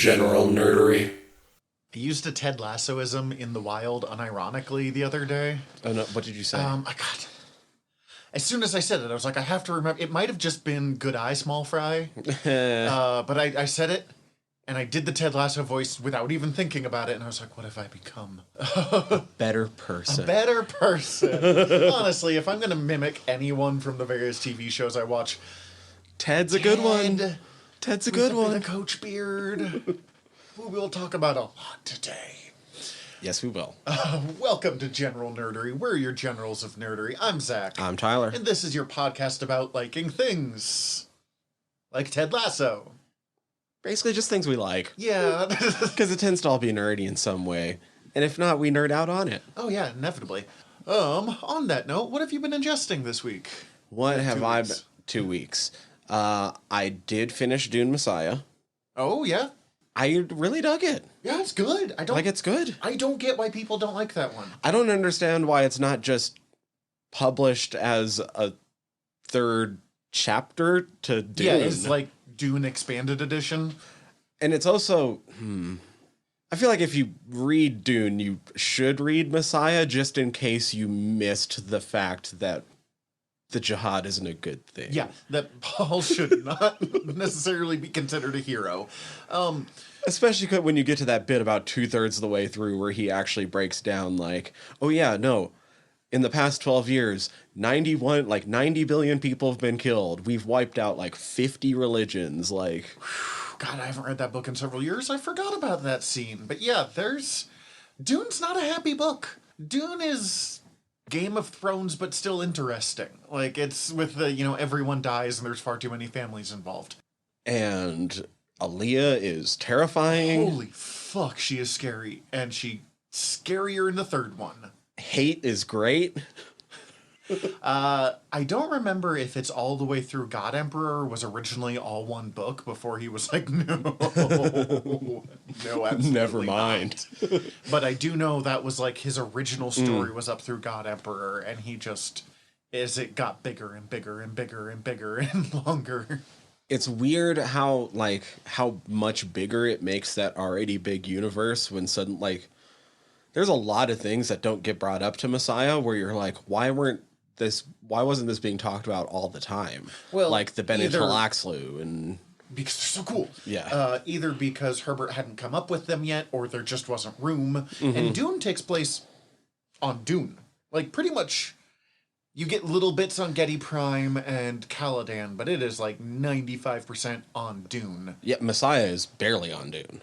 General nerdery. I used a Ted Lassoism in the wild unironically the other day. Oh no! What did you say? As soon as I said it, I was like, I have to remember. It might have just been "Good eye, small fry," but I said it, and I did the Ted Lasso voice without even thinking about it, and I was like, what have I become? Better person. A better person. Honestly, if I'm going to mimic anyone from the various TV shows I watch, Ted's a good one. Ted's a good one. The Coach Beard, who we'll talk about a lot today. Yes, we will. Welcome to General Nerdery. We're your generals of nerdery. I'm Zach. I'm Tyler. And this is your podcast about liking things. Like Ted Lasso. Basically just things we like. Yeah. Because it tends to all be nerdy in some way. And if not, we nerd out on it. Oh yeah, inevitably. On that note, what have you been ingesting this week? What have I been? 2 weeks. I did finish Dune Messiah. Oh, yeah? I really dug it. Yeah, it's good. It's good. I don't get why people don't like that one. I don't understand why it's not just published as a third chapter to Dune. Yeah, it's like Dune Expanded Edition. And it's also, I feel like if you read Dune, you should read Messiah just in case you missed the fact that the jihad isn't a good thing. Yeah, that Paul should not necessarily be considered a hero. Especially when you get to that bit about 2/3 of the way through where he actually breaks down like, oh yeah, no, in the past 12 years, 90 billion people have been killed. We've wiped out like 50 religions. Like, God, I haven't read that book in several years. I forgot about that scene. But yeah, Dune's not a happy book. Dune is Game of Thrones, but still interesting. Like, it's with the, everyone dies and there's far too many families involved. And Aaliyah is terrifying. Holy fuck, she is scary. And she's scarier in the third one. Hate is great. I don't remember if it's all the way through God Emperor was originally all one book before he was like, no, absolutely Never mind. But I do know that was like his original story was up through God Emperor, and he just, as it got bigger and bigger and bigger and bigger and longer. It's weird how much bigger it makes that already big universe when suddenly, there's a lot of things that don't get brought up to Messiah where you're like, why wasn't this being talked about all the time? Well, like the Bene Talaxlu and because they're so cool. Yeah. Either because Herbert hadn't come up with them yet, or there just wasn't room. Mm-hmm. And Dune takes place on Dune. Like, pretty much, you get little bits on Getty Prime and Caladan, but it is like 95% on Dune. Yeah, Messiah is barely on Dune.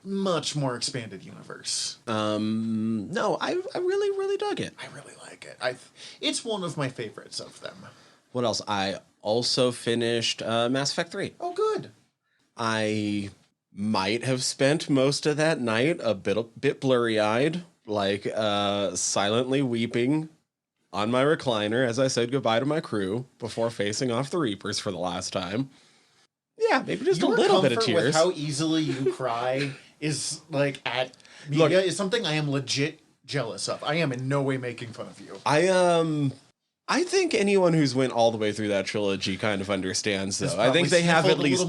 Much more expanded universe. No, I really, really dug it. I really like it. It's one of my favorites of them. What else? I also finished Mass Effect 3. Oh, good. I might have spent most of that night a bit blurry-eyed, like silently weeping on my recliner as I said goodbye to my crew before facing off the Reapers for the last time. Yeah, maybe just a little bit of tears. With how easily you cry is like at media is something I am legit jealous of. I am in no way making fun of you. I think anyone who's went all the way through that trilogy kind of understands though. I think they have at least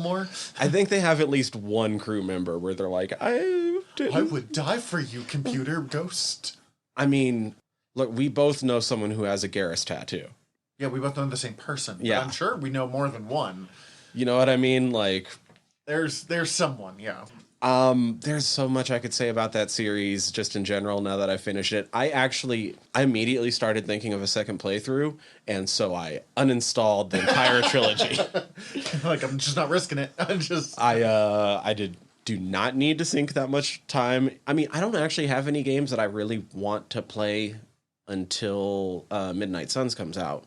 I think they have at least one crew member where they're like, I would die for you, computer ghost. I mean, look, we both know someone who has a Garrus tattoo. Yeah, we both know the same person. Yeah. But I'm sure we know more than one. You know what I mean? Like, there's someone, yeah. There's so much I could say about that series just in general now that I finished it. I immediately started thinking of a second playthrough, and so I uninstalled the entire trilogy. Like, I'm just not risking it. I do not need to sink that much time. I mean, I don't actually have any games that I really want to play until Midnight Suns comes out.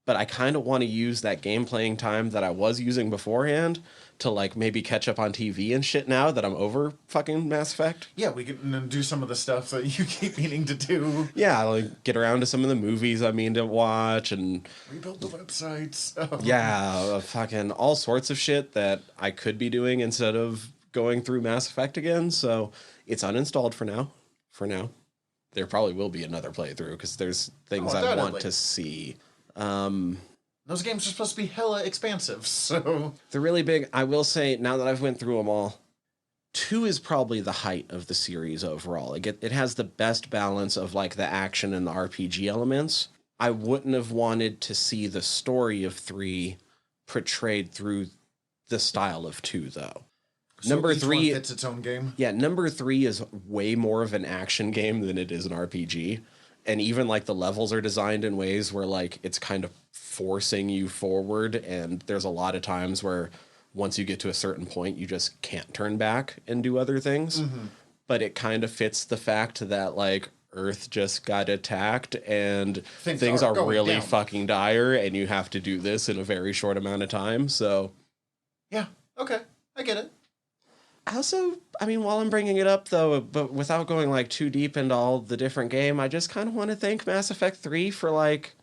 But I kind of want to use that game playing time that I was using beforehand to like maybe catch up on TV and shit now that I'm over fucking Mass Effect. Yeah, we can do some of the stuff that you keep meaning to do. Yeah, like get around to some of the movies I mean to watch and rebuild the websites. Yeah, fucking all sorts of shit that I could be doing instead of going through Mass Effect again. So it's uninstalled for now. There probably will be another playthrough because there's things I want to see. Those games are supposed to be hella expansive, so... They're really big. I will say, now that I've went through them all, 2 is probably the height of the series overall. It has the best balance of like the action and the RPG elements. I wouldn't have wanted to see the story of 3 portrayed through the style of 2, though. So Number each 3 one fits its own game. Yeah, number 3 is way more of an action game than it is an RPG. And even like the levels are designed in ways where like it's kind of forcing you forward, and there's a lot of times where once you get to a certain point, you just can't turn back and do other things. Mm-hmm. But it kind of fits the fact that like Earth just got attacked and things are really down. Fucking dire, and you have to do this in a very short amount of time. So, yeah, okay, I get it. Also, I mean, while I'm bringing it up, though, but without going, like, too deep into all the different game, I just kind of want to thank Mass Effect 3 for, like,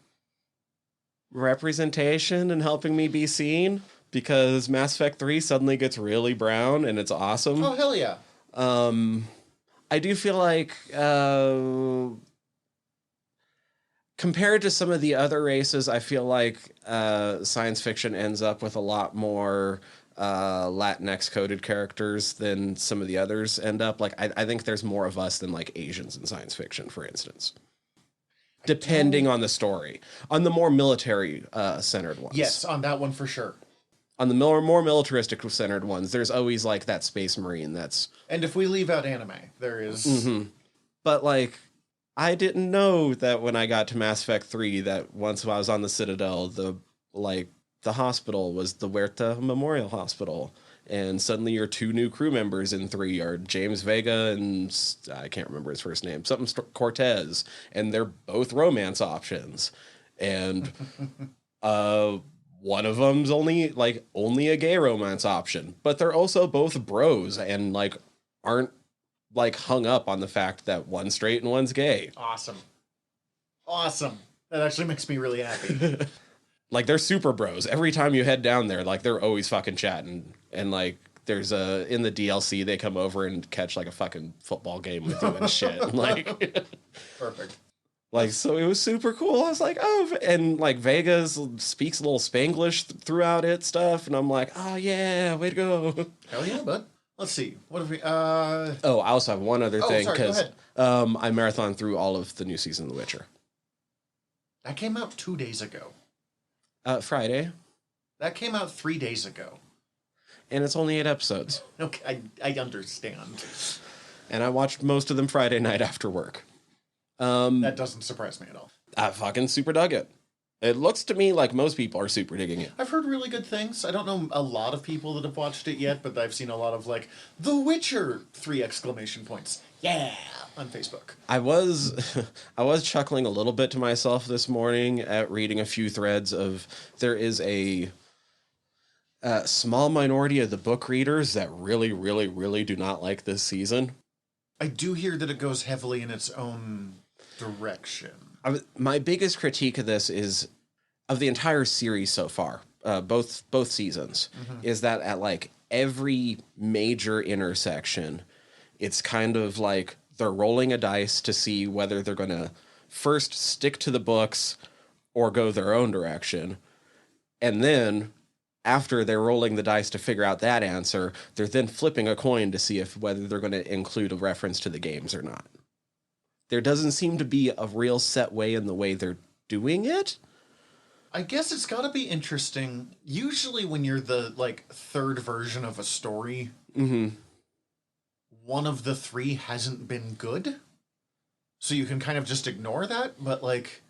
representation and helping me be seen, because Mass Effect 3 suddenly gets really brown, and it's awesome. Oh, hell yeah. I do feel like, compared to some of the other races, I feel like science fiction ends up with a lot more Latinx coded characters than some of the others end up. Like, I think there's more of us than like Asians in science fiction, for instance, depending on the story. On the more military centered ones, yes, on that one for sure. On the more militaristic centered ones, there's always like that space marine that's, and if we leave out anime, there is but like I didn't know that when I got to Mass Effect 3 that once I was on the Citadel, the hospital was the Huerta Memorial Hospital, and suddenly your 2 new crew members in 3 are James Vega and I can't remember his first name, something Cortez, and they're both romance options, and one of them's only a gay romance option, but they're also both bros and like aren't like hung up on the fact that one's straight and one's gay. Awesome. That actually makes me really happy. Like, they're super bros. Every time you head down there, like, they're always fucking chatting. And, like, there's in the DLC, they come over and catch, like, a fucking football game with you and shit. And, like... Perfect. Like, so it was super cool. I was like, oh... And, like, Vegas speaks a little Spanglish throughout it stuff. And I'm like, oh, yeah, way to go. Hell yeah, bud. Let's see. What have we... Oh, I also have one other thing. Sorry, because I marathoned through all of the new season of The Witcher. That came out 2 days ago. Friday. That came out 3 days ago. And it's only 8 episodes. Okay, I understand. And I watched most of them Friday night after work. That doesn't surprise me at all. I fucking super dug it. It looks to me like most people are super digging it. I've heard really good things. I don't know a lot of people that have watched it yet, but I've seen a lot of, like, The Witcher! 3 exclamation points. Yeah! On Facebook. I was chuckling a little bit to myself this morning at reading a few threads of there is a small minority of the book readers that really, really, really do not like this season. I do hear that it goes heavily in its own direction. My biggest critique of this is, of the entire series so far, both seasons, is that at like every major intersection, it's kind of like they're rolling a dice to see whether they're going to first stick to the books or go their own direction. And then after they're rolling the dice to figure out that answer, they're then flipping a coin to see whether they're going to include a reference to the games or not. There doesn't seem to be a real set way in the way they're doing it. I guess it's got to be interesting. Usually when you're the, like, third version of a story, one of the 3 hasn't been good. So you can kind of just ignore that, but, like,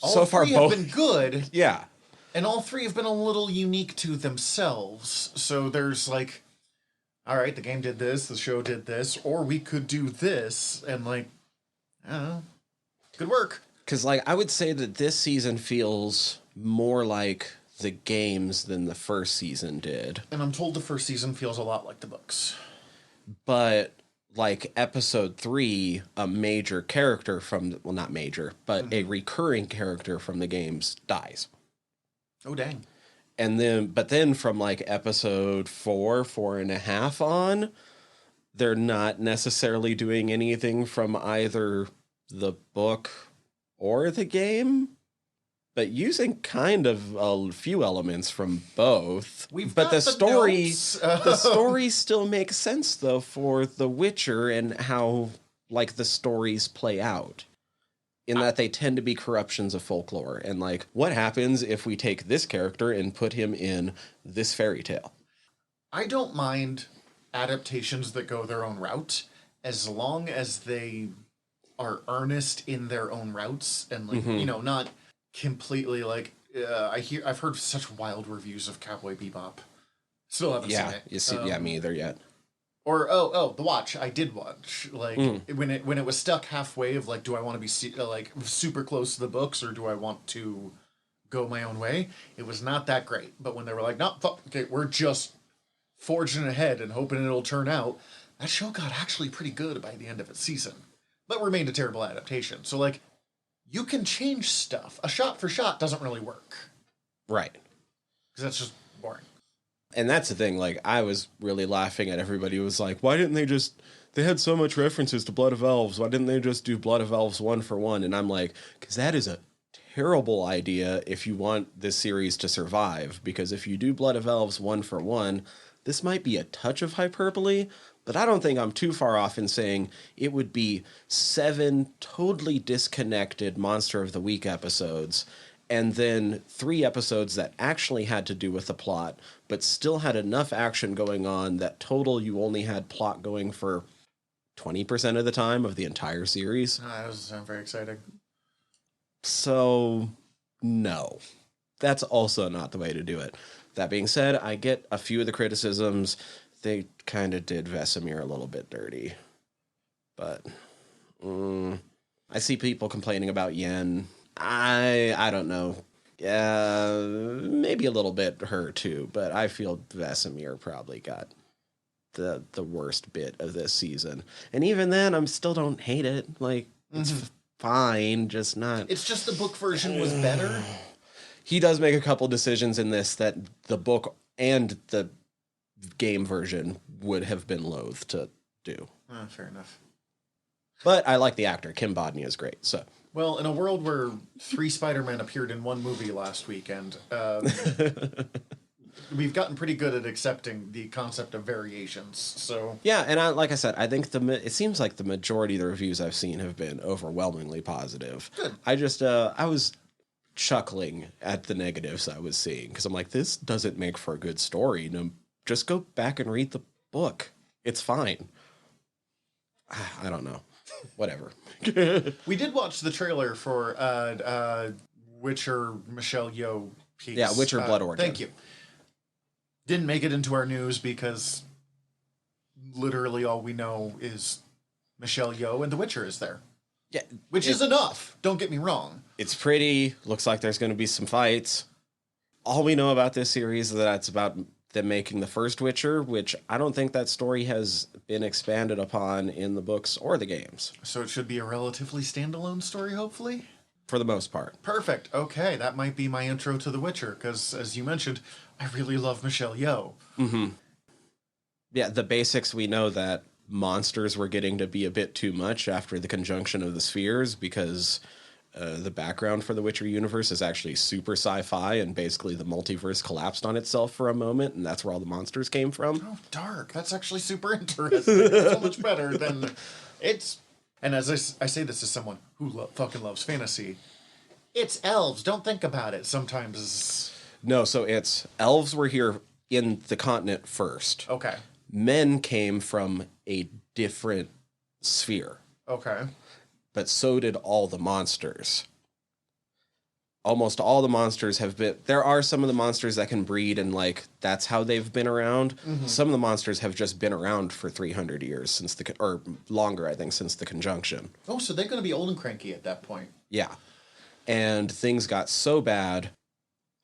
all so far 3 have been good. Yeah. And all 3 have been a little unique to themselves. So there's, like, all right, the game did this, the show did this, or we could do this, and, like, I don't know. Good work. Because, like, I would say that this season feels more like the games than the first season did. And I'm told the first season feels a lot like the books. But, like, episode 3, a major character from... Well, not major, but a recurring character from the games dies. Oh, dang. And then from, like, episode 4.5 on, they're not necessarily doing anything from either the book or the game. but using kind of a few elements from both. We've but got the story, notes. the story still makes sense though for The Witcher and how like the stories play out. In that they tend to be corruptions of folklore. And like, what happens if we take this character and put him in this fairy tale? I don't mind adaptations that go their own route, as long as they are earnest in their own routes and like not completely like I've heard such wild reviews of Cowboy Bebop. Still haven't seen it. Me either yet. Or The Watch. I did watch like when it was stuck halfway of like, do I want to be like super close to the books or do I want to go my own way? It was not that great. But when they were like, no, okay, we're just forging ahead and hoping it'll turn out, that show got actually pretty good by the end of its season, but remained a terrible adaptation. So like, you can change stuff. A shot for shot doesn't really work, right? Because that's just boring. And that's the thing, like, I was really laughing at everybody who was like, why didn't they had so much references to Blood of Elves, why didn't they just do Blood of Elves 1-for-1? And I'm like, because that is a terrible idea if you want this series to survive, because if you do Blood of Elves 1-for-1, this might be a touch of hyperbole, but I don't think I'm too far off in saying it would be 7 totally disconnected Monster of the Week episodes, and then 3 episodes that actually had to do with the plot, but still had enough action going on that total you only had plot going for 20% of the time of the entire series. That doesn't sound very exciting. So, no. That's also not the way to do it. That being said, I get a few of the criticisms. They kind of did Vesemir a little bit dirty. But, I see people complaining about Yen. I don't know. Maybe a little bit her too, but I feel Vesemir probably got the worst bit of this season. And even then, I still don't hate it. Like, it's fine, just not... It's just the book version was better. He does make a couple decisions in this that the book and the game version would have been loath to do. Fair enough. But I like the actor. Kim Bodnia is great, so... Well, in a world where 3 Spider-Men appeared in one movie last weekend, we've gotten pretty good at accepting the concept of variations. So yeah, and like I said, I think it seems like the majority of the reviews I've seen have been overwhelmingly positive. Good. I was chuckling at the negatives I was seeing because I'm like, this doesn't make for a good story. No, just go back and read the book. It's fine. I don't know. Whatever. We did watch the trailer for Witcher Michelle Yeoh piece. Yeah, Witcher Blood Origin. Thank you. Didn't make it into our news because literally all we know is Michelle Yeoh and The Witcher is there. Yeah, which is enough. Don't get me wrong. It's pretty. Looks like there's going to be some fights. All we know about this series is that it's about them making the first Witcher, which I don't think that story has been expanded upon in the books or the games. So it should be a relatively standalone story, hopefully? For the most part. Perfect. Okay, that might be my intro to The Witcher, because, as you mentioned, I really love Michelle Yeoh. Mm-hmm. Yeah, the basics, we know that monsters were getting to be a bit too much after the conjunction of the spheres, because the background for the Witcher universe is actually super sci-fi, and basically the multiverse collapsed on itself for a moment, and that's where all the monsters came from. Oh, dark. That's actually super interesting. That's so much better than... It's... And as I say this as someone who fucking loves fantasy, it's elves. Don't think about it. Sometimes... No, so it's... Elves were here in the continent first. Okay. Men came from a different sphere. Okay. But so did all the monsters. Almost all the monsters have been... There are some of the monsters that can breed, and, like, that's how they've been around. Mm-hmm. Some of the monsters have just been around for 300 years, since the... Or longer, I think, since the conjunction. Oh, so they're going to be old and cranky at that point. Yeah. And things got so bad,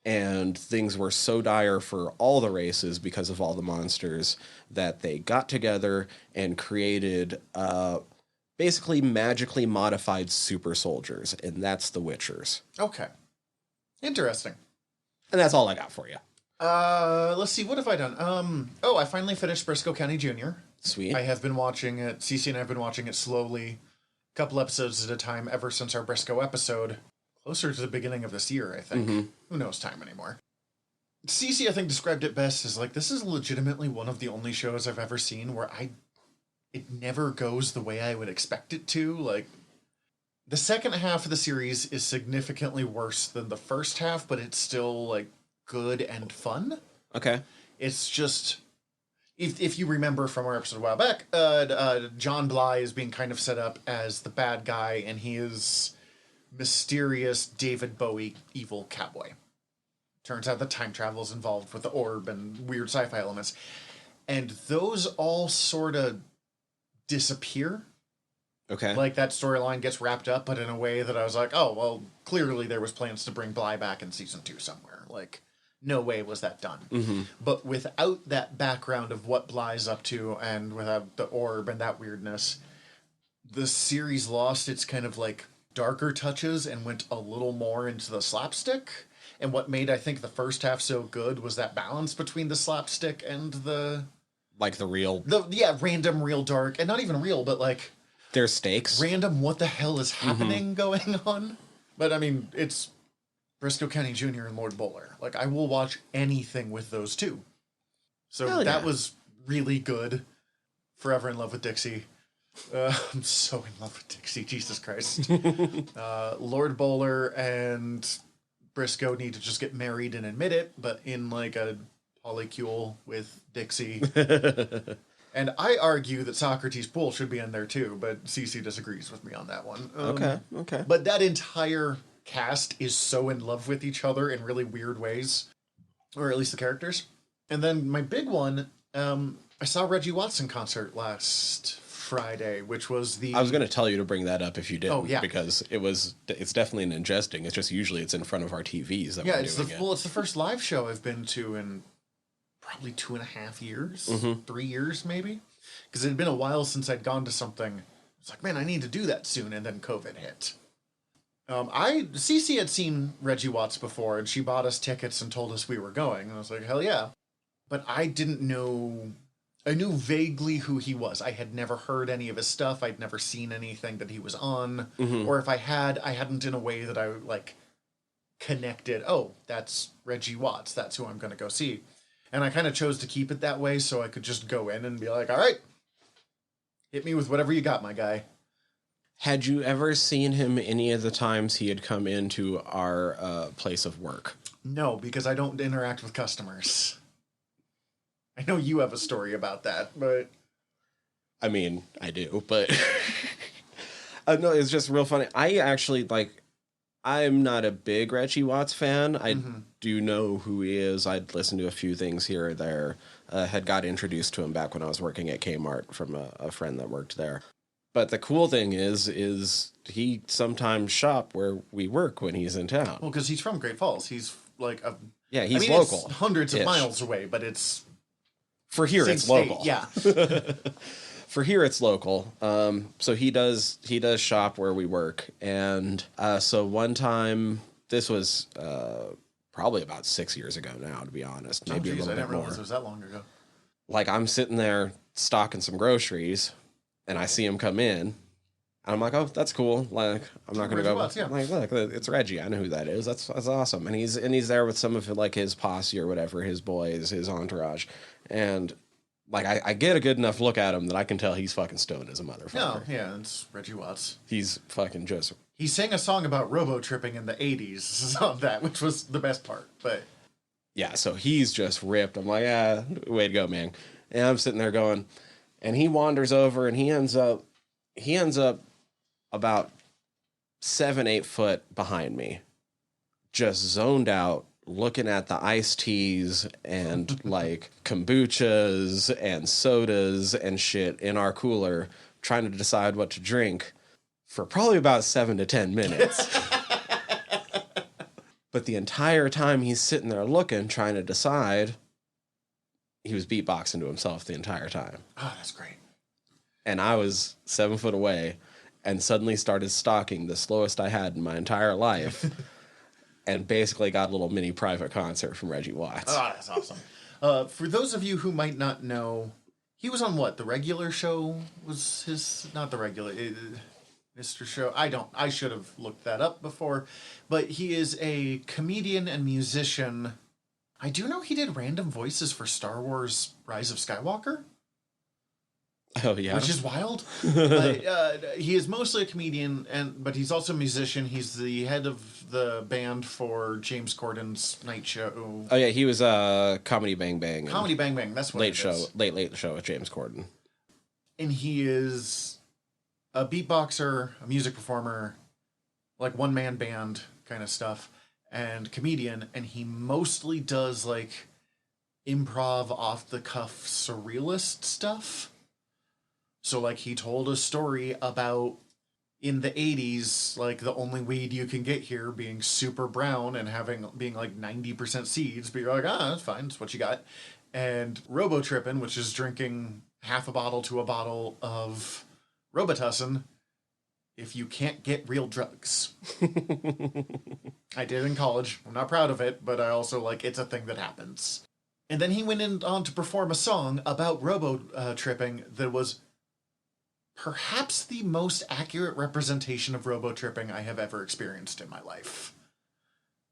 and things were so dire for all the races because of all the monsters, that they got together and created... basically magically modified super soldiers, and that's the Witchers. Okay. Interesting. And that's all I got for you. Let's see, what have I done? I finally finished Briscoe County Jr. Sweet. I have been watching it, Cece and I have been watching it slowly, a couple episodes at a time ever since our Briscoe episode. closer to the beginning of this year, I think. Who knows time anymore. Cece, I think, described it best as like, this is legitimately one of the only shows I've ever seen where it never goes the way I would expect it to. Like, the second half of the series is significantly worse than the first half, but it's still, like, good and fun. Okay. It's just, if you remember from our episode a while back, John Bly is being kind of set up as the bad guy, and he is mysterious David Bowie evil cowboy. Turns out that time travel is involved with the orb and weird sci-fi elements. And those all sort of disappear. Okay. Like, that storyline gets wrapped up, but in a way that I was like, oh, well, clearly there was plans to bring Bly back in season 2 somewhere. Like, no way was that done. But without that background of what Bly's up to, and without the orb and that weirdness, the series lost its kind of, like, darker touches and went a little more into the slapstick. And what made, I think, the first half so good was that balance between the slapstick and the... Like the real... random, real dark. And not even real, but, like... There's stakes. Random, what the hell is happening going on? But, I mean, it's Briscoe County Jr. and Lord Bowler. Like, I will watch anything with those two. So that was really good. Forever in love with Dixie. I'm so in love with Dixie, Jesus Christ. Lord Bowler and Briscoe need to just get married and admit it, but in like a polycule with Dixie. And I argue that Socrates Pool should be in there too, but Cece disagrees with me on that one. Okay. But that entire cast is so in love with each other in really weird ways, or at least the characters. And then my big one, I saw Reggie Watson concert last Friday, which was the... I was going to tell you to bring that up if you didn't. Oh, yeah. Because it's definitely an ingesting. It's just usually it's in front of our TVs that we're doing it. Well, it's the first live show I've been to in probably 2.5 years, 3 years maybe. Because it had been a while since I'd gone to something. It's like, man, I need to do that soon, and then COVID hit. Cece had seen Reggie Watts before, and she bought us tickets and told us we were going. And I was like, hell yeah. But I didn't know... I knew vaguely who he was. I had never heard any of his stuff. I'd never seen anything that he was on. Or if I had, I hadn't in a way that I, like, connected, oh, that's Reggie Watts. That's who I'm going to go see. And I kind of chose to keep it that way so I could just go in and be like, all right, hit me with whatever you got, my guy. Had you ever seen him any of the times he had come into our place of work? No, because I don't interact with customers. I know you have a story about that, but... I mean, I do, but... no, it's just real funny. I actually, I'm not a big Reggie Watts fan. I do know who he is. I'd listened to a few things here or there. Had got introduced to him back when I was working at Kmart from a friend that worked there. But the cool thing is he sometimes shop where we work when he's in town. Well, because he's from Great Falls. He's like a... Yeah, he's local. It's hundreds of miles away, but it's... For here, it's local. Yeah. For here, it's local. So he does shop where we work. And so one time, this was probably about 6 years ago now, to be honest. Maybe a little bit more. I didn't realize it was that long ago. Like, I'm sitting there stocking some groceries, and I see him come in. And I'm like, oh, that's cool. Like, I'm not going to go. Watts, yeah. Like, look, it's Reggie. I know who that is. That's awesome. And he's there with some of like his posse or whatever, his boys, his entourage. And like, I get a good enough look at him that I can tell he's fucking stoned as a motherfucker. No, yeah, it's Reggie Watts. He's fucking just... He sang a song about robo-tripping in the 80s on that, which was the best part, but... Yeah, so he's just ripped. I'm like, way to go, man. And I'm sitting there going... And he wanders over, and he ends up about 7-8 foot behind me. Just zoned out, looking at the iced teas and like kombuchas and sodas and shit in our cooler, trying to decide what to drink for probably about 7 to 10 minutes. But the entire time he's sitting there looking, trying to decide, he was beatboxing to himself the entire time. Oh, that's great. And I was 7 foot away and suddenly started stalking the slowest I had in my entire life. And basically got a little mini private concert from Reggie Watts. Oh, that's awesome. For those of you who might not know, he was on what? The regular show was his... Not the regular... Mr. Show. I should have looked that up before, but he is a comedian and musician. I do know he did random voices for Star Wars Rise of Skywalker. Oh yeah, which is wild. But, he is mostly a comedian, but he's also a musician. He's the head of the band for James Corden's night show. Oh yeah, he was Comedy Bang Bang. Comedy Bang Bang. That's what late show, late show with James Corden. And he is a beatboxer, a music performer, like one man band kind of stuff, and comedian. And he mostly does like improv, off the cuff, surrealist stuff. So, like, he told a story about, in the 80s, like, the only weed you can get here being super brown and being, like, 90% seeds. But you're like, that's fine. That's what you got. And Robotrippin', which is drinking half a bottle to a bottle of Robitussin if you can't get real drugs. I did in college. I'm not proud of it, but I also, like, it's a thing that happens. And then he went on to perform a song about robo-tripping that was perhaps the most accurate representation of robo-tripping I have ever experienced in my life.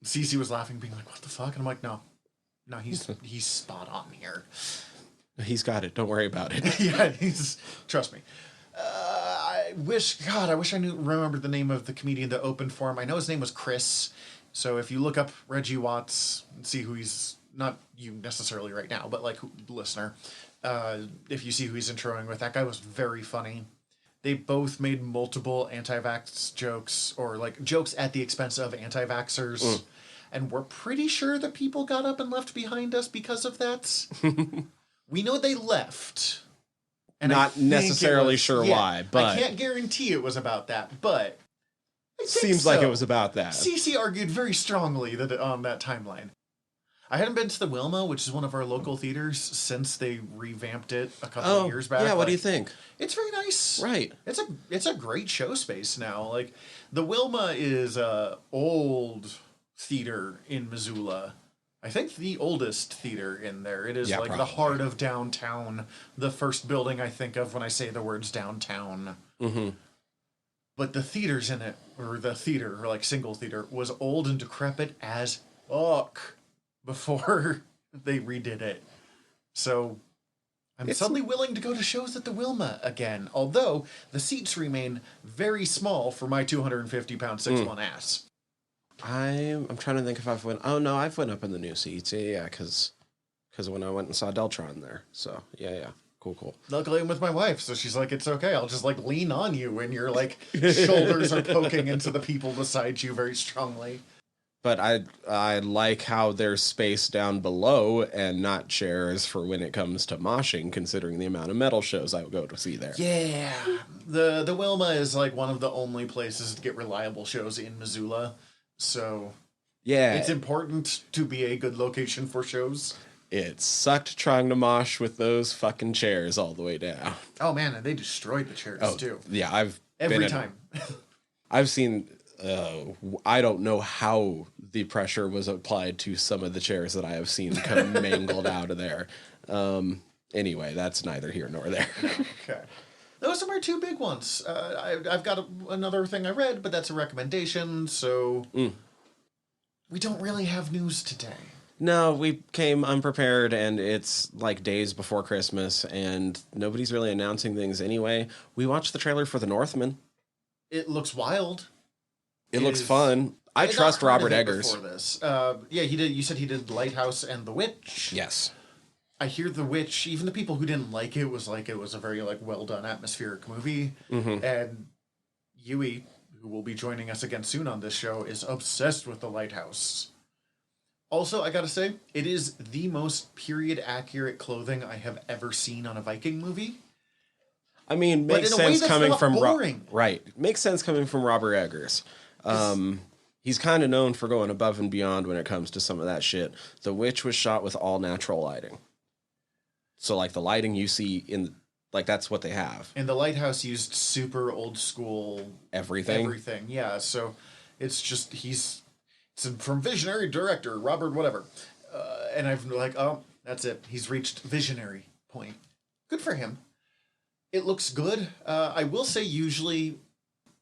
Cece was laughing, being like, what the fuck? And I'm like, no, he's spot on here. He's got it. Don't worry about it. Yeah, trust me. I wish I remembered the name of the comedian that opened for him. I know his name was Chris. So if you look up Reggie Watts and see who he's, not you necessarily right now, but like listener, if you see who he's introing with, that guy was very funny. They both made multiple anti-vax jokes, or like jokes at the expense of anti-vaxxers. And we're pretty sure that people got up and left behind us because of that. We know they left. And not necessarily sure why, but I can't guarantee it was about that, but it seems like it was about that. Cece argued very strongly that on that timeline. I hadn't been to the Wilma, which is one of our local theaters, since they revamped it a couple of years back. Yeah, what do you think? It's very nice. Right. It's a great show space now. Like, the Wilma is a old theater in Missoula. I think the oldest theater in there. It is probably the heart of downtown. The first building I think of when I say the words downtown. Mm-hmm. But the theaters in it, or like single theater, was old and decrepit as fuck before they redid it. So I'm suddenly willing to go to shows at the Wilma again, although the seats remain very small for my 250-pound 6'1" ass. I'm trying to think if I've went. Oh no, I've went up in the new seats. Yeah, because when I went and saw Deltron there. So yeah, cool. Luckily I'm with my wife, so she's like, it's okay. I'll just like lean on you when your like shoulders are poking into the people beside you very strongly. But I like how there's space down below and not chairs for when it comes to moshing, considering the amount of metal shows I would go to see there. Yeah, the Wilma is like one of the only places to get reliable shows in Missoula. So yeah, it's important to be a good location for shows. It sucked trying to mosh with those fucking chairs all the way down. Oh man, and they destroyed the chairs too. Yeah, every time. I've seen. I don't know how the pressure was applied to some of the chairs that I have seen come mangled out of there. Anyway, that's neither here nor there. Okay. Those are my two big ones. I've got another thing I read, but that's a recommendation, so we don't really have news today. No, we came unprepared, and it's like days before Christmas, and nobody's really announcing things anyway. We watched the trailer for The Northman. It looks wild. It looks fun. I trust Robert Eggers. Before this. Yeah, he did. You said he did Lighthouse and The Witch. Yes. I hear The Witch, even the people who didn't like it was like it was a very like well done atmospheric movie. Mm-hmm. And Yui, who will be joining us again soon on this show, is obsessed with The Lighthouse. Also, I gotta say, it is the most period accurate clothing I have ever seen on a Viking movie. I mean, makes sense coming from right. Makes sense coming from Robert Eggers. He's kind of known for going above and beyond when it comes to some of that shit. The Witch was shot with all natural lighting. So, like, the lighting you see in, like, that's what they have. And The Lighthouse used super old school... Everything, yeah. So, it's just, it's from visionary director, Robert whatever. And I've like, oh, that's it. He's reached visionary point. Good for him. It looks good. I will say, usually,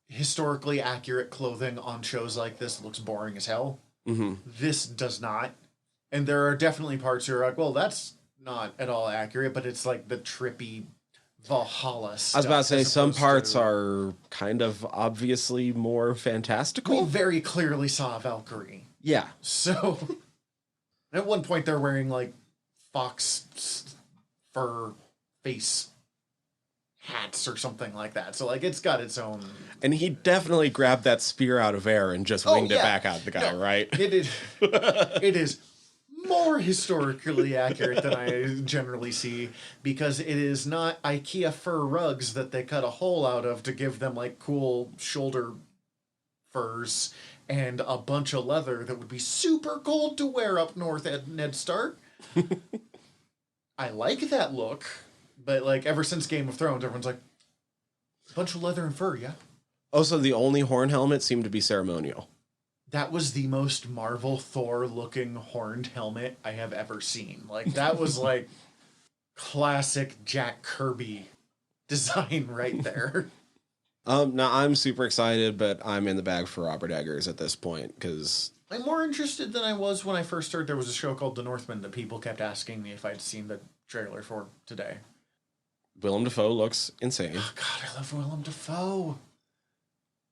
historically accurate clothing on shows like this looks boring as hell. Mm-hmm. This does not. And there are definitely parts where you're like, well, that's not at all accurate, but it's like the trippy Valhalla stuff. I was about to say, some parts are kind of obviously more fantastical. We very clearly saw Valkyrie. Yeah. So, at one point they're wearing, like, fox fur face hats or something like that. So, like, it's got its own... And he definitely grabbed that spear out of air and just winged it back at the guy, right? It is more historically accurate than I generally see, because it is not IKEA fur rugs that they cut a hole out of to give them, like, cool shoulder furs and a bunch of leather that would be super cold to wear up north at Ned Stark. I like that look, but, like, ever since Game of Thrones, everyone's like, a bunch of leather and fur, yeah? Also, the only horn helmet seemed to be ceremonial. That was the most Marvel Thor-looking horned helmet I have ever seen. Like, that was, like, classic Jack Kirby design right there. Now, I'm super excited, but I'm in the bag for Robert Eggers at this point, because... I'm more interested than I was when I first heard there was a show called The Northman that people kept asking me if I'd seen the trailer for today. Willem Dafoe looks insane. Oh, God, I love Willem Dafoe.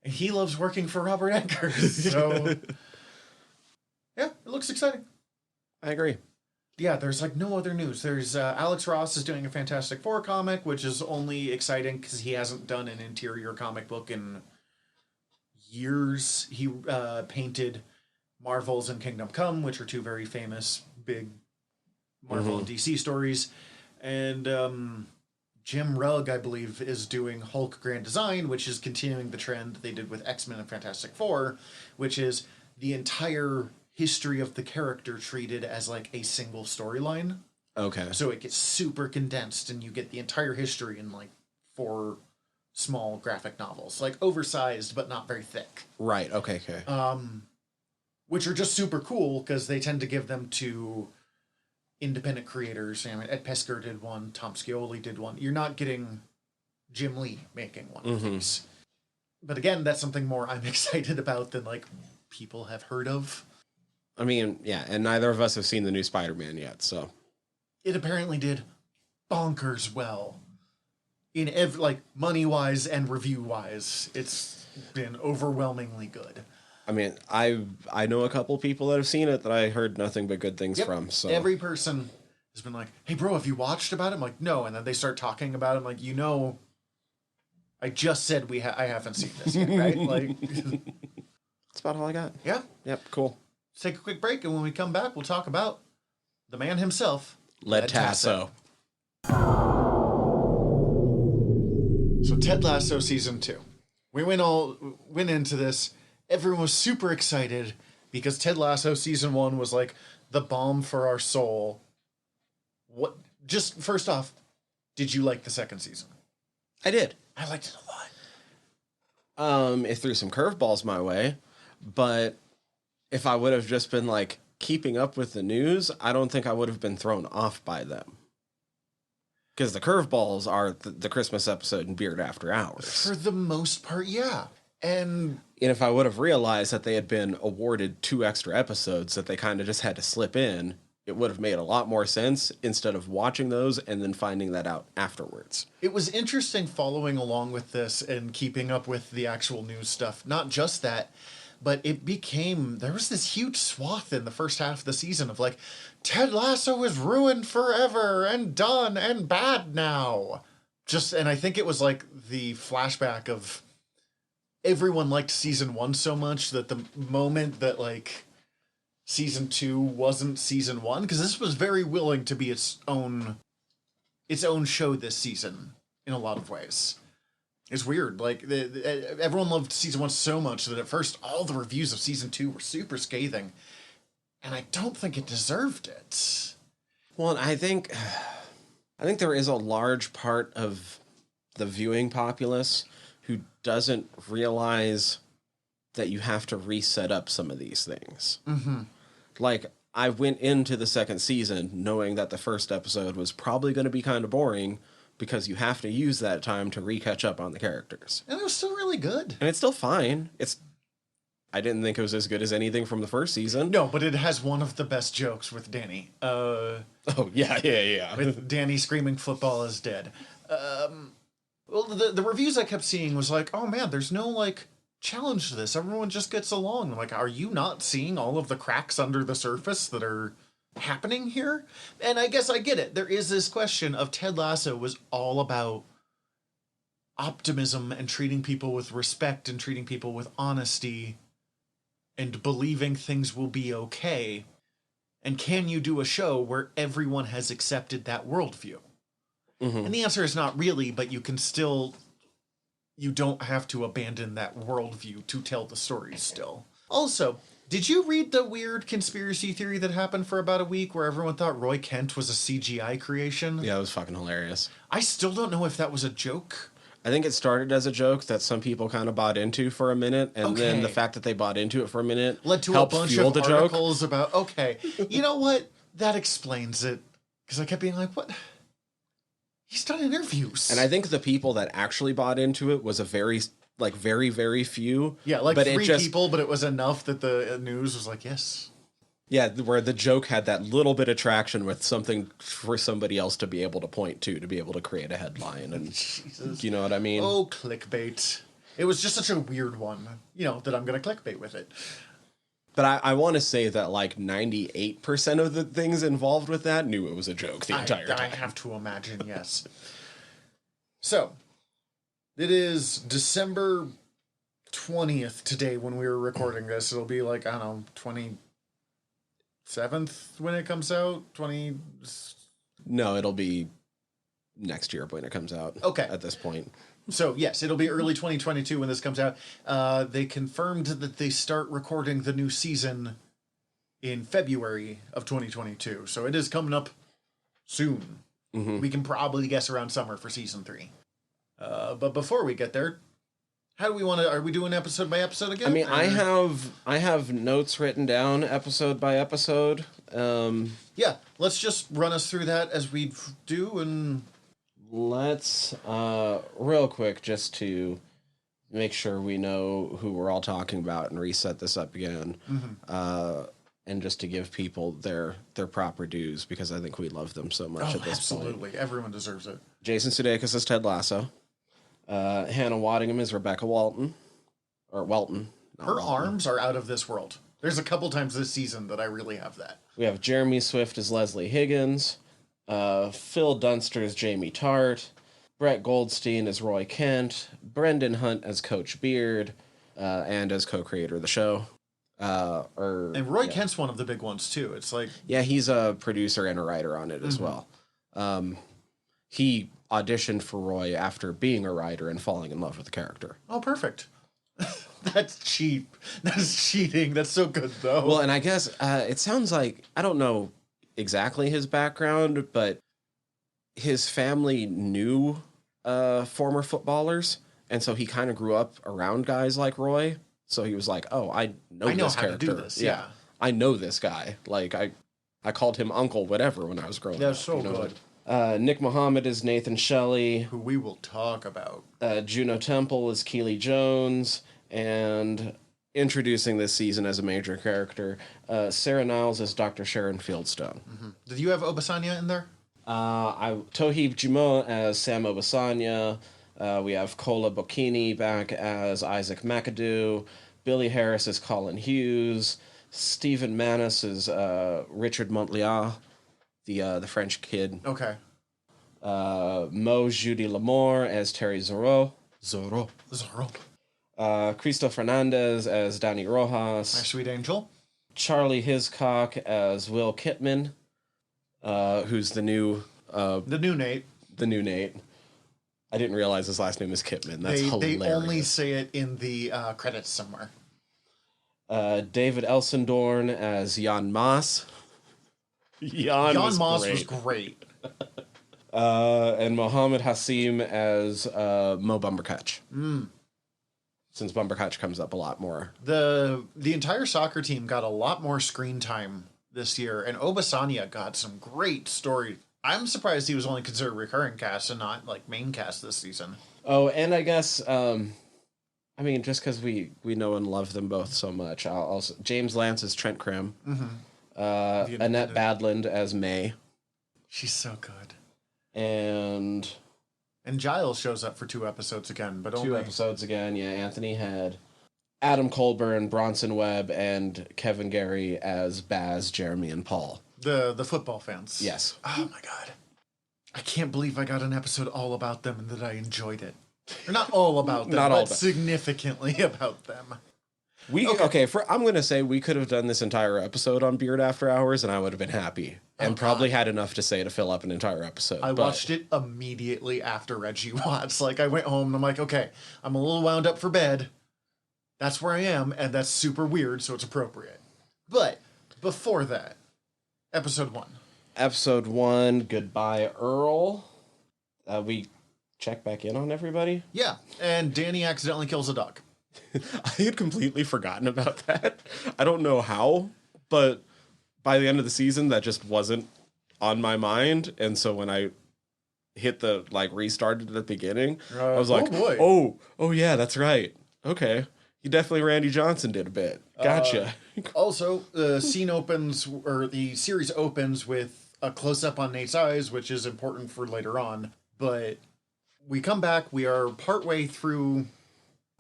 And he loves working for Robert Eggers, so... yeah, it looks exciting. I agree. Yeah, there's, like, no other news. There's, Alex Ross is doing a Fantastic Four comic, which is only exciting because he hasn't done an interior comic book in years. He painted Marvels and Kingdom Come, which are two very famous, big Marvel and DC stories. And Jim Rugg, I believe, is doing Hulk Grand Design, which is continuing the trend they did with X-Men and Fantastic Four, which is the entire history of the character treated as, like, a single storyline. Okay. So it gets super condensed, and you get the entire history in, like, 4 small graphic novels. Like, oversized, but not very thick. Right, okay. Which are just super cool, because they tend to give them to independent creators. I mean, Ed Piskor did one, Tom Scioli did one. You're not getting Jim Lee making one of these. But again, that's something more I'm excited about than, like, people have heard of. I mean, yeah, and neither of us have seen the new Spider-Man yet, so... It apparently did bonkers well. In like, money-wise and review-wise, it's been overwhelmingly good. I mean, I know a couple people that have seen it that I heard nothing but good things from, so... Every person has been like, hey, bro, have you watched about it? I'm like, no. And then they start talking about it. I'm like, you know, I just said I haven't seen this yet, right? Like... That's about all I got. Yeah. Yep, cool. Let's take a quick break, and when we come back, we'll talk about the man himself, Ted Lasso. So Ted Lasso Season 2. We went into this, everyone was super excited, because Ted Lasso Season 1 was like the balm for our soul. Just first off, did you like the second season? I did. I liked it a lot. It threw some curveballs my way, but... if I would have just been, like, keeping up with the news, I don't think I would have been thrown off by them. Because the curveballs are the Christmas episode and Beard After Hours. For the most part, yeah. And if I would have realized that they had been awarded 2 extra episodes that they kind of just had to slip in, it would have made a lot more sense instead of watching those and then finding that out afterwards. It was interesting following along with this and keeping up with the actual news stuff. Not just that, but there was this huge swath in the first half of the season of, like, Ted Lasso is ruined forever and done and bad now. And I think it was, like, the flashback of everyone liked season 1 so much that the moment that, like, season 2 wasn't season 1, because this was very willing to be its own show this season in a lot of ways. It's weird. Like, everyone loved season 1 so much that at first all the reviews of season 2 were super scathing. And I don't think it deserved it. Well, I think there is a large part of the viewing populace who doesn't realize that you have to reset up some of these things. Mm-hmm. Like, I went into the second season knowing that the first episode was probably going to be kind of boring, because you have to use that time to re-catch up on the characters. And it was still really good. And it's still fine. I didn't think it was as good as anything from the first season. No, but it has one of the best jokes with Danny. Oh, yeah. With Danny screaming football is dead. Well, the reviews I kept seeing was like, oh man, there's no, like, challenge to this. Everyone just gets along. I'm like, are you not seeing all of the cracks under the surface that are happening here? And I guess I get it. There is this question of Ted Lasso was all about optimism and treating people with respect and treating people with honesty and believing things will be okay. And can you do a show where everyone has accepted that worldview? Mm-hmm. And the answer is not really, but you can still, you don't have to abandon that worldview to tell the stories still. Also, did you read the weird conspiracy theory that happened for about a week where everyone thought Roy Kent was a CGI creation? Yeah, it was fucking hilarious. I still don't know if that was a joke. I think it started as a joke that some people kind of bought into for a minute, and then the fact that they bought into it for a minute led to a bunch of articles about, you know what? That explains it. Because I kept being like, what? He's done interviews. And I think the people that actually bought into it was a very, very few. Yeah, like 3 people, but it was enough that the news was like, yes. Yeah, where the joke had that little bit of traction with something for somebody else to be able to point to be able to create a headline. And Jesus. You know what I mean? Oh, clickbait. It was just such a weird one, that I'm going to clickbait with it. But I want to say that 98% of the things involved with that knew it was a joke the entire time. I have to imagine, yes. So, it is December 20th today when we were recording this. It'll be 27th when it comes out? No, it'll be next year when it comes out. Okay. At this point. So, yes, it'll be early 2022 when this comes out. They confirmed that they start recording the new season in February of 2022. So it is coming up soon. Mm-hmm. We can probably guess around summer for season 3. But before we get there, how do we want to... Are we doing episode by episode again? I mean, I have notes written down episode by episode. Yeah, let's just run us through that as we do, and... Let's, real quick, just to make sure we know who we're all talking about and reset this up again. Mm-hmm. And just to give people their proper dues, because I think we love them so much at this point. Absolutely. Everyone deserves it. Jason Sudeikis is Ted Lasso. Hannah Waddingham is Rebecca Walton. Or Welton. Her arms are out of this world. There's a couple times this season that I really have that. We have Jeremy Swift as Leslie Higgins. Phil Dunster as Jamie Tart, Brett Goldstein as Roy Kent, Brendan Hunt as Coach Beard, and as co-creator of the show. And Roy Kent's one of the big ones too. It's like, yeah, he's a producer and a writer on it as well. He auditioned for Roy after being a writer and falling in love with the character. Oh, perfect. That's cheap. That's cheating. That's so good though. Well, and I guess it sounds like, I don't know exactly his background, but his family knew former footballers, and so he kind of grew up around guys like Roy. So he was like, "Oh, I know this how character. To do this. Yeah, I know this guy. Like I called him Uncle whatever when I was growing up." That's so good. Nick Mohammed is Nathan Shelley, who we will talk about. Juno Temple is Keely Jones, and introducing this season as a major character, Sarah Niles is Dr. Sharon Fieldstone. Mm-hmm. Did you have Obasanya in there? Toheeb Jumo as Sam Obasanya. We have Kola Bokini back as Isaac McAdoo. Billy Harris is Colin Hughes. Stephen Manis is Richard Montliard, the French kid. Okay. Mo Judy Lamore as Terry Zorro. Cristo Fernandez as Danny Rojas. My sweet angel. Charlie Hiscock as Will Kitman, who's the new Nate. The new Nate. I didn't realize his last name is Kitman. That's hilarious. They only say it in the credits somewhere. David Elsendorn as Jan Maas. Jan Maas was great. And Mohammed Hassim as Mo Bumbercatch. Since Bumbercatch comes up a lot more. The entire soccer team got a lot more screen time this year, and Obasanya got some great story I'm surprised he was only considered recurring cast and not like main cast this season. Oh, and I guess I mean, just because we know and love them both so much, I'll also James Lance as Trent Krim, Annette Badland as May. She's so good. And Giles shows up for 2 episodes again, but only 2 episodes again. Yeah, Anthony Head, Adam Colburn, Bronson Webb, and Kevin Gary as Baz, Jeremy, and Paul. The football fans. Yes. Oh my god. I can't believe I got an episode all about them and that I enjoyed it. Or not all about them, but significantly about them. I'm going to say we could have done this entire episode on Beard After Hours, and I would have been happy. And probably had enough to say to fill up an entire episode. I watched it immediately after Reggie watched. Like, I went home and I'm like, okay, I'm a little wound up for bed. That's where I am, and that's super weird, so it's appropriate. But before that, episode 1. Episode 1, Goodbye, Earl. We check back in on everybody? Yeah, and Danny accidentally kills a dog. I had completely forgotten about that. I don't know how, but by the end of the season, that just wasn't on my mind. And so when I hit the, restarted at the beginning, I was like, oh, yeah, that's right. Okay. He definitely Randy Johnson did a bit. Gotcha. Also, the series opens with a close-up on Nate's eyes, which is important for later on. But we come back, we are partway through,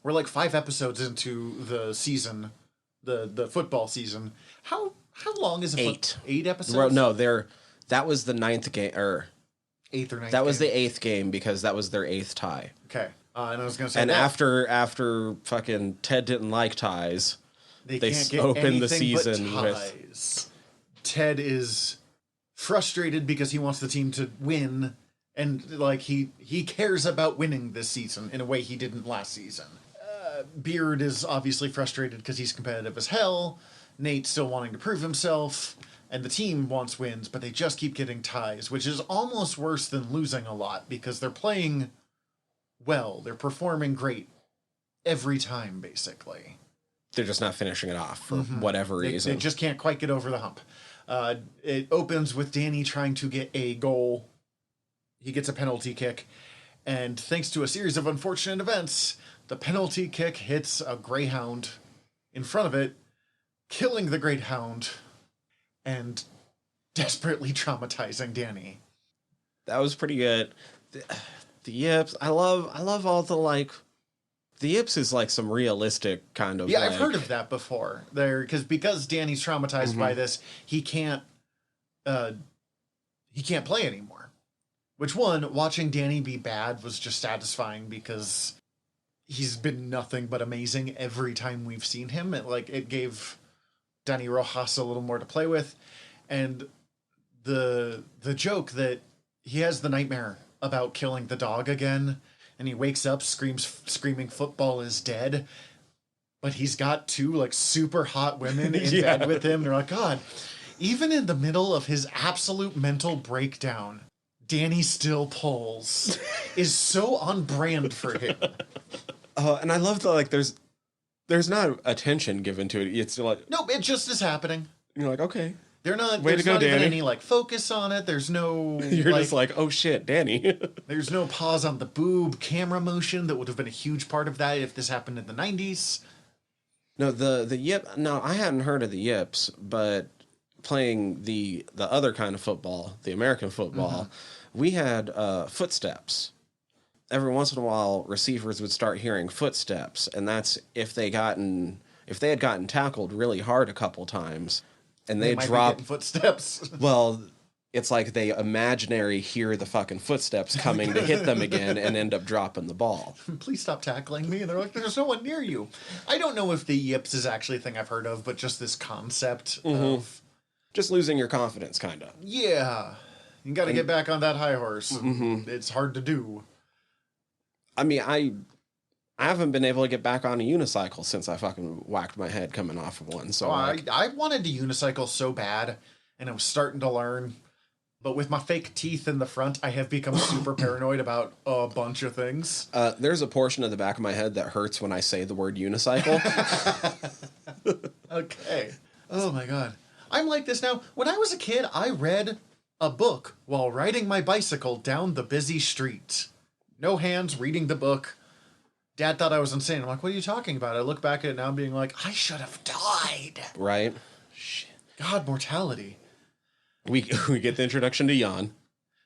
we're like 5 episodes into the season, the football season. How long is it? 8. 8 episodes? Well, no, that was the 9th game, or 8th or 9th. That was the 8th game because that was their 8th tie. Okay, and I was gonna say, and after fucking Ted didn't like ties, they opened the season with Ted is frustrated because he wants the team to win, and he cares about winning this season in a way he didn't last season. Beard is obviously frustrated because he's competitive as hell. Nate's still wanting to prove himself, and the team wants wins, but they just keep getting ties, which is almost worse than losing a lot because they're playing well. They're performing great every time, basically. They're just not finishing it off for whatever reason. They just can't quite get over the hump. It opens with Danny trying to get a goal. He gets a penalty kick, and thanks to a series of unfortunate events, the penalty kick hits a greyhound in front of it, killing the greyhound and desperately traumatizing Danny. That was pretty good. The yips, I love all the the yips is some realistic kind of. Yeah, I've heard of that before. Because Danny's traumatized by this, he can't play anymore. Which watching Danny be bad was just satisfying because he's been nothing but amazing every time we've seen him. It gave Danny Rojas a little more to play with, and the joke that he has the nightmare about killing the dog again, and he wakes up screaming football is dead, but he's got 2 super hot women in bed with him. They're like, God, even in the middle of his absolute mental breakdown, Danny still pulls is so on brand for him. And I love there's not attention given to it. It's nope, it just is happening. You're like, okay. There's Way to go, not Danny. even any focus on it. There's no You're just oh shit, Danny. There's no pause on the boob camera motion that would have been a huge part of that if this happened in the 90s. No, the yip. No, I hadn't heard of the yips, but playing the other kind of football, the American football, we had footsteps. Every once in a while, receivers would start hearing footsteps, and that's if they had gotten tackled really hard a couple times, and they drop footsteps. Well, it's like they imaginary hear the fucking footsteps coming to hit them again and end up dropping the ball. Please stop tackling me. And they're like, there's no one near you. I don't know if the yips is actually a thing I've heard of, but just this concept of just losing your confidence, kind of. Yeah, you got to get back on that high horse. It's hard to do. I mean, I haven't been able to get back on a unicycle since I fucking whacked my head coming off of one. So I wanted to unicycle so bad, and I was starting to learn. But with my fake teeth in the front, I have become super paranoid about a bunch of things. There's a portion of the back of my head that hurts when I say the word unicycle. Okay. Oh my God. I'm like this now. When I was a kid, I read A book while riding my bicycle down the busy street. No hands, reading the book. Dad thought I was insane. I'm like, what are you talking about? I look back at it now being like, I should have died. Right. Shit. God, mortality. We get the introduction to Jan.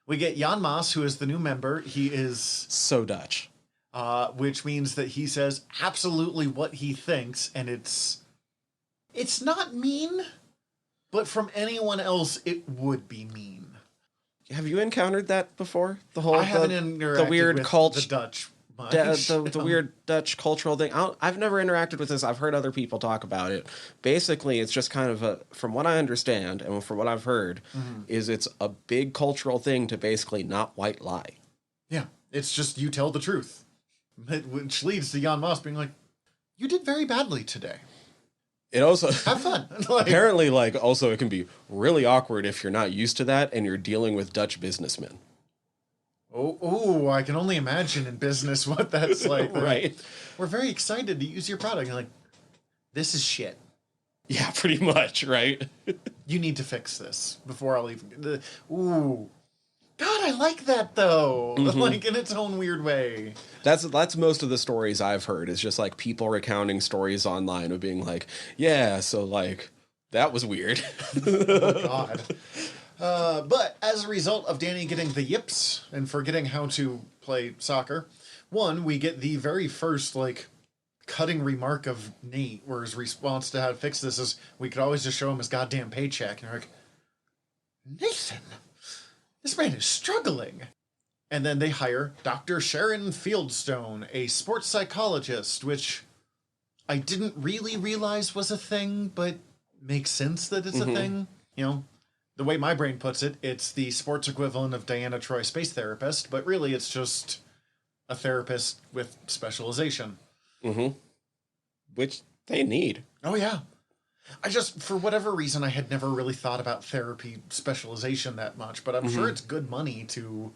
We get Jan Maas, who is the new member. He is... So Dutch. Which means that he says absolutely what he thinks, and it's not mean, but from anyone else, it would be mean. Have you encountered that before? The whole I haven't interacted the weird with cult, the Dutch much. the weird Dutch cultural thing. I've never interacted with this. I've heard other people talk about it. Basically, it's just kind of from what I understand and from what I've heard, is it's a big cultural thing to basically not white lie. Yeah, it's just you tell the truth. Which leads to Jan Maas being like, you did very badly today. It also... Have fun. Apparently, also it can be really awkward if you're not used to that and you're dealing with Dutch businessmen. Oh, I can only imagine in business what that's like. Right. We're very excited to use your product. You're like, this is shit. Yeah, pretty much, right? You need to fix this before I'll even... Ooh. God, I like that, though. Like, in its own weird way. That's most of the stories I've heard, is just, people recounting stories online of being like, yeah, so, that was weird. Oh, God. But as a result of Danny getting the yips and forgetting how to play soccer, we get the very first, cutting remark of Nate, where his response to how to fix this is, we could always just show him his goddamn paycheck. And you're like, Nathan... This man is struggling. And then they hire Dr. Sharon Fieldstone, a sports psychologist, which I didn't really realize was a thing, but makes sense that it's a thing. You know, the way my brain puts it, it's the sports equivalent of Diana Troy Space Therapist, but really it's just a therapist with specialization. Which they need. Oh, yeah. I just, for whatever reason, I had never really thought about therapy specialization that much, but I'm sure it's good money to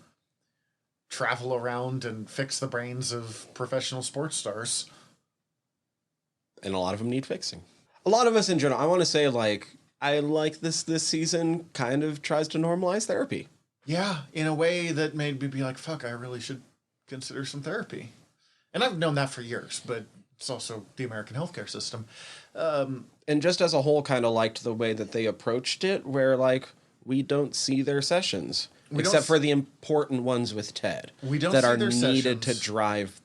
travel around and fix the brains of professional sports stars. And a lot of them need fixing. A lot of us in general, I want to say, I like this season kind of tries to normalize therapy. Yeah, in a way that made me be like, fuck, I really should consider some therapy. And I've known that for years, but it's also the American healthcare system. And just as a whole, kind of liked the way that they approached it, where, we don't see their sessions. Except for the important ones with Ted. We don't that see are their needed sessions. to drive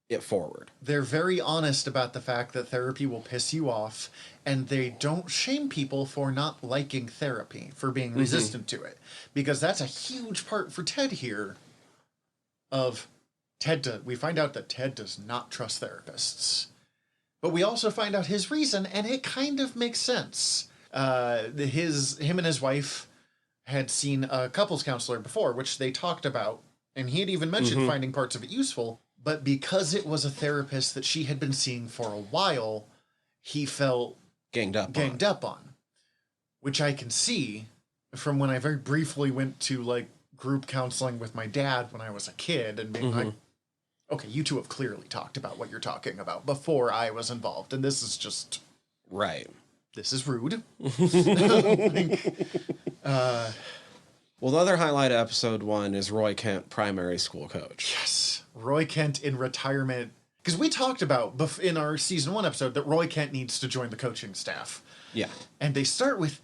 it forward. They're very honest about the fact that therapy will piss you off, and they don't shame people for not liking therapy, for being resistant to it. Because that's a huge part for Ted here of we find out that Ted does not trust therapists. But we also find out his reason, and it kind of makes sense. Him and his wife had seen a couples counselor before, which they talked about, and he had even mentioned finding parts of it useful. But because it was a therapist that she had been seeing for a while, he felt ganged up on. Which I can see from when I very briefly went to group counseling with my dad when I was a kid, and being like, okay, you two have clearly talked about what you're talking about before I was involved, and this is just... Right. This is rude. Well, the other highlight of episode 1 is Roy Kent, primary school coach. Yes. Roy Kent in retirement. Because we talked about in our season 1 episode that Roy Kent needs to join the coaching staff. Yeah. And they start with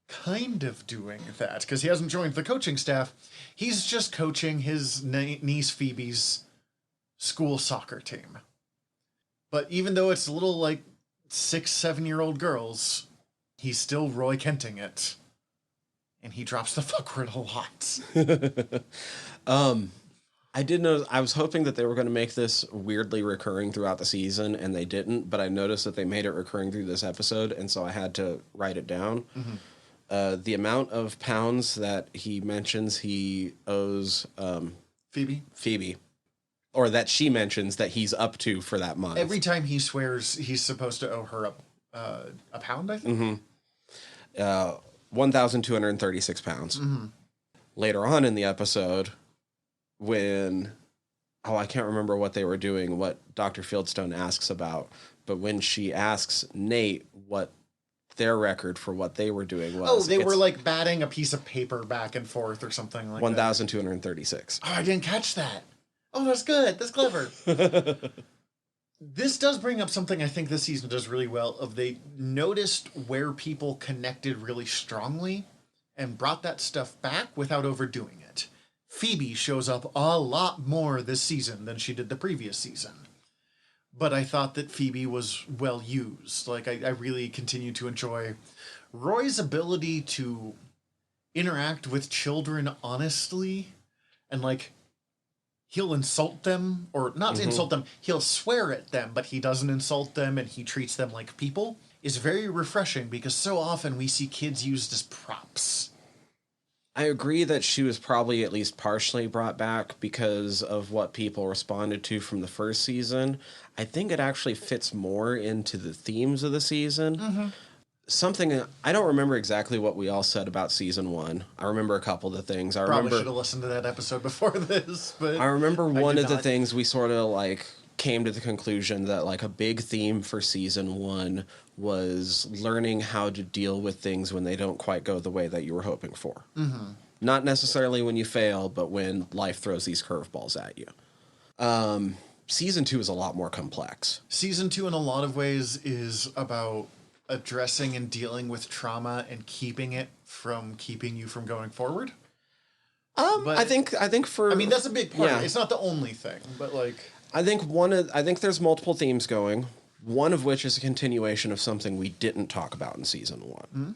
kind of doing that, because he hasn't joined the coaching staff. He's just coaching his niece Phoebe's school soccer team. But even though it's little 6-7-year-old girls, he's still Roy Kenting it. And he drops the fuck word a lot. I did know, I was hoping that they were going to make this weirdly recurring throughout the season, and they didn't, but I noticed that they made it recurring through this episode, and so I had to write it down. The amount of pounds that he mentions he owes Phoebe, or that she mentions that he's up to for that month. Every time he swears he's supposed to owe her a pound, I think? 1,236 pounds. Later on in the episode, when, I can't remember what they were doing, what Dr. Fieldstone asks about, but when she asks Nate what their record for what they were doing was. Oh, they were like batting a piece of paper back and forth or something like 1,236. Oh, I didn't catch that. Oh, that's good. That's clever. This does bring up something I think this season does really well. They noticed where people connected really strongly and brought that stuff back without overdoing it. Phoebe shows up a lot more this season than she did the previous season. But I thought that Phoebe was well used. Like, I really continue to enjoy Roy's ability to interact with children honestly, and, like, he'll insult them, or not insult them, he'll swear at them, but he doesn't insult them, and he treats them like people, is very refreshing, because so often we see kids used as props. I agree that she was probably at least partially brought back because of what people responded to from the first season. I think it actually fits more into the themes of the season. Something, I don't remember exactly what we all said about season 1. I remember a couple of the things. Probably should have listened to that episode before this, but I remember one of the things we sort of like came to the conclusion that like a big theme for season 1 was learning how to deal with things when they don't quite go the way that you were hoping for. Not necessarily when you fail, but when life throws these curveballs at you. Season 2 is a lot more complex. Season 2 in a lot of ways is about addressing and dealing with trauma and keeping it from keeping you from going forward. But I think that's a big part. Yeah. It's not the only thing, but like I think there's multiple themes going. One of which is a continuation of something we didn't talk about in season 1.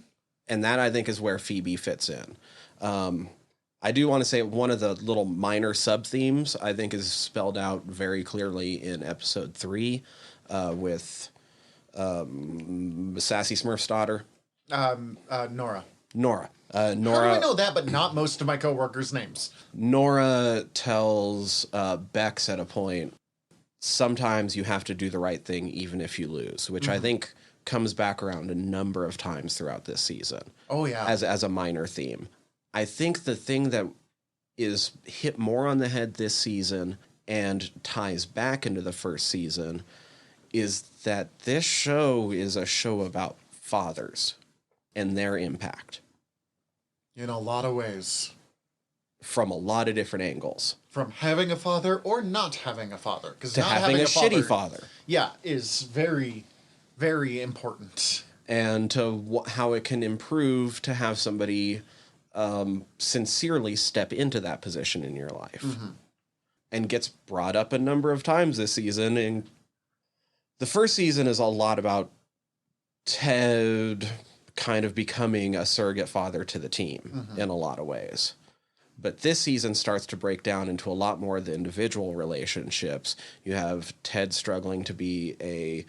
And that I think is where Phoebe fits in. I do want to say one of the little minor sub-themes I think is spelled out very clearly in episode 3 with Sassy Smurf's daughter. Nora. Nora. How do I know that, but not most of my coworkers' names? Nora tells Bex at a point, sometimes you have to do the right thing even if you lose, which I think comes back around a number of times throughout this season. Oh, yeah. As a minor theme. I think the thing that is hit more on the head this season and ties back into the first season is that this show is a show about fathers and their impact. In a lot of ways. From a lot of different angles. From having a father or not having a father. To having a shitty father. Yeah, is very, very important. And to how it can improve to have somebody sincerely step into that position in your life. And gets brought up a number of times this season. And the first season is a lot about Ted kind of becoming a surrogate father to the team in a lot of ways. But this season starts to break down into a lot more of the individual relationships. You have Ted struggling to be a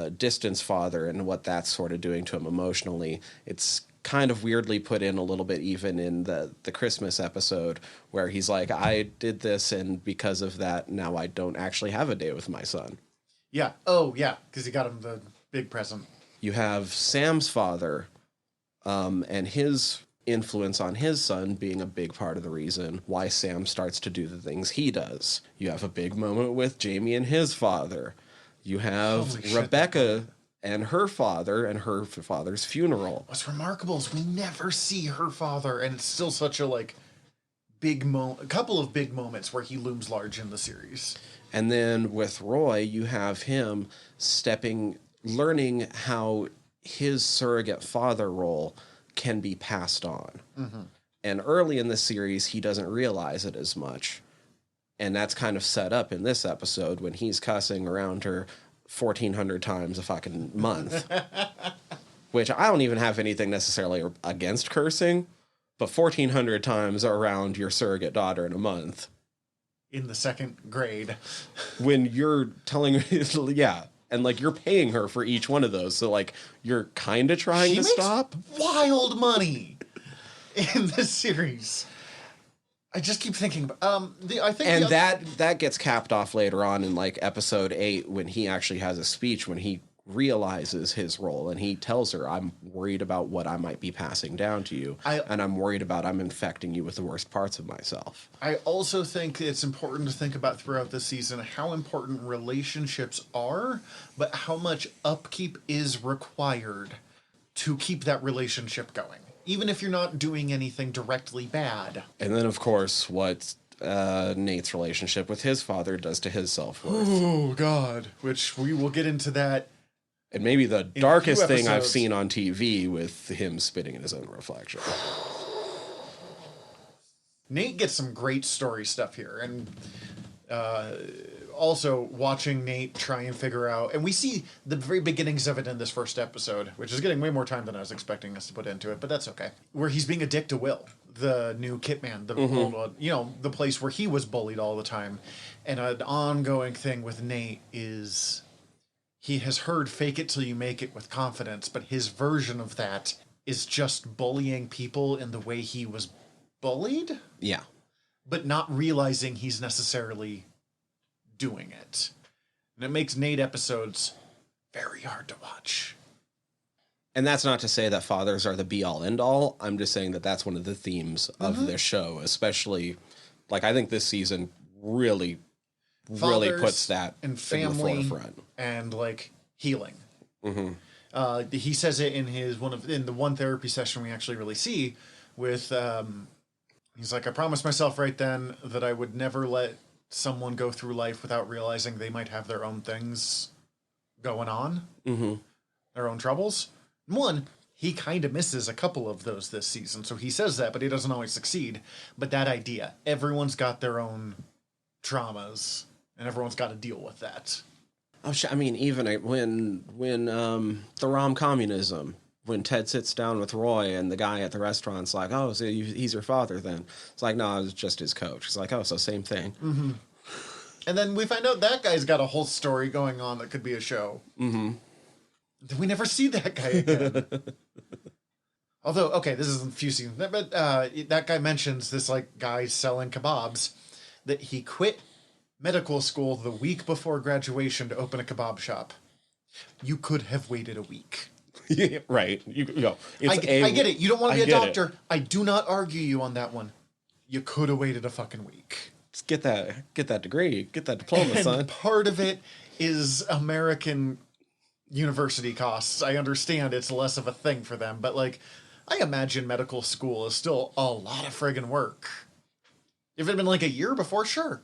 distance father and what that's sort of doing to him emotionally. It's kind of weirdly put in a little bit even in the Christmas episode where he's like, I did this and because of that, now I don't actually have a day with my son. Yeah. Oh, yeah, because he got him the big present. You have Sam's father and his influence on his son being a big part of the reason why Sam starts to do the things he does. You have a big moment with Jamie and his father. You have Rebecca and her father's funeral. What's remarkable is we never see her father, and it's still such a like big a couple of big moments where he looms large in the series. And then with Roy, you have him learning how his surrogate father role can be passed on. And early in the series, he doesn't realize it as much. And that's kind of set up in this episode when he's cussing around her 1,400 times a fucking month. Which I don't even have anything necessarily against cursing, but 1,400 times around your surrogate daughter in a month. In the second grade. When you're telling her, yeah, and like you're paying her for each one of those, so like you're kind of trying to stop. Wild money in this series. I just keep thinking about that gets capped off later on in like episode 8 when he actually has a speech when he realizes his role and he tells her, I'm worried about what I might be passing down to you, and I'm worried about I'm infecting you with the worst parts of myself. I also think it's important to think about throughout the season how important relationships are, but how much upkeep is required to keep that relationship going, even if you're not doing anything directly bad. And then, of course, what Nate's relationship with his father does to his self-worth. Oh, God. Which we will get into that. And maybe the darkest thing I've seen on TV with him spitting in his own reflection. Nate gets some great story stuff here. And also watching Nate try and figure out, and we see the very beginnings of it in this first episode, which is getting way more time than I was expecting us to put into it, but that's okay. Where he's being a dick to Will, the new Kitman, the old, the place where he was bullied all the time. And an ongoing thing with Nate is he has heard fake it till you make it with confidence, but his version of that is just bullying people in the way he was bullied. Yeah. But not realizing he's necessarily doing it. And it makes Nate episodes very hard to watch. And that's not to say that fathers are the be-all, end-all. I'm just saying that that's one of the themes of this show, especially, like, I think this season really puts that and family in the forefront. And, like, healing. He says it in the one therapy session we actually really see with, he's like, I promised myself right then that I would never let someone go through life without realizing they might have their own things going on, their own troubles. One, he kind of misses a couple of those this season, so he says that, but he doesn't always succeed. But that idea, everyone's got their own traumas, and everyone's got to deal with that. Oh, I mean, even when the rom-communism, when Ted sits down with Roy and the guy at the restaurant's like, oh, so he's your father then? It's like, no, I was just his coach. It's like, oh, so same thing. And then we find out that guy's got a whole story going on that could be a show. We never see that guy again. Although, okay, this is a few seasons, but that guy mentions this like guy selling kebabs, that he quit medical school the week before graduation to open a kebab shop. You could have waited a week. Yeah, right. I get it. You don't want to be a doctor. I do not argue you on that one. You could have waited a fucking week. Just get that degree, get that diploma, son. Part of it is American university costs. I understand it's less of a thing for them, but like, I imagine medical school is still a lot of friggin' work. If it had been like a year before, sure.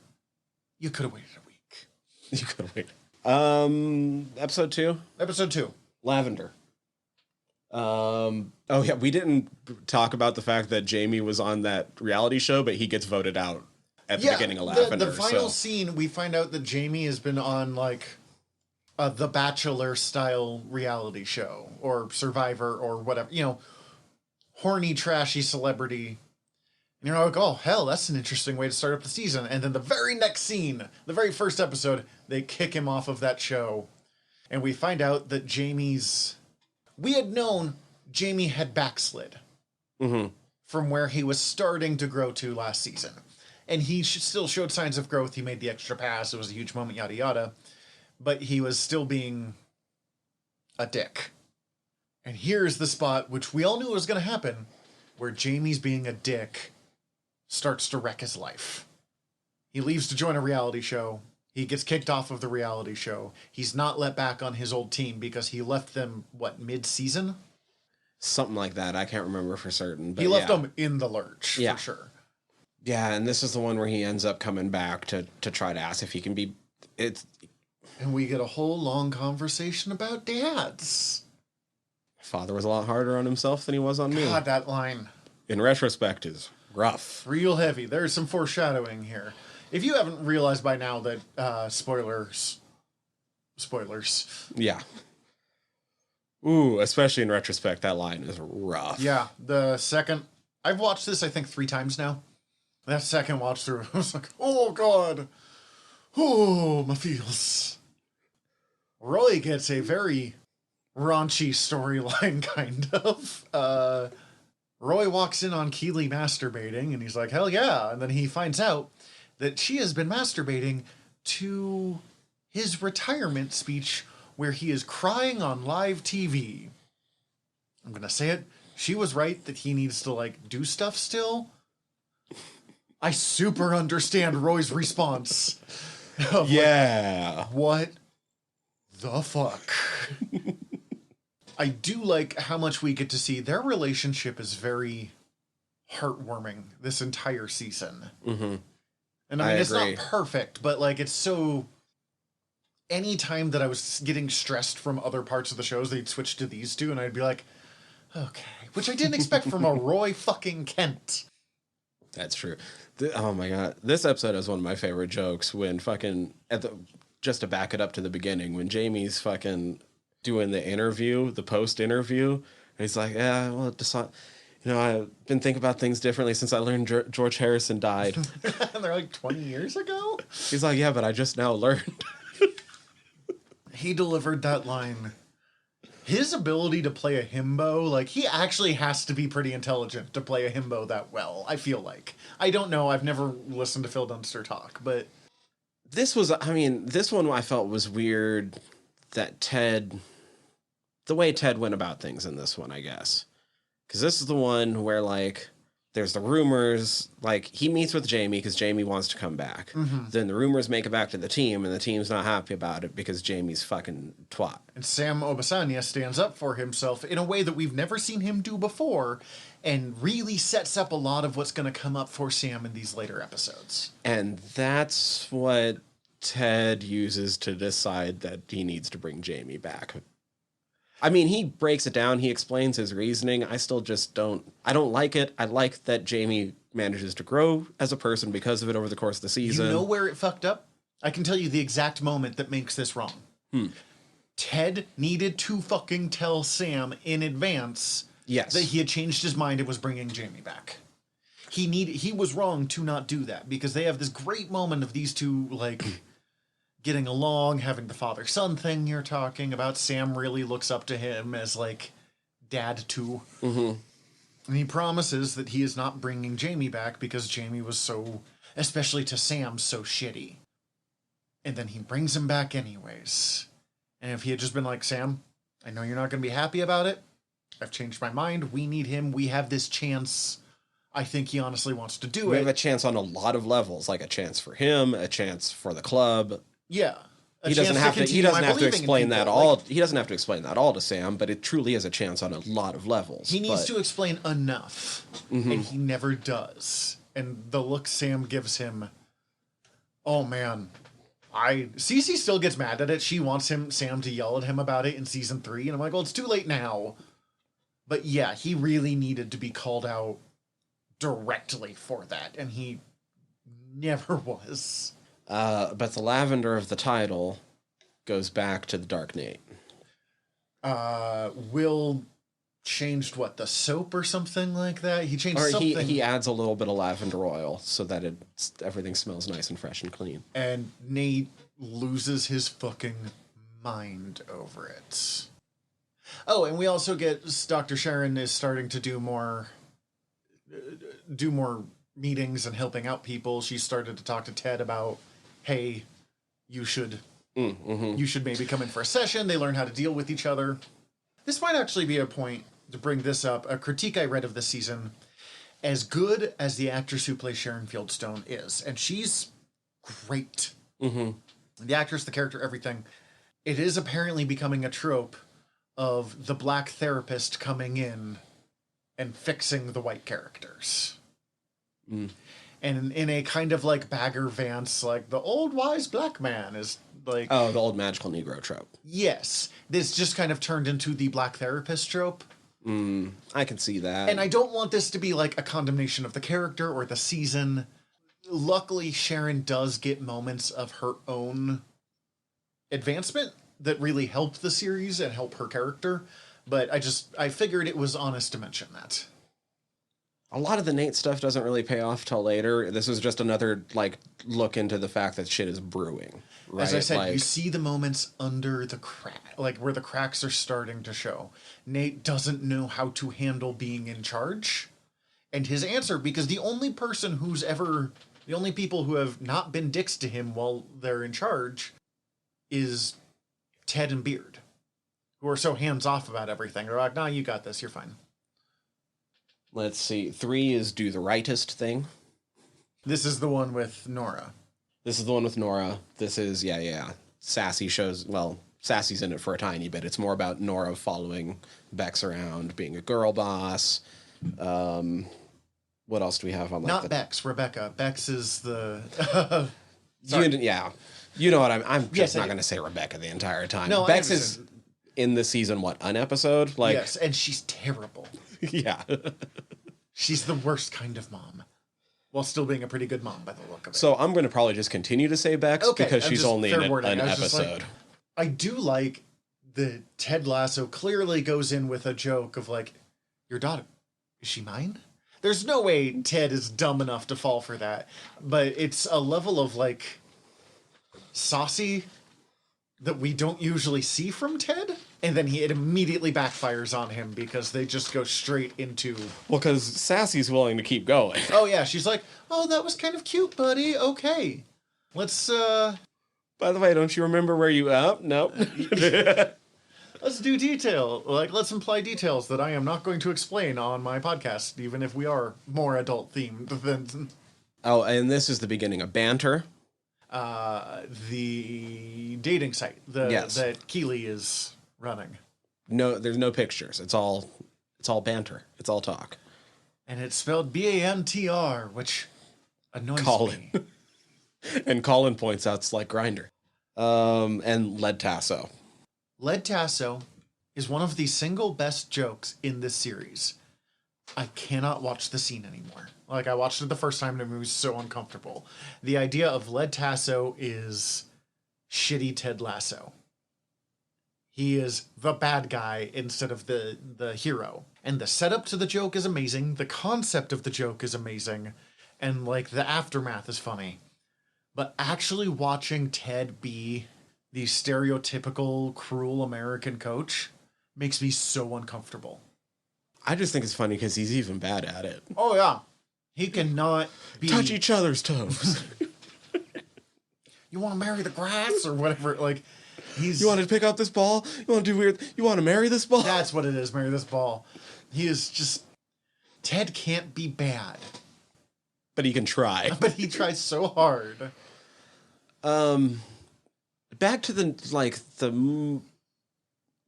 You could have waited a week. You could have waited. Episode 2? Episode 2. Lavender. Oh yeah, we didn't talk about the fact that Jamie was on that reality show, but he gets voted out at the beginning of Lavender. The final scene, we find out that Jamie has been on like the Bachelor style reality show or Survivor or whatever, horny, trashy celebrity. And you're like, oh, hell, that's an interesting way to start up the season. And then the very next scene, the very first episode, they kick him off of that show. And we find out that we had known Jamie had backslid from where he was starting to grow to last season. And he still showed signs of growth. He made the extra pass. It was a huge moment, yada, yada. But he was still being a dick. And here's the spot, which we all knew was going to happen, where Jamie's being a dick starts to wreck his life. He leaves to join a reality show. He gets kicked off of the reality show. He's not let back on his old team because he left them, mid-season? Something like that. I can't remember for certain. But he left them in the lurch, for sure. Yeah, and this is the one where he ends up coming back to try to ask if he can be... And we get a whole long conversation about dads. Father was a lot harder on himself than he was on me. God, that line. In retrospect, is rough. Real heavy. There's some foreshadowing here. If you haven't realized by now that, spoilers. Yeah. Ooh, especially in retrospect, that line is rough. Yeah, I've watched this, I think, 3 times now. That second watch through, I was like, oh, God. Oh, my feels. Roy gets a very raunchy storyline, kind of. Roy walks in on Keely masturbating, and he's like, hell yeah. And then he finds out that she has been masturbating to his retirement speech where he is crying on live TV. I'm going to say it. She was right that he needs to, do stuff still. I super understand Roy's response. Yeah. What the fuck? I do like how much we get to see their relationship is very heartwarming this entire season. Mm-hmm. And I mean, it's not perfect, but like it's so. Anytime that I was getting stressed from other parts of the shows, they'd switch to these two, and I'd be like, okay. Which I didn't expect from a Roy fucking Kent. That's true. Oh my god. This episode is one of my favorite jokes when fucking, just to back it up to the beginning, when Jamie's fucking doing the interview, the post-interview, and he's like, yeah, well, I've been thinking about things differently since I learned George Harrison died. And they're like 20 years ago? He's like, yeah, but I just now learned. He delivered that line. His ability to play a himbo, like, he actually has to be pretty intelligent to play a himbo that well, I feel like. I don't know, I've never listened to Phil Dunster talk, but... This one I felt was weird that the way Ted went about things in this one, I guess. Because this is the one where, like, there's the rumors, like, he meets with Jamie because Jamie wants to come back. Mm-hmm. Then the rumors make it back to the team, and the team's not happy about it because Jamie's fucking twat. And Sam Obasanya stands up for himself in a way that we've never seen him do before, and really sets up a lot of what's going to come up for Sam in these later episodes. And that's what Ted uses to decide that he needs to bring Jamie back. I mean, he breaks it down. He explains his reasoning. I still just I don't like it. I like that Jamie manages to grow as a person because of it over the course of the season. You know where it fucked up? I can tell you the exact moment that makes this wrong. Ted needed to fucking tell Sam in advance that he had changed his mind and was bringing Jamie back. He was wrong to not do that because they have this great moment of these two, like... getting along, having the father-son thing you're talking about. Sam really looks up to him as, like, dad, too. Mm-hmm. And he promises that he is not bringing Jamie back because Jamie was so, especially to Sam, so shitty. And then he brings him back anyways. And if he had just been like, Sam, I know you're not going to be happy about it. I've changed my mind. We need him. We have this chance. I think he honestly wants to do it. We have a chance on a lot of levels, like a chance for him, a chance for the club. Yeah. He doesn't have to explain that all. He doesn't have to explain that all to Sam, but it truly is a chance on a lot of levels. He needs to explain enough, and he never does. And the look Sam gives him, oh man, Cece still gets mad at it. She wants Sam to yell at him about it in season 3, and I'm like, well, it's too late now. But yeah, he really needed to be called out directly for that, and he never was. But the lavender of the title goes back to the Dark Knight. Will changed the soap or something like that? He changed something. He adds a little bit of lavender oil so that everything smells nice and fresh and clean. And Nate loses his fucking mind over it. Oh, and we also get Dr. Sharon is starting to do more meetings and helping out people. She started to talk to Ted about, hey, you should maybe come in for a session. They learn how to deal with each other. This might actually be a point to bring this up. A critique I read of this season. As good as the actress who plays Sharon Fieldstone is, and she's great. Mm-hmm. The actress, the character, everything. It is apparently becoming a trope of the black therapist coming in and fixing the white characters. Mm. And in a kind of like Bagger Vance, like the old wise black man is like... Oh, the old magical Negro trope. Yes. This just kind of turned into the black therapist trope. I can see that. And I don't want this to be like a condemnation of the character or the season. Luckily, Sharon does get moments of her own advancement that really help the series and help her character. But I figured it was honest to mention that. A lot of the Nate stuff doesn't really pay off till later. This is just another like look into the fact that shit is brewing. Right? As I said, you see the moments under the crack, like where the cracks are starting to show. Nate doesn't know how to handle being in charge. And his answer, because the only people who have not been dicks to him while they're in charge is Ted and Beard, who are so hands-off about everything. They're like, nah, you got this, you're fine. Let's see. 3 is do the rightest thing. This is the one with Nora. This is, yeah. Sassy shows Sassy's in it for a tiny bit. It's more about Nora following Bex around, being a girl boss. What else do we have on? Like, Not Bex, Rebecca. Bex is the. You know what I'm just Yes, not going to say Rebecca the entire time. No, Bex is in the season, an episode? Like, yes, and she's terrible. Yeah. She's the worst kind of mom. While still being a pretty good mom by the look of it. So I'm going to probably just continue to say Bex because she's only in an episode. I do like the Ted Lasso clearly goes in with a joke of like, your daughter, is she mine? There's no way Ted is dumb enough to fall for that. But it's a level of like saucy that we don't usually see from Ted. And then it immediately backfires on him because they just go straight into... Well, because Sassy's willing to keep going. Oh, yeah. She's like, oh, that was kind of cute, buddy. Okay. Let's, By the way, don't you remember where you... Nope. Let's do detail. Like, let's imply details that I am not going to explain on my podcast, even if we are more adult-themed than... Oh, and this is the beginning of Banter. The dating site that Keeley is running. No, there's no pictures. It's all banter. It's all talk. And it's spelled Bantr, which annoys Colin. me. And Colin points out it's like Grindr. And Lead Tasso. Lead Tasso is one of the single best jokes in this series. I cannot watch the scene anymore. Like, I watched it the first time and it was so uncomfortable. The idea of Lead Tasso is shitty Ted Lasso. He is the bad guy instead of the hero. And the setup to the joke is amazing. The concept of the joke is amazing. And, like, the aftermath is funny. But actually watching Ted be the stereotypical cruel American coach makes me so uncomfortable. I just think it's funny because he's even bad at it. Oh, yeah. He cannot be... Touch each other's toes. You want to marry the grass or whatever? Like, You want to pick up this ball? You want to do weird... You want to marry this ball? That's what it is, marry this ball. He is just... Ted can't be bad. But he can try. But he tries so hard. Back to the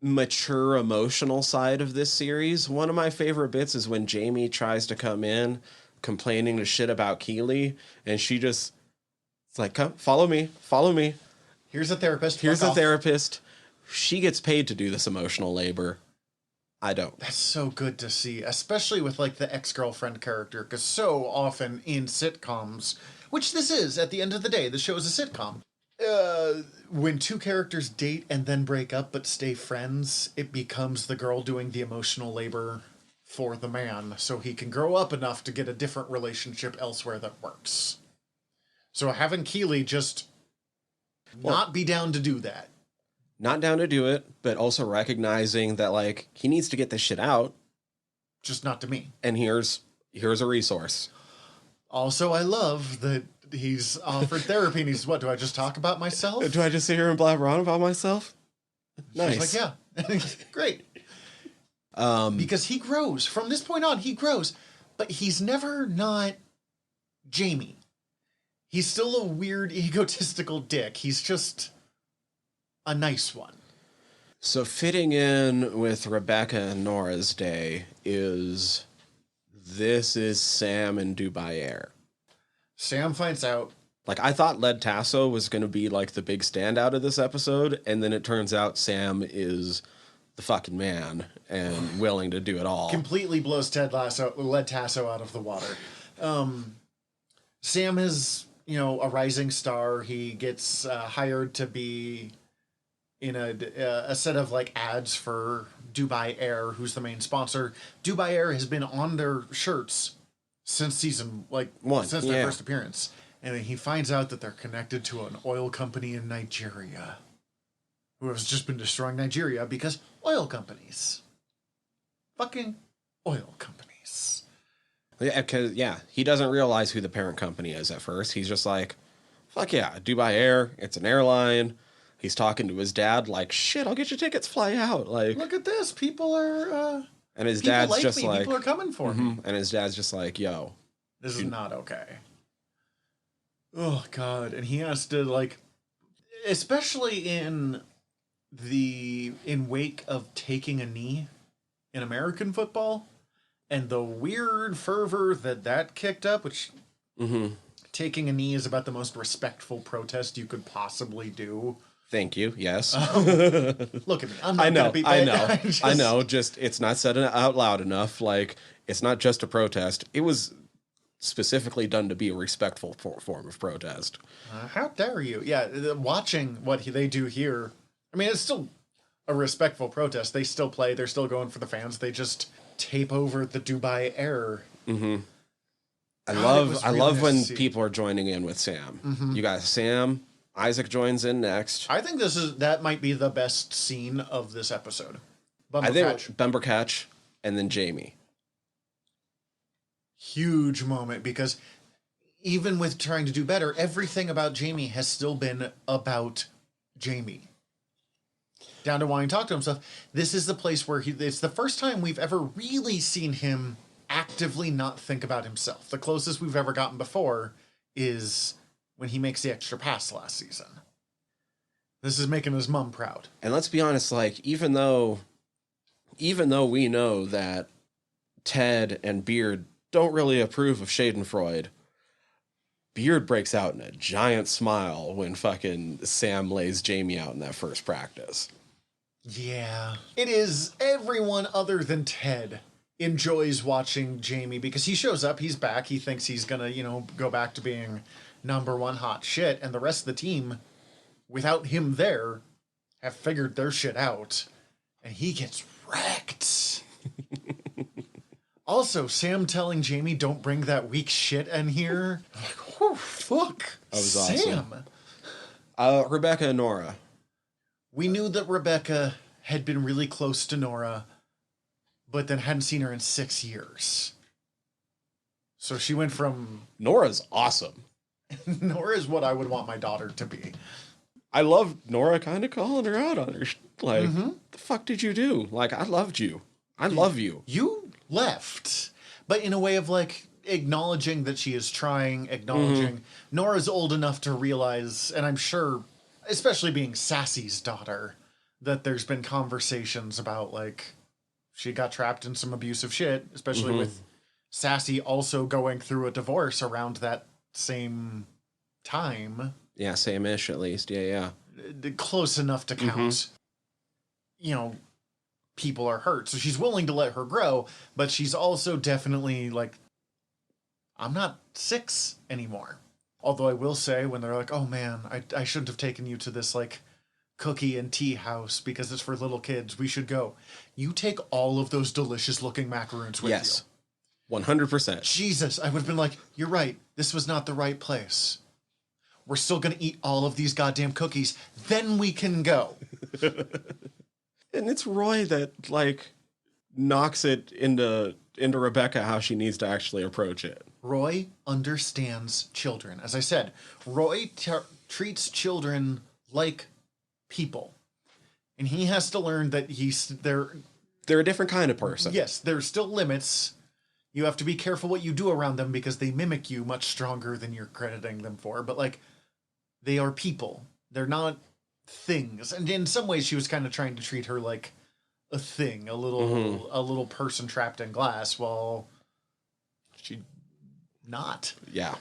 mature emotional side of this series. One of my favorite bits is when Jamie tries to come in complaining to shit about Keeley, and she just... It's like, come, follow me. Here's a therapist. Here's a therapist. She gets paid to do this emotional labor. I don't. That's so good to see, especially with like the ex-girlfriend character, because so often in sitcoms, which this is at the end of the day, the show is a sitcom. When two characters date and then break up but stay friends, it becomes the girl doing the emotional labor for the man, so he can grow up enough to get a different relationship elsewhere that works. So having Keeley just not be down to do that. Not down to do it, but also recognizing that, like, he needs to get this shit out. Just not to me. And here's a resource. Also, I love that he's offered therapy, and he's, what, do I just talk about myself? Do I just sit here and blabber on about myself? Nice. She's like, yeah. Great. Because he grows. From this point on, he grows. But he's never not Jamie. He's still a weird, egotistical dick. He's just a nice one. So fitting in with Rebecca and Nora's day is Sam and Dubai Air. Sam finds out. Like, I thought Lead Tasso was going to be, like, the big standout of this episode, and then it turns out Sam is the fucking man and willing to do it all. Completely blows Lead Tasso out of the water. Sam is, a rising star. He gets hired to be in a set of, like, ads for Dubai Air, who's the main sponsor. Dubai Air has been on their shirts since season, like, one, since their first appearance. And then he finds out that they're connected to an oil company in Nigeria who has just been destroying Nigeria because oil companies. Fucking oil companies. Yeah, because, he doesn't realize who the parent company is at first. He's just like, fuck yeah, Dubai Air, it's an airline. He's talking to his dad like, shit, I'll get you tickets, fly out. Like, look at this, people are... and his dad's like just like... People are coming for me. And his dad's just like, yo. This is not okay. Oh, God. And he has to, like... Especially in in wake of taking a knee in American football and the weird fervor that kicked up, which taking a knee is about the most respectful protest you could possibly do. Thank you. Yes. Look at me. I'm not gonna be I know. Just it's not said out loud enough. Like, it's not just a protest. It was specifically done to be a respectful form of protest. How dare you? Yeah, watching what they do here. I mean, it's still a respectful protest. They still play. They're still going for the fans. They just tape over the Dubai Air. Mm-hmm. I love when people are joining in with Sam. You got Sam. Isaac joins in next. I think that might be the best scene of this episode. Bumbercatch, and then Jamie. Huge moment, because even with trying to do better, everything about Jamie has still been about Jamie. Down to wanting to talk to himself. This is the place where it's the first time we've ever really seen him actively not think about himself. The closest we've ever gotten before is when he makes the extra pass last season. This is making his mom proud. And let's be honest, like, even though we know that Ted and Beard don't really approve of Schadenfreude, Beard breaks out in a giant smile when fucking Sam lays Jamie out in that first practice. Yeah. It is everyone other than Ted enjoys watching Jamie, because he shows up, he's back, he thinks he's gonna, go back to being number one hot shit, and the rest of the team, without him there, have figured their shit out, and he gets wrecked. Also, Sam telling Jamie, don't bring that weak shit in here. I'm like, oh, fuck. That was Sam. Awesome. Rebecca and Nora. We knew that Rebecca had been really close to Nora, but then hadn't seen her in 6 years. So she went from... Nora's awesome. Nora is what I would want my daughter to be. I love Nora kind of calling her out on her. Like, the fuck did you do? Like, I loved you. I love you. You left. But in a way of, like, acknowledging that she is trying, acknowledging Nora's old enough to realize, and I'm sure, especially being Sassy's daughter, that there's been conversations about, like, she got trapped in some abusive shit, especially with Sassy also going through a divorce around that same time. Yeah, same-ish at least. Yeah. Close enough to count. People are hurt. So she's willing to let her grow, but she's also definitely like, I'm not 6 anymore. Although I will say, when they're like, oh man, I shouldn't have taken you to this like cookie and tea house because it's for little kids. We should go. You take all of those delicious looking macaroons with you. Yes. 100%. Jesus, I would have been like, you're right. This was not the right place. We're still going to eat all of these goddamn cookies. Then we can go. And it's Roy that, like, knocks it into Rebecca how she needs to actually approach it. Roy understands children. As I said, Roy treats children like people. And he has to learn that they're a different kind of person. Yes, there's still limits. You have to be careful what you do around them because they mimic you much stronger than you're crediting them for. But, like, they are people. They're not things. And in some ways she was kind of trying to treat her like a thing, a little person trapped in glass, while she not. Yeah.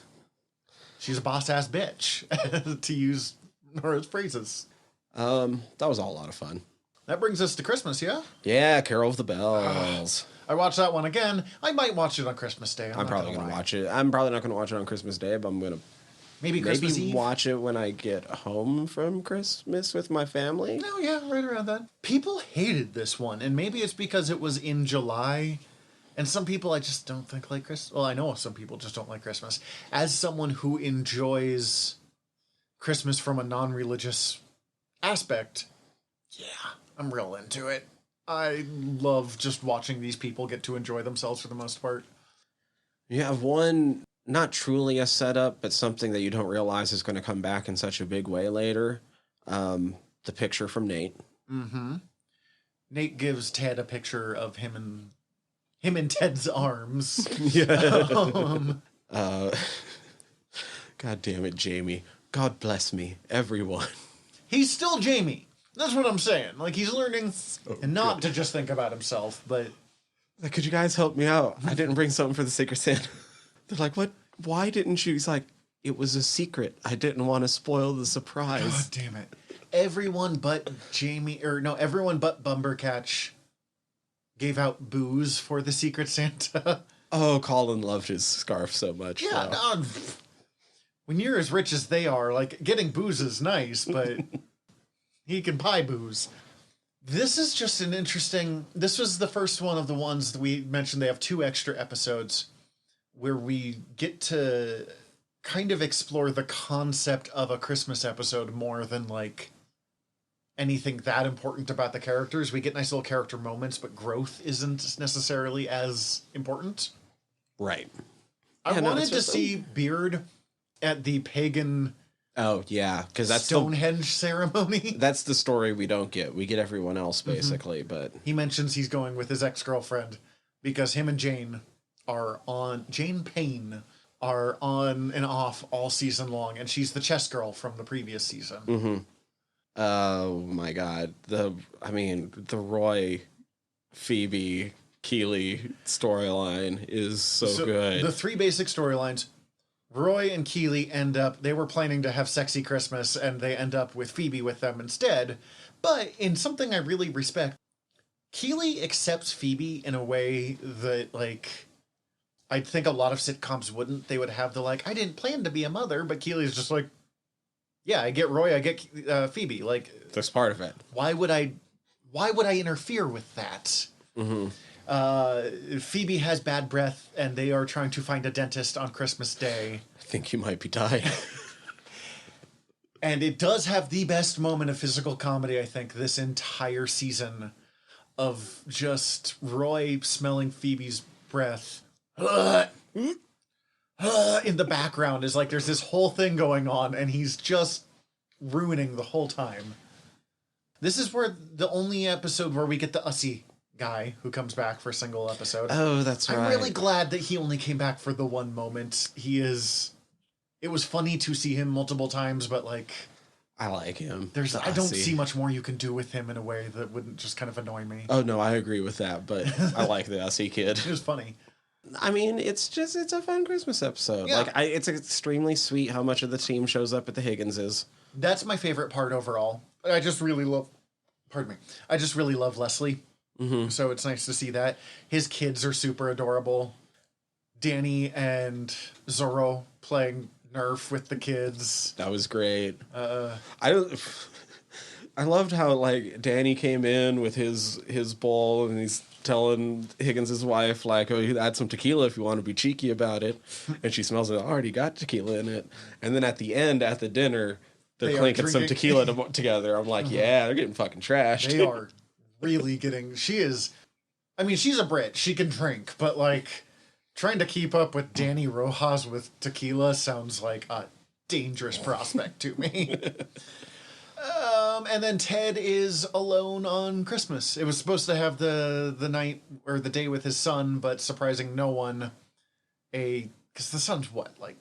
She's a boss-ass bitch, to use Nora's phrases. That was all a lot of fun. That brings us to Christmas, yeah? Yeah, Carol of the Bells. I watched that one again. I might watch it on Christmas Day. I'm probably going to watch it. I'm probably not going to watch it on Christmas Day, but I'm going to maybe Eve? Watch it when I get home from Christmas with my family. No, yeah, right around that. People hated this one, and maybe it's because it was in July, and some people I just don't think like Christmas. Well, I know some people just don't like Christmas. As someone who enjoys Christmas from a non-religious aspect, yeah, I'm real into it. I love just watching these people get to enjoy themselves for the most part. You have one, not truly a setup, but something that you don't realize is going to come back in such a big way later. The picture from Nate. Mm-hmm. Nate gives Ted a picture of him in Ted's arms. Yeah. God damn it, Jamie. God bless me, everyone. He's still Jamie. That's what I'm saying. Like, he's learning and not to just think about himself, but... Like, could you guys help me out? I didn't bring something for the Secret Santa. They're like, what? Why didn't you? He's like, it was a secret. I didn't want to spoil the surprise. God damn it. Everyone but everyone but Bumbercatch gave out booze for the Secret Santa. Oh, Colin loved his scarf so much. Yeah, no, when you're as rich as they are, like, getting booze is nice, but he can buy booze. This is just an interesting... This was the first one of the ones that we mentioned. They have 2 extra episodes where we get to kind of explore the concept of a Christmas episode more than, like, anything that important about the characters. We get nice little character moments, but growth isn't necessarily as important. Right. I wanted to see Beard at the pagan... Oh, yeah, because that's Stonehenge ceremony. That's the story we don't get. We get everyone else, basically, but... He mentions he's going with his ex-girlfriend because him and Jane Payne are on and off all season long, and she's the chess girl from the previous season. Mm-hmm. Oh, my God. The Roy, Phoebe, Keeley storyline is so good. The 3 basic storylines... Roy and Keeley they were planning to have Sexy Christmas, and they end up with Phoebe with them instead. But in something I really respect, Keeley accepts Phoebe in a way that, like, I think a lot of sitcoms wouldn't. They would have the, like, I didn't plan to be a mother, but Keeley's just like, yeah, I get Roy, I get Phoebe. Like, that's part of it. Why would I interfere with that? Mm-hmm. Phoebe has bad breath, and they are trying to find a dentist on Christmas Day. I think you might be dying. And it does have the best moment of physical comedy, I think, this entire season, of just Roy smelling Phoebe's breath in the background. Is like there's this whole thing going on, and he's just ruining the whole time. This is where the only episode where we get the Ussie guy who comes back for a single episode. Oh, that's right. I'm really glad that he only came back for the one moment. It was funny to see him multiple times, but, like, I like him. I don't see much more you can do with him in a way that wouldn't just kind of annoy me. Oh, no, I agree with that, but I like the Ussie kid. It was funny. I mean, it's a fun Christmas episode. Yeah. Like, it's extremely sweet how much of the team shows up at the Higginses. That's my favorite part overall. I just really love Leslie. Mm-hmm. So it's nice to see that. His kids are super adorable. Danny and Zorro playing Nerf with the kids. That was great. I loved how, like, Danny came in with his bowl, and he's telling Higgins' wife, like, oh, you add some tequila if you want to be cheeky about it. And she smells it. I already got tequila in it. And then at the end, at the dinner, they're clinking some tequila together. I'm like, yeah, they're getting fucking trashed. They are really getting... she's a Brit. She can drink, but, like, trying to keep up with Danny Rojas with tequila sounds like a dangerous prospect to me. And then Ted is alone on Christmas. It was supposed to have the night or the day with his son, but surprising no one. Because the son's what, like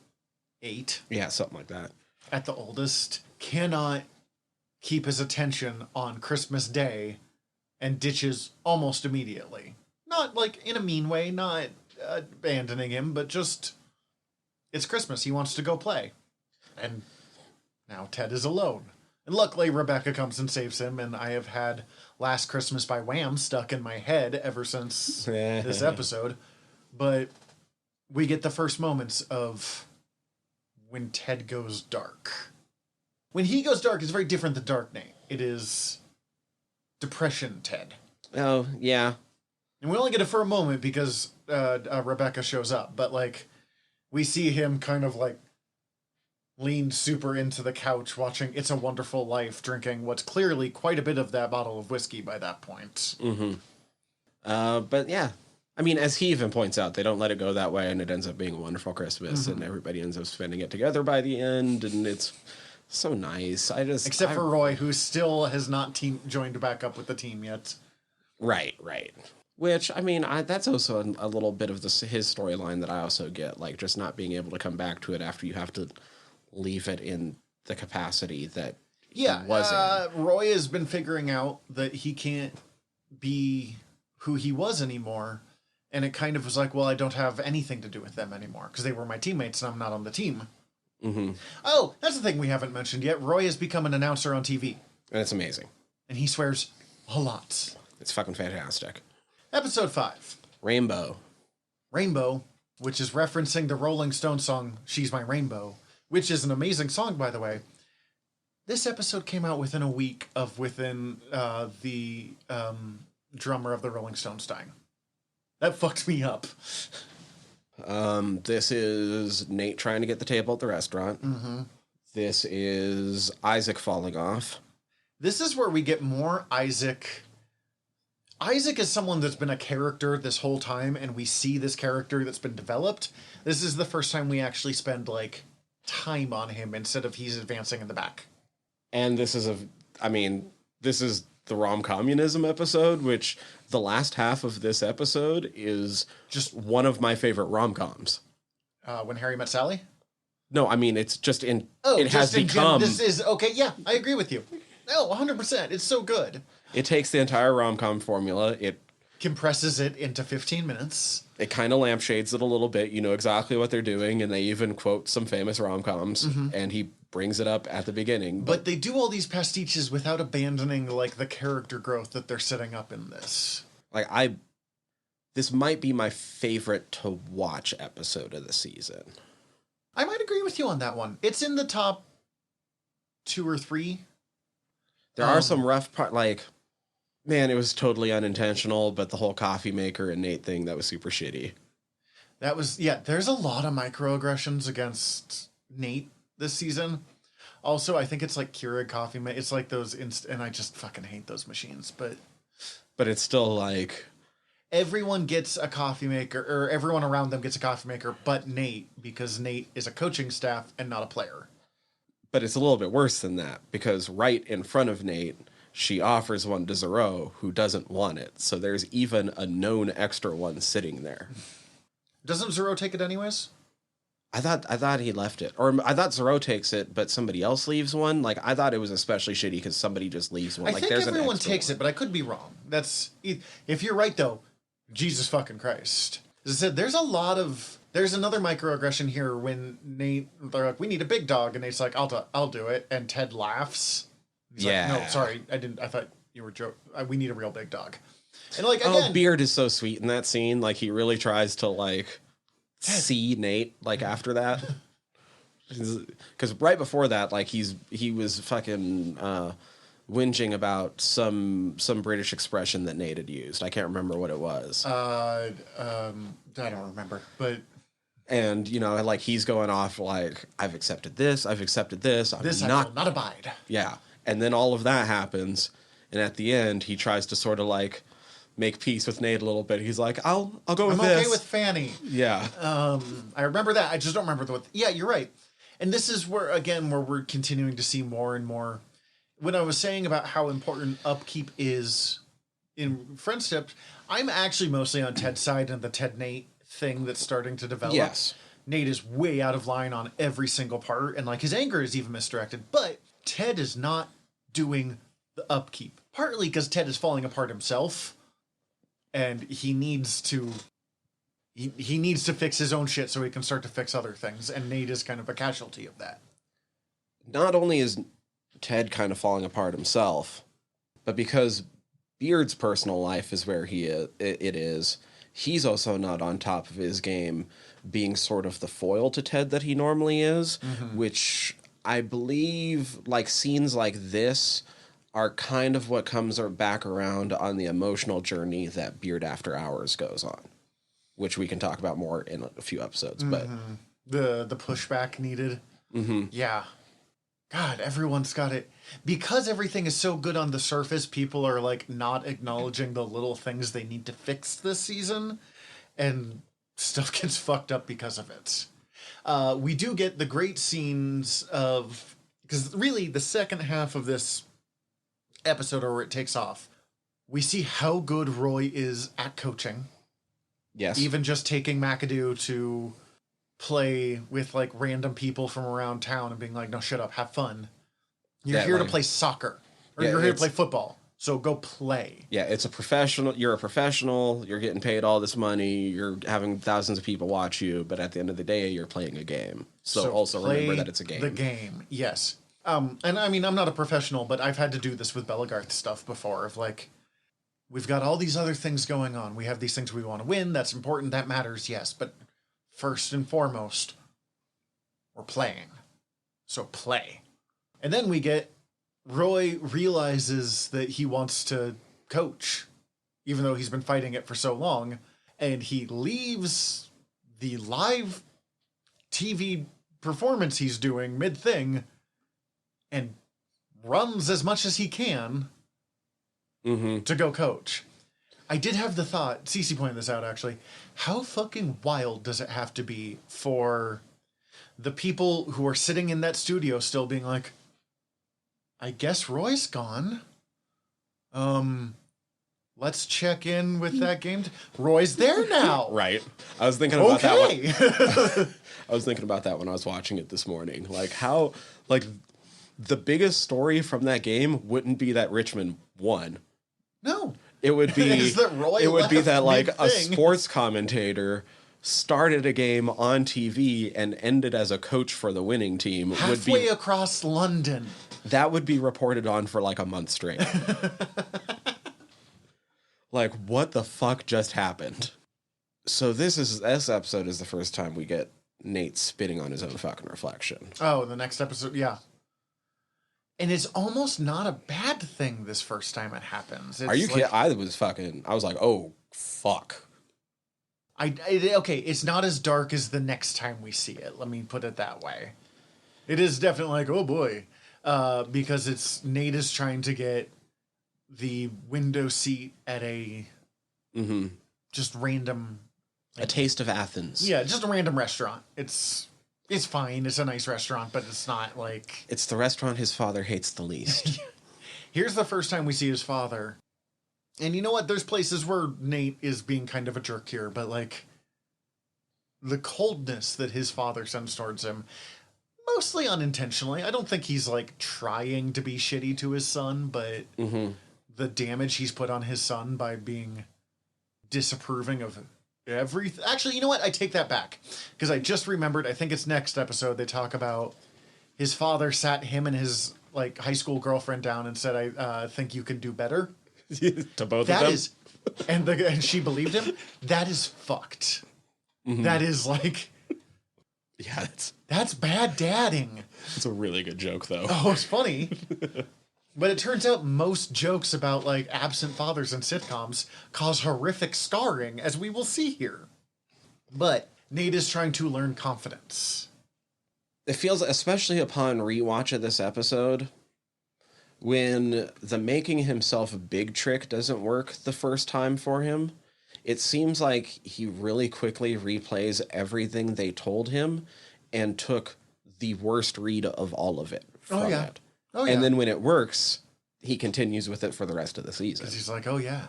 8? Yeah, something like that. At the oldest. Cannot keep his attention on Christmas Day and ditches almost immediately. Not like in a mean way, not abandoning him, but just it's Christmas. He wants to go play. And now Ted is alone. And luckily, Rebecca comes and saves him, and I have had Last Christmas by Wham stuck in my head ever since this episode. But we get the first moments of when Ted goes dark. When he goes dark, it's very different than Dark Knight. It is Depression Ted. Oh, yeah. And we only get it for a moment because Rebecca shows up. But, like, we see him kind of, like, leaned super into the couch watching It's a Wonderful Life, drinking what's clearly quite a bit of that bottle of whiskey by that point. Mm-hmm. But yeah, I mean, as he even points out, they don't let it go that way, and it ends up being a wonderful Christmas, and everybody ends up spending it together by the end, and it's so nice. Except for Roy, who still has not joined back up with the team yet. Right. Which, I mean, that's also a little bit of his storyline that I also get, like, just not being able to come back to it after you have to leave it in the capacity that Yeah, he was in. Roy has been figuring out that he can't be who he was anymore. And it kind of was like, well, I don't have anything to do with them anymore because they were my teammates and I'm not on the team. Mm-hmm. Oh, that's the thing we haven't mentioned yet. Roy has become an announcer on TV. And it's amazing. And he swears a lot. It's fucking fantastic. Episode 5. Rainbow, which is referencing the Rolling Stones song, She's My Rainbow, which is an amazing song, by the way. This episode came out within a week of the drummer of the Rolling Stones dying. That fucked me up. This is Nate trying to get the table at the restaurant. Mm-hmm. This is Isaac falling off. This is where we get more Isaac. Isaac is someone that's been a character this whole time, and we see this character that's been developed. This is the first time we actually spend, like, time on him instead of he's advancing in the back. And this is the rom-communism episode, which the last half of this episode is just one of my favorite rom-coms. When Harry Met Sally? No, I mean, it's just in... Oh, it has become... This is... Okay, yeah, I agree with you. No, 100%. It's so good. It takes the entire rom-com formula. It compresses it into 15 minutes. It kind of lampshades it a little bit. You know exactly what they're doing, and they even quote some famous rom-coms, and he brings it up at the beginning. But they do all these pastiches without abandoning, like, the character growth that they're setting up in this. Like, this might be my favorite to watch episode of the season. I might agree with you on that one. It's in the top 2 or 3. There are some rough part, like, man, it was totally unintentional, but the whole coffee maker and Nate thing, that was super shitty. That was, yeah, there's a lot of microaggressions against Nate this season. Also, I think it's like Keurig coffee, it's like those, and I just fucking hate those machines, but it's still like... Everyone gets a coffee maker, or everyone around them gets a coffee maker, but Nate, because Nate is a coaching staff and not a player. But it's a little bit worse than that, because right in front of Nate, she offers one to Zero, who doesn't want it. So there's even a known extra one sitting there. Doesn't Zero take it anyways? I thought he left it. Or I thought Zero takes it, but somebody else leaves one. Like, I thought it was especially shitty because somebody just leaves one. I like, think everyone takes it, but I could be wrong. If you're right, though, Jesus fucking Christ. As I said, there's another microaggression here when they're like, we need a big dog, and Nate's like, I'll do it, and Ted laughs. He's like, no, sorry, I thought you were joking. We need a real big dog. And like, again, Beard is so sweet in that scene. Like, he really tries to, like, see Nate, like, after that. Because right before that, like, he was fucking whinging about some British expression that Nate had used. I can't remember what it was. I don't remember, but... And, you know, like, he's going off like, I've accepted this. I will not abide. Yeah. And then all of that happens. And at the end, he tries to sort of, like, make peace with Nate a little bit. He's like, I'll go with this. I'm okay with Fanny. Yeah. I remember that. I just don't remember yeah, you're right. And this is where we're continuing to see more and more. When I was saying about how important upkeep is in friendship, I'm actually mostly on Ted's side and the Ted-Nate thing that's starting to develop. Yes. Nate is way out of line on every single part, and like his anger is even misdirected, but Ted is not doing the upkeep. Partly because Ted is falling apart himself, and he needs to fix his own shit so he can start to fix other things, and Nate is kind of a casualty of that. Not only is Ted kind of falling apart himself, but because Beard's personal life is where it is, he's also not on top of his game, being sort of the foil to Ted that he normally is, which I believe, like, scenes like this are kind of what comes back around on the emotional journey that Beard After Hours goes on, which we can talk about more in a few episodes. But the pushback needed. Yeah. God, everyone's got it. Because everything is so good on the surface, people are, like, not acknowledging the little things they need to fix this season, and stuff gets fucked up because of it. We do get the great scenes of... Because really, the second half of this episode, or where it takes off, we see how good Roy is at coaching. Yes. Even just taking McAdoo to play with, like, random people from around town and being like, no, shut up, have fun. You're that, here to like- play soccer. Or Yeah, you're here to it's- play football. So go play. Yeah, it's a professional. You're a professional. You're getting paid all this money. You're having thousands of people watch you. But at the end of the day, you're playing a game. So also play remember that it's a game. The game, yes. And I mean, I'm not a professional, but I've had to do this with Bellegarth stuff before. Of like, we've got all these other things going on. We have these things we want to win. That's important. That matters, yes. But first and foremost, we're playing. So play. And then we get Roy realizes that he wants to coach, even though he's been fighting it for so long. And he leaves the live TV performance he's doing mid-thing and runs as much as he can to go coach. I did have the thought, Cece pointed this out actually, how fucking wild does it have to be for the people who are sitting in that studio still being like, I guess Roy's gone. Let's check in with that game. Roy's there now. Right. I was thinking about that Okay. I was thinking about that when I was watching it this morning. Like how, like the biggest story from that game wouldn't be that Richmond won. No. It would be Is that Roy it would be left that like a mid-thing? sports commentator started a game on TV and ended as a coach for the winning team. Would Halfway be across London. that would be reported on for like a month straight. Like, what the fuck just happened? So this episode is the first time we get Nate spitting on his own fucking reflection. Oh, the next episode, yeah. And it's almost not a bad thing this first time it happens. It's Are you kidding? like, I was like, oh, fuck. okay, it's not as dark as the next time we see it. Let me put it that way. It is definitely like, oh boy. Because it's Nate is trying to get the window seat at a just random... A taste of Athens. Yeah, just a random restaurant. It's fine. It's a nice restaurant, but it's not like... It's the restaurant his father hates the least. Here's the first time we see his father. And you know what? There's places where Nate is being kind of a jerk here, but like the coldness that his father sends towards him, mostly unintentionally. I don't think he's like trying to be shitty to his son, but the damage he's put on his son by being disapproving of everything. Actually, you know what? I take that back because I just remembered. I think it's next episode. They talk about his father sat him and his like high school girlfriend down and said, "I think you can do better." To both That of them? is, and she believed him. That is fucked. That is like, Yeah, that's bad dadding. it's a really good joke, though. Oh, it's funny. But it turns out most jokes about like absent fathers in sitcoms cause horrific scarring, as we will see here. But Nate is trying to learn confidence. It feels, especially upon rewatch of this episode, when the making himself a big trick doesn't work the first time for him, it seems like he really quickly replays everything they told him and took the worst read of all of it from it. Oh, yeah. And then when it works, he continues with it for the rest of the season. He's like, oh, yeah.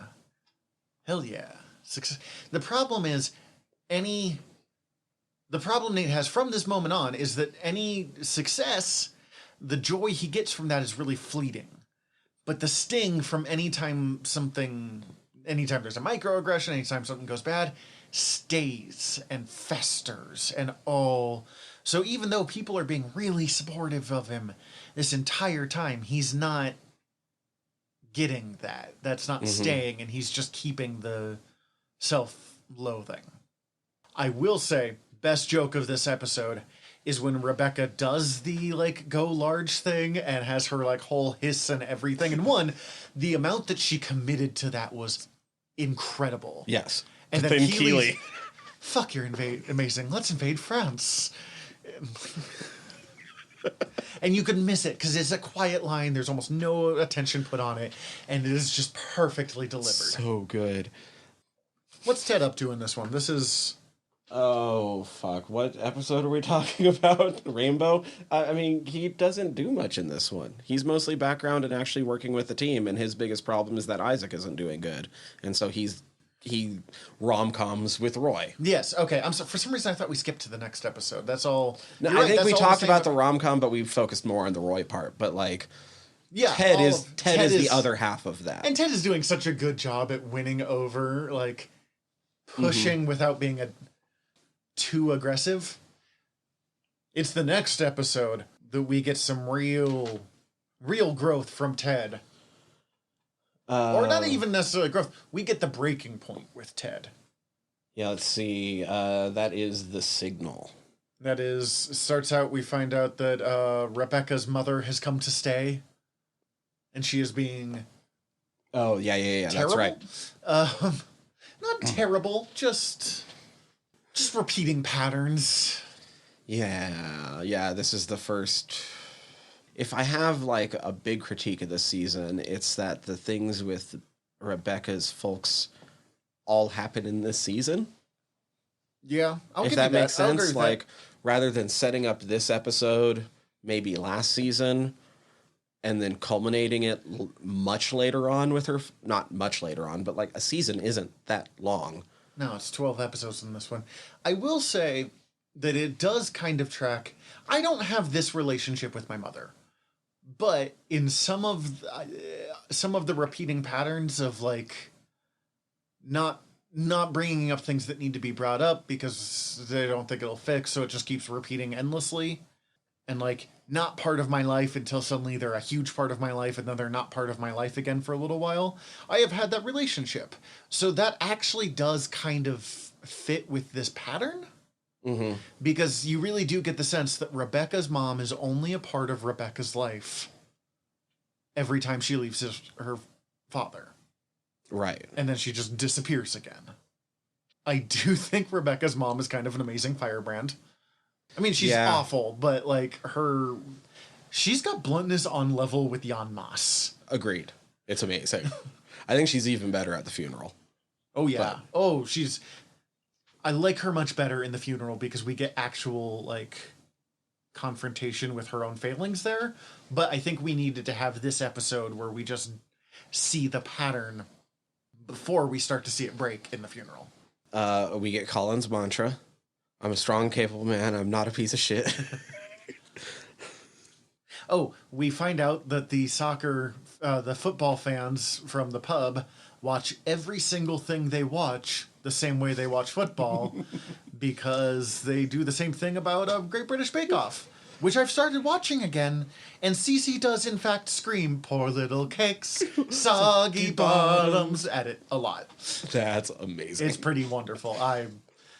Hell yeah. Success. The problem is, the problem Nate has from this moment on is that any success, the joy he gets from that is really fleeting. But the sting from anytime there's a microaggression, anytime something goes bad, stays and festers and all. So even though people are being really supportive of him this entire time, he's not getting that. That's not staying, and he's just keeping the self-loathing. I will say, best joke of this episode is when Rebecca does the like go large thing and has her like whole hiss and everything. And one, the amount that she committed to that was incredible. Yes. And then Thin Keely's, Keely. fuck, you're amazing. Let's invade France. And you could miss it because it's a quiet line. There's almost no attention put on it. And it is just perfectly delivered. So good. What's Ted up to in this one? This is... Oh, fuck. What episode are we talking about? Rainbow? I mean, he doesn't do much in this one. He's mostly background and actually working with the team, and his biggest problem is that Isaac isn't doing good. And so he's he rom-coms with Roy. Yes. Okay. I'm sorry. For some reason, I thought we skipped to the next episode. That's all. No, You're I right, think that's we all talked the about same- the rom-com, but we focused more on the Roy part. But like, Yeah. Ted is the other half of that. And Ted is doing such a good job at winning over, like, pushing without being too aggressive. It's the next episode that we get some real growth from Ted. Or not even necessarily growth. We get the breaking point with Ted. Yeah, let's see. That is the signal. That is, starts out, we find out that Rebecca's mother has come to stay. And she is being... Oh, yeah, terrible? that's right. Not terrible, just repeating patterns. Yeah, this is the first... If I have, like, a big critique of this season, it's that the things with Rebecca's folks all happen in this season. Yeah, I'll if give that you makes I'll agree sense. with Like, that. rather than setting up this episode, maybe last season, and then culminating it much later on with her... Not much later on, but, like, a season isn't that long. No, it's 12 episodes in this one. I will say that it does kind of track... I don't have this relationship with my mother. But in some of the repeating patterns of, like, not bringing up things that need to be brought up because they don't think it'll fix, so it just keeps repeating endlessly. And, like, not part of my life until suddenly they're a huge part of my life, and then they're not part of my life again for a little while. I have had that relationship. So that actually does kind of fit with this pattern. Mm-hmm. Because you really do get the sense that Rebecca's mom is only a part of Rebecca's life every time she leaves her father. Right. And then she just disappears again. I do think Rebecca's mom is kind of an amazing firebrand. I mean, she's awful, but, like, she's got bluntness on level with Jan Mas. Agreed. It's amazing. I think she's even better at the funeral. Oh, yeah. I like her much better in the funeral because we get actual, like, confrontation with her own failings there. But I think we needed to have this episode where we just see the pattern before we start to see it break in the funeral. We get Colin's mantra. I'm a strong, capable man. I'm not a piece of shit. We find out that the football fans from the pub watch every single thing they watch the same way they watch football because they do the same thing about Great British Bake Off, which I've started watching again. And Cece does, in fact, scream, "Poor little cakes, soggy bottoms," at it a lot. That's amazing. It's pretty wonderful.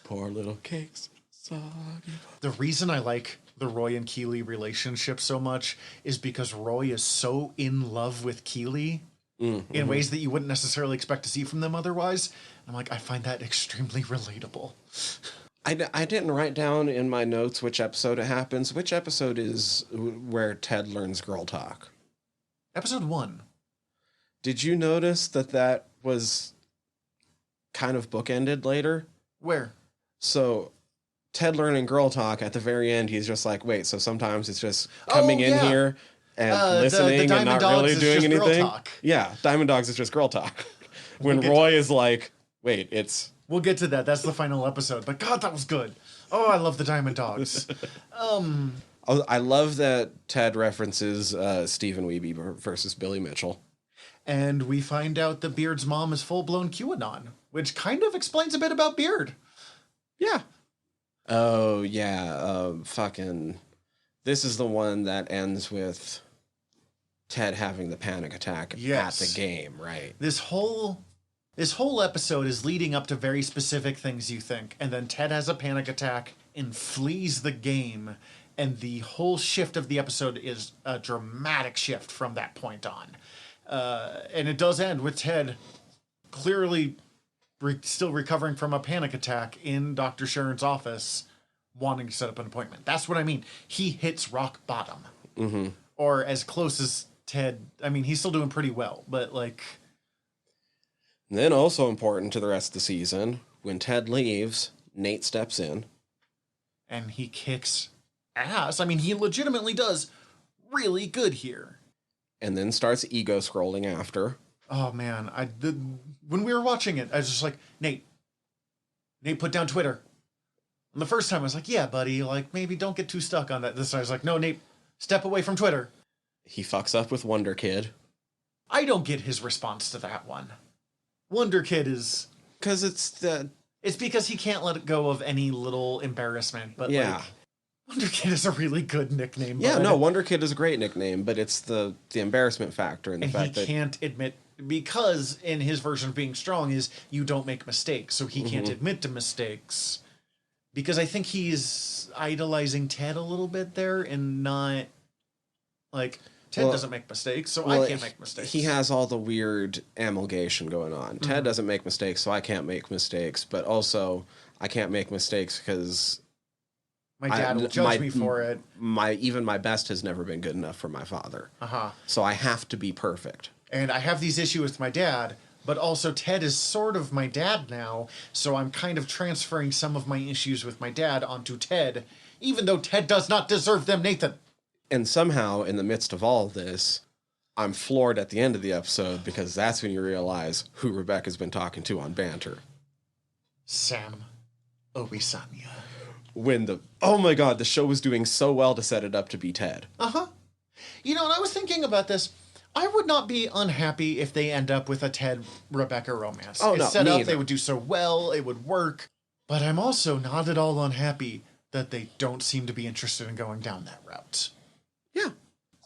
Poor little cakes, soggy bottoms. The reason I like the Roy and Keeley relationship so much is because Roy is so in love with Keeley in ways that you wouldn't necessarily expect to see from them otherwise. I'm like, I find that extremely relatable. I didn't write down in my notes which episode it happens. Which episode is where Ted learns girl talk? Episode 1. Did you notice that was kind of bookended later? Where? So Ted learning girl talk, at the very end, he's just like, wait, so sometimes it's just coming in here and listening the and not Diamond really Dogs doing is just girl anything. talk. Yeah, Diamond Dogs is just girl talk. When Roy is like, wait, it's... We'll get to that. That's the final episode. But God, that was good. Oh, I love the Diamond Dogs. I love that Ted references Stephen Wiebe versus Billy Mitchell. And we find out that Beard's mom is full-blown QAnon, which kind of explains a bit about Beard. Yeah. Oh, yeah. Fucking... This is the one that ends with Ted having the panic attack at the game, right? This whole episode is leading up to very specific things you think, and then Ted has a panic attack and flees the game, and the whole shift of the episode is a dramatic shift from that point on. And it does end with Ted clearly still recovering from a panic attack in Dr. Sharon's office, wanting to set up an appointment. That's what I mean. He hits rock bottom. Mm-hmm. Or as close as Ted... I mean, he's still doing pretty well, but, like... And then also important to the rest of the season, when Ted leaves, Nate steps in. And he kicks ass. I mean, he legitimately does really good here. And then starts ego scrolling after. Oh man, when we were watching it, I was just like, Nate, put down Twitter. And the first time I was like, yeah, buddy, like maybe don't get too stuck on that. This time I was like, no, Nate, step away from Twitter. He fucks up with Wonder Kid. I don't get his response to that one. Wonder Kid is... Because It's because he can't let go of any little embarrassment, but yeah. like... Wonder Kid is a really good nickname. Yeah, no, Wonder Kid is a great nickname, but it's the embarrassment factor and the fact that... he can't admit... Because in his version of being strong is you don't make mistakes, so he can't admit to mistakes. Because I think he's idolizing Ted a little bit there and not... Like, Ted doesn't make mistakes, so I can't make mistakes. He has all the weird amalgamation going on. Ted doesn't make mistakes, so I can't make mistakes. But also, I can't make mistakes because... My dad will judge me for it. Even my best has never been good enough for my father. Uh-huh. So I have to be perfect. And I have these issues with my dad, but also Ted is sort of my dad now, so I'm kind of transferring some of my issues with my dad onto Ted, even though Ted does not deserve them, Nathan. And somehow, in the midst of all this, I'm floored at the end of the episode because that's when you realize who Rebecca's been talking to on Banter. Sam Obisanya. Oh my god, the show was doing so well to set it up to be Ted. Uh-huh. You know, and I was thinking about this. I would not be unhappy if they end up with a Ted-Rebecca romance. Oh, it's no, set me up, either. they would do so well, it would work. But I'm also not at all unhappy that they don't seem to be interested in going down that route. Yeah.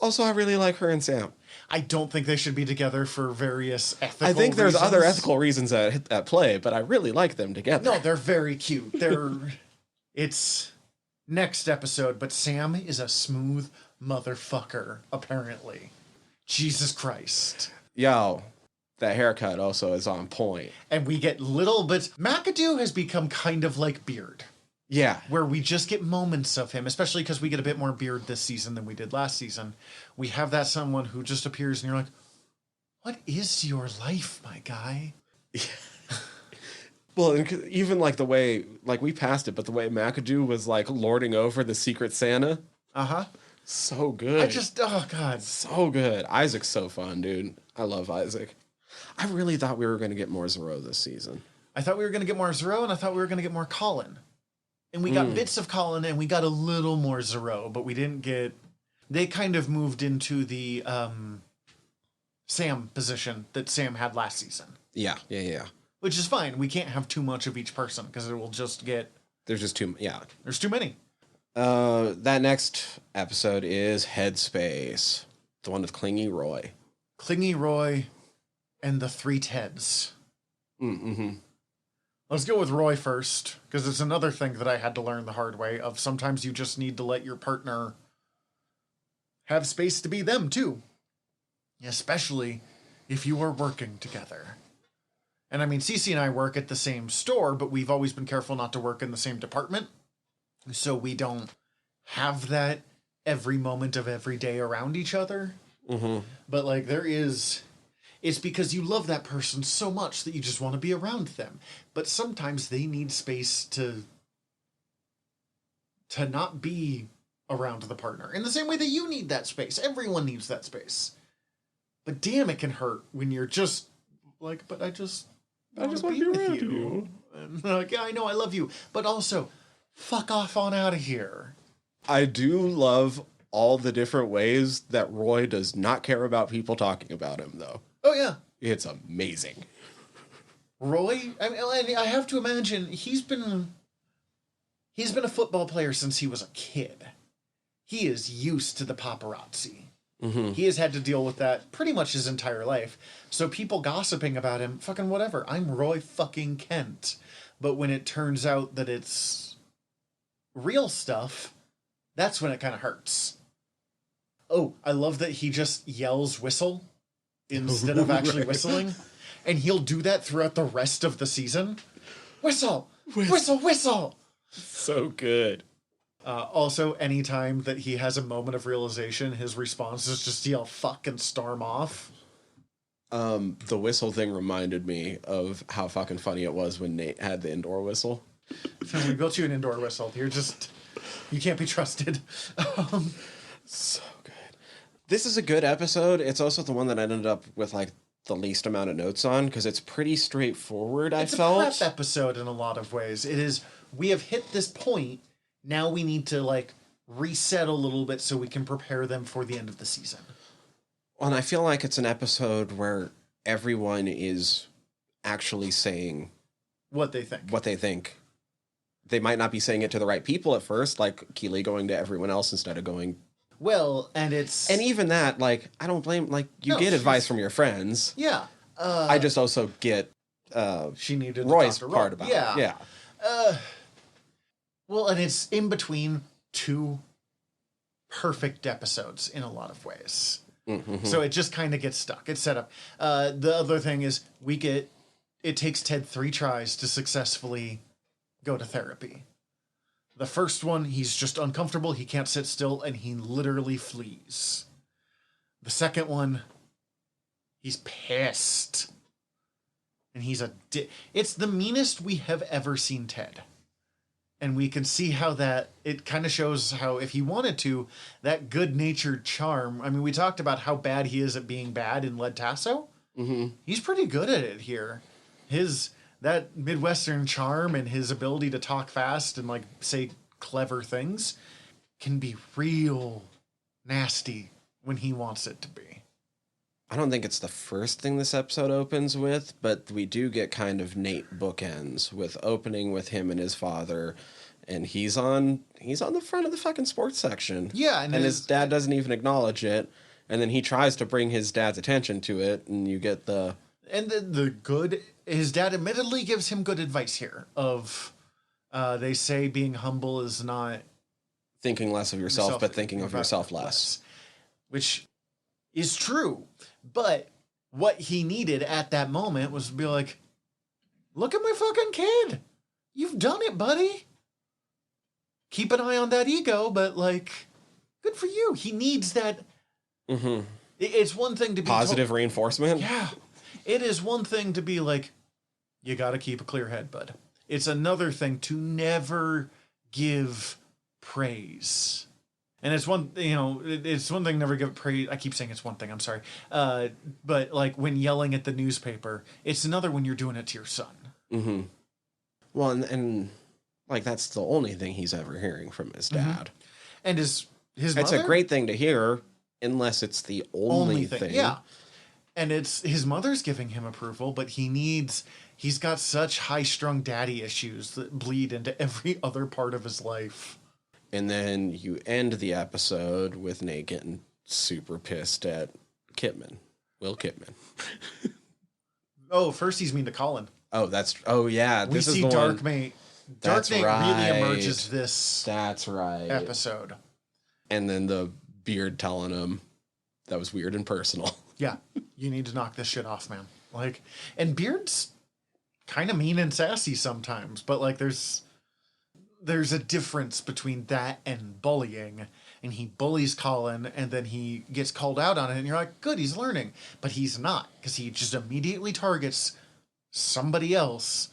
Also, I really like her and Sam. I don't think they should be together for various ethical I think there's reasons. other ethical reasons at play, but I really like them together. No, they're very cute. It's next episode, but Sam is a smooth motherfucker, apparently. Jesus Christ. Yo, that haircut also is on point. And we get little bits. McAdoo has become kind of like Beard. Yeah. Where we just get moments of him, especially because we get a bit more Beard this season than we did last season. We have that someone who just appears and you're like, what is your life, my guy? Well, even like the way, like we passed it, but the way McAdoo was like lording over the Secret Santa. Uh-huh. So good. Oh God. So good. Isaac's so fun, dude. I love Isaac. I really thought we were going to get more Zero this season. I thought we were going to get more Zero, and I thought we were going to get more Colin. And we got bits of Colin, and we got a little more Zero, but we didn't get... They kind of moved into the Sam position that Sam had last season. Yeah. Which is fine. We can't have too much of each person, because it will just get... There's just too... Yeah. There's too many. That next episode is Headspace. The one with Clingy Roy. Clingy Roy and the three Teds. Mm-hmm. Let's go with Roy first, because it's another thing that I had to learn the hard way of sometimes you just need to let your partner have space to be them too. Especially if you are working together. And I mean, Cece and I work at the same store, but we've always been careful not to work in the same department. So we don't have that every moment of every day around each other. Mm-hmm. But like it's because you love that person so much that you just want to be around them. But sometimes they need space to not be around the partner. In the same way that you need that space. Everyone needs that space. But damn, it can hurt when you're just like, but I just want to be with you. And like, yeah, I know I love you. But also, fuck off on out of here. I do love all the different ways that Roy does not care about people talking about him, though. Oh, yeah. It's amazing. Roy, I have to imagine he's been a football player since he was a kid. He is used to the paparazzi. Mm-hmm. He has had to deal with that pretty much his entire life. So people gossiping about him, fucking whatever. I'm Roy fucking Kent. But when it turns out that it's real stuff, that's when it kind of hurts. Oh, I love that he just yells whistle instead of actually whistling. And he'll do that throughout the rest of the season. Whistle! Whistle, whistle! So good. Also, anytime that he has a moment of realization, his response is just to yell fuck and storm off. The whistle thing reminded me of how fucking funny it was when Nate had the indoor whistle. We built you an indoor whistle. You can't be trusted. So good. This is a good episode. It's also the one that ended up with like the least amount of notes on because it's pretty straightforward. It's I felt a prep episode in a lot of ways. It is. We have hit this point. Now we need to like reset a little bit so we can prepare them for the end of the season. Well, and I feel like it's an episode where everyone is actually saying What they think. what they think. They might not be saying it to the right people at first, like Keeley going to everyone else instead of going. Well, and it's... And even that, like, I don't blame, like, you get advice from your friends. Yeah. I just also get she needed Roy's Dr. part about it. Yeah. Well, and it's in between two perfect episodes in a lot of ways. Mm-hmm. So it just kind of gets stuck. It's set up. The other thing is it takes Ted 3 tries to successfully go to therapy. The first one, he's just uncomfortable. He can't sit still and he literally flees. The second one, he's pissed. And he's it's the meanest we have ever seen Ted. And we can see how it kind of shows how, if he wanted to, that good-natured charm. I mean, we talked about how bad he is at being bad in Ted Lasso. Mm-hmm. He's pretty good at it here. That Midwestern charm and his ability to talk fast and, like, say clever things can be real nasty when he wants it to be. I don't think it's the first thing this episode opens with, but we do get kind of Nate bookends with opening with him and his father, and he's on the front of the fucking sports section. Yeah, and his dad doesn't even acknowledge it, and then he tries to bring his dad's attention to it, and you get the... And his dad admittedly gives him good advice here of, they say being humble is not... Thinking less of yourself but thinking of yourself less. Which is true. But what he needed at that moment was to be like, look at my fucking kid. You've done it, buddy. Keep an eye on that ego, but, like, good for you. He needs that. Mm-hmm. It's one thing to be positive reinforcement. Yeah. It is one thing to be like, you got to keep a clear head, bud. It's another thing to never give praise. And it's one thing never give praise. I keep saying it's one thing, I'm sorry. But like when yelling at the newspaper, it's another when you're doing it to your son. Mm-hmm. Well, and like that's the only thing he's ever hearing from his dad. Mm-hmm. And his mother? It's a great thing to hear, unless it's the only thing. Yeah. And it's his mother's giving him approval, but he's got such high-strung daddy issues that bleed into every other part of his life. And then you end the episode with Nate getting super pissed at Will Kidman. Oh, first he's mean to Colin. Yeah. We see Dark Nate. Dark Nate really emerges this. That's right. Episode. And then the beard telling him that was weird and personal. Yeah, you need to knock this shit off, man. Like, and Beard's kind of mean and sassy sometimes, but like there's a difference between that and bullying. And he bullies Colin, and then he gets called out on it, and you're like, good, he's learning. But he's not, because he just immediately targets somebody else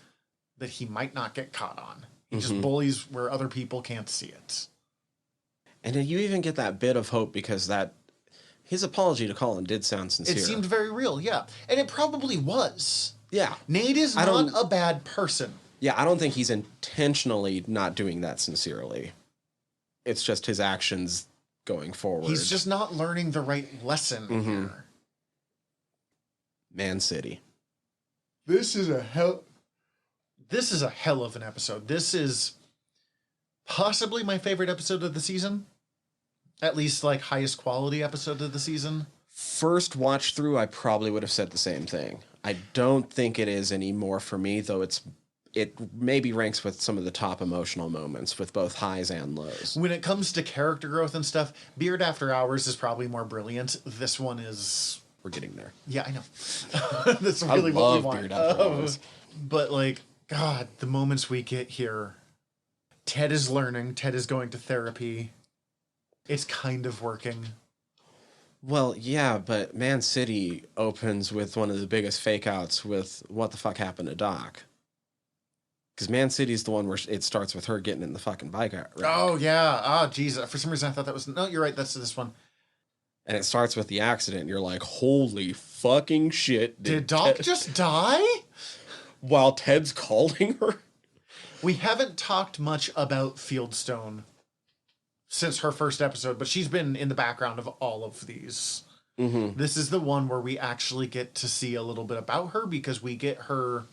that he might not get caught on. He just bullies where other people can't see it. And then you even get that bit of hope because his apology to Colin did sound sincere. It seemed very real, yeah. And it probably was. Yeah. Nate is not a bad person. Yeah, I don't think he's intentionally not doing that sincerely. It's just his actions going forward. He's just not learning the right lesson here. Man City. This is a hell of an episode. This is possibly my favorite episode of the season. At least, like, highest quality episode of the season. First watch through, I probably would have said the same thing. I don't think it is anymore for me, though it maybe ranks with some of the top emotional moments with both highs and lows. When it comes to character growth and stuff, Beard After Hours is probably more brilliant. This one is... We're getting there. Yeah, I know. That's really what we want. Beard After Hours. But, like, God, the moments we get here. Ted is learning. Ted is going to therapy. It's kind of working. Well, yeah, but Man City opens with one of the biggest fake outs with what the fuck happened to Doc. Because Man City's the one where it starts with her getting in the fucking bike wreck. Oh, yeah. Oh, Jesus. For some reason, I thought that was... No, you're right. That's this one. And it starts with the accident. And you're like, holy fucking shit. Did Doc just die? While Ted's calling her? We haven't talked much about Fieldstone since her first episode, but she's been in the background of all of these. Mm-hmm. This is the one where we actually get to see a little bit about her because we get her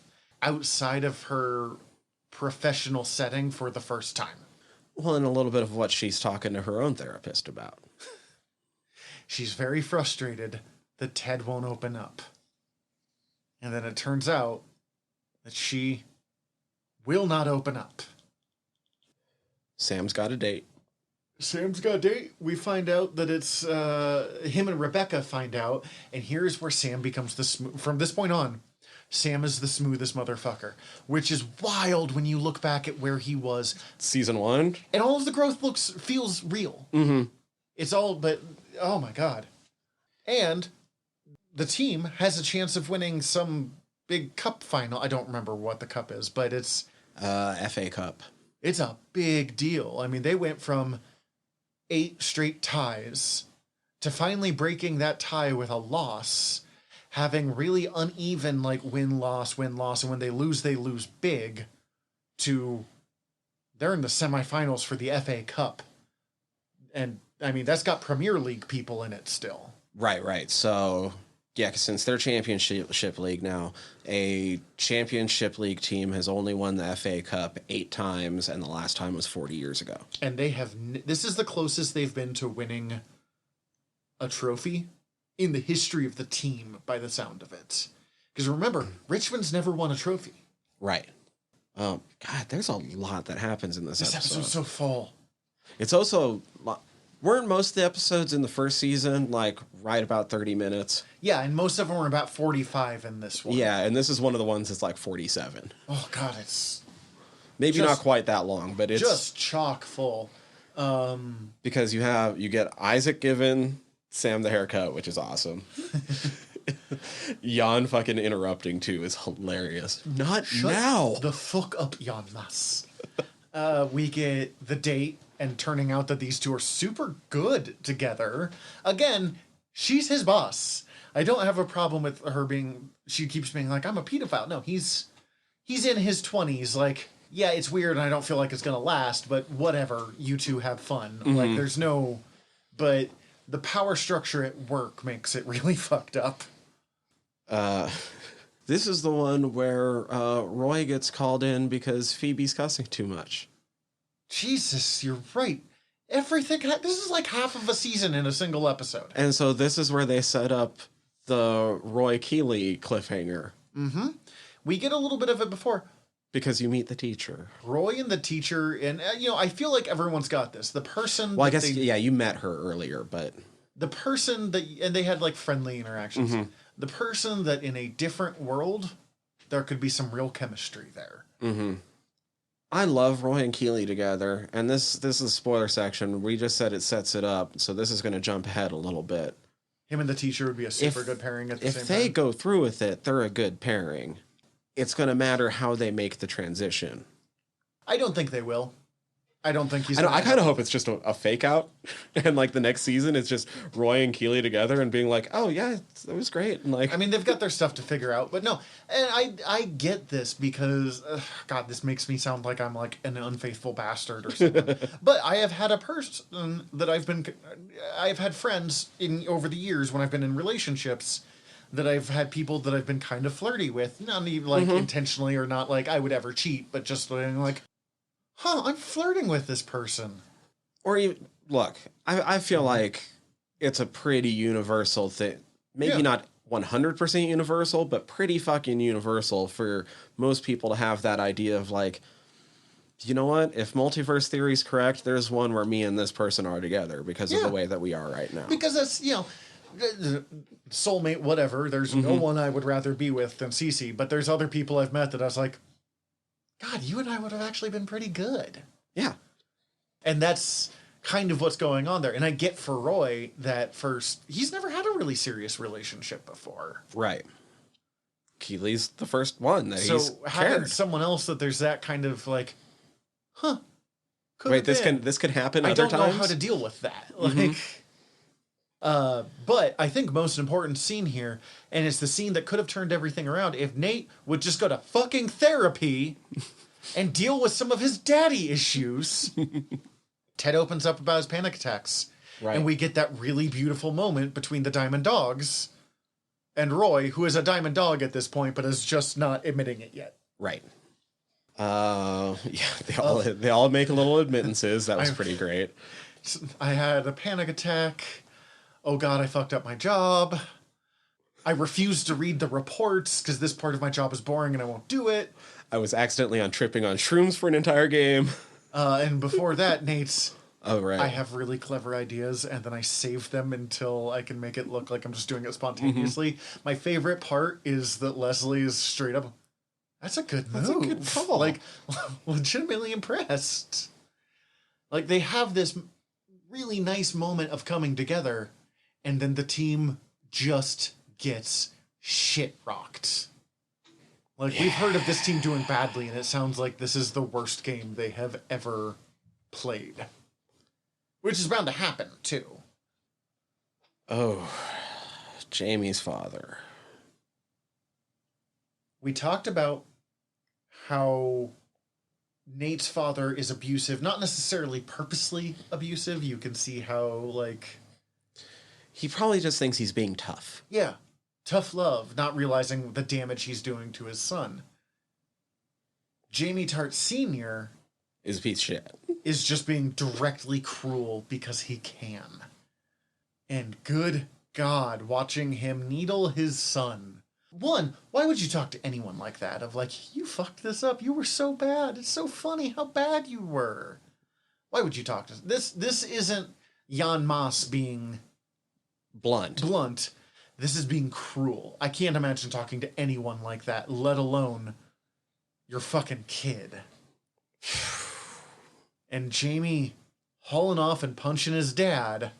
outside of her professional setting for the first time. Well, and a little bit of what she's talking to her own therapist about. She's very frustrated that Ted won't open up. And then it turns out that she will not open up. Sam's got a date. We find out that it's him and Rebecca find out, and here's where Sam becomes from this point on, Sam is the smoothest motherfucker, which is wild when you look back at where he was. Season 1. And all of the growth feels real. Mm-hmm. It's all, but, oh my God. And the team has a chance of winning some big cup final. I don't remember what the cup is, but it's... FA Cup. It's a big deal. I mean, they went from 8 straight ties to finally breaking that tie with a loss, having really uneven, like, win-loss, and when they lose big, to they're in the semifinals for the FA Cup. And, I mean, that's got Premier League people in it still. Right. So, yeah, since they're Championship League now, a Championship League team has only won the FA Cup 8 times, and the last time was 40 years ago. And they have... This is the closest they've been to winning a trophy in the history of the team, by the sound of it. Because remember, Richmond's never won a trophy. Right. God, there's a lot that happens in this episode. This episode's so full. It's also... Weren't most of the episodes in the first season, like, right about 30 minutes? Yeah, and most of them were about 45 in this one. Yeah, and this is one of the ones that's like 47. Oh, God, it's... Maybe not quite that long, but it's... Just chock full. Because you get Isaac giving Sam the haircut, which is awesome. Jan fucking interrupting, too, is hilarious. Shut now! The fuck up, Jan Mas. We get the date, and turning out that these two are super good together. Again, she's his boss. I don't have a problem with her being... She keeps being like, I'm a pedophile. No, he's in his 20s. Like, yeah, it's weird, and I don't feel like it's going to last, but whatever. You two have fun. Mm-hmm. Like, there's no... But the power structure at work makes it really fucked up. This is the one where Roy gets called in because Phoebe's cussing too much. Jesus, you're right. Everything... This is like half of a season in a single episode. And so this is where they set up the Roy Keeley cliffhanger. Mm-hmm. We get a little bit of it before. Because you meet the teacher. Roy and the teacher, and, I feel like everyone's got this. The person... Well, I guess, you met her earlier, but... The person that... And they had, like, friendly interactions. Mm-hmm. The person that in a different world, there could be some real chemistry there. Mm-hmm. I love Roy and Keeley together, and this is a spoiler section. We just said it sets it up, so this is going to jump ahead a little bit. Him and the teacher would be a super good pairing at the same time. If they go through with it, they're a good pairing. It's going to matter how they make the transition. I don't think they will. I don't think he's... I kind of hope it's just a fake out, and like the next season it's just Roy and Keeley together and being like, oh yeah, it was great. And like, I mean, they've got their stuff to figure out, but no, and I get this because God, this makes me sound like I'm like an unfaithful bastard or something. But I have had a person that I've had friends in over the years when I've been in relationships that I've had people that I've been kind of flirty with, not even like intentionally or not like I would ever cheat, but just like. I'm flirting with this person. Or look, I feel like it's a pretty universal thing. Maybe not 100% universal, but pretty fucking universal for most people to have that idea of like, you know what? If multiverse theory is correct, there's one where me and this person are together because of the way that we are right now. Because that's, soulmate, whatever. There's no one I would rather be with than Cece, but there's other people I've met that I was like, God, you and I would have actually been pretty good. Yeah. And that's kind of what's going on there. And I get for Roy that first, he's never had a really serious relationship before. Right. Keeley's the first one that he's having someone else that there's that kind of like, wait, this could happen other times? I don't know how to deal with that. Like, But I think most important scene here, and it's the scene that could have turned everything around if Nate would just go to fucking therapy and deal with some of his daddy issues. Ted opens up about his panic attacks. Right. And we get that really beautiful moment between the Diamond Dogs and Roy, who is a Diamond Dog at this point, but is just not admitting it yet. Right. Yeah, they all make little admittances. That was pretty great. I had a panic attack. Oh God, I fucked up my job. I refused to read the reports because this part of my job is boring and I won't do it. I was accidentally on tripping on shrooms for an entire game. And before that, Nate's... Oh, right. I have really clever ideas, and then I save them until I can make it look like I'm just doing it spontaneously. Mm-hmm. My favorite part is that Leslie is straight up, that's a good move. That's a good call. Like, legitimately impressed. Like, they have this really nice moment of coming together, and then the team just gets shit rocked. Like, we've heard of this team doing badly, and it sounds like this is the worst game they have ever played. Which is bound to happen, too. Oh, Jamie's father. We talked about how Nate's father is abusive, not necessarily purposely abusive. You can see how, like... He probably just thinks he's being tough. Yeah. Tough love, not realizing the damage he's doing to his son. Jamie Tart Sr. is a piece of shit. Is just being directly cruel because he can. And good God, watching him needle his son. One, why would you talk to anyone like that? Of like, you fucked this up. You were so bad. It's so funny how bad you were. Why would you talk to this? This isn't Jan Maas being blunt. This is being cruel. I can't imagine talking to anyone like that, let alone your fucking kid. And Jamie hauling off and punching his dad.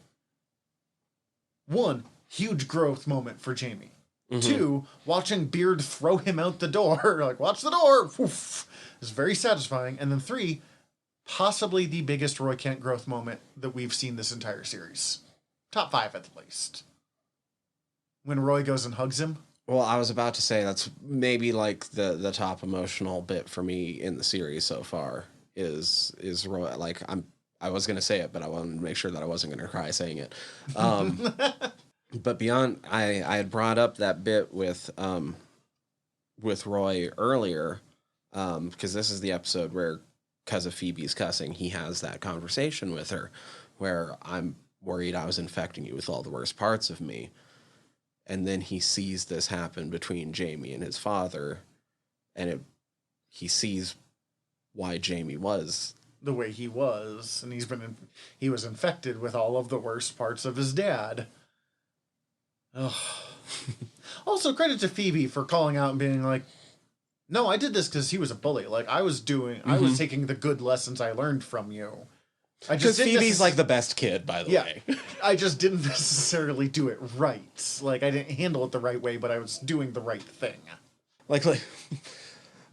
One, huge growth moment for Jamie. Mm-hmm. Two, watching Beard throw him out the door. Like, watch the door. Oof. It's very satisfying. And then three, possibly the biggest Roy Kent growth moment that we've seen this entire series. Top 5 at least. When Roy goes and hugs him. Well, I was about to say that's maybe like the top emotional bit for me in the series so far. Is Roy, like, I was going to say it, but I wanted to make sure that I wasn't going to cry saying it. But beyond, I had brought up that bit with Roy earlier, because this is the episode where, because of Phoebe's cussing, he has that conversation with her where I'm worried I was infecting you with all the worst parts of me. And then he sees this happen between Jamie and his father, and he sees why Jamie was the way he was, and he was infected with all of the worst parts of his dad. Ugh. Also, credit to Phoebe for calling out and being like, no, I did this because he was a bully. Like, I was taking the good lessons I learned from you. Because Phoebe's like the best kid, by the way. I just didn't necessarily do it right. Like, I didn't handle it the right way, but I was doing the right thing. Like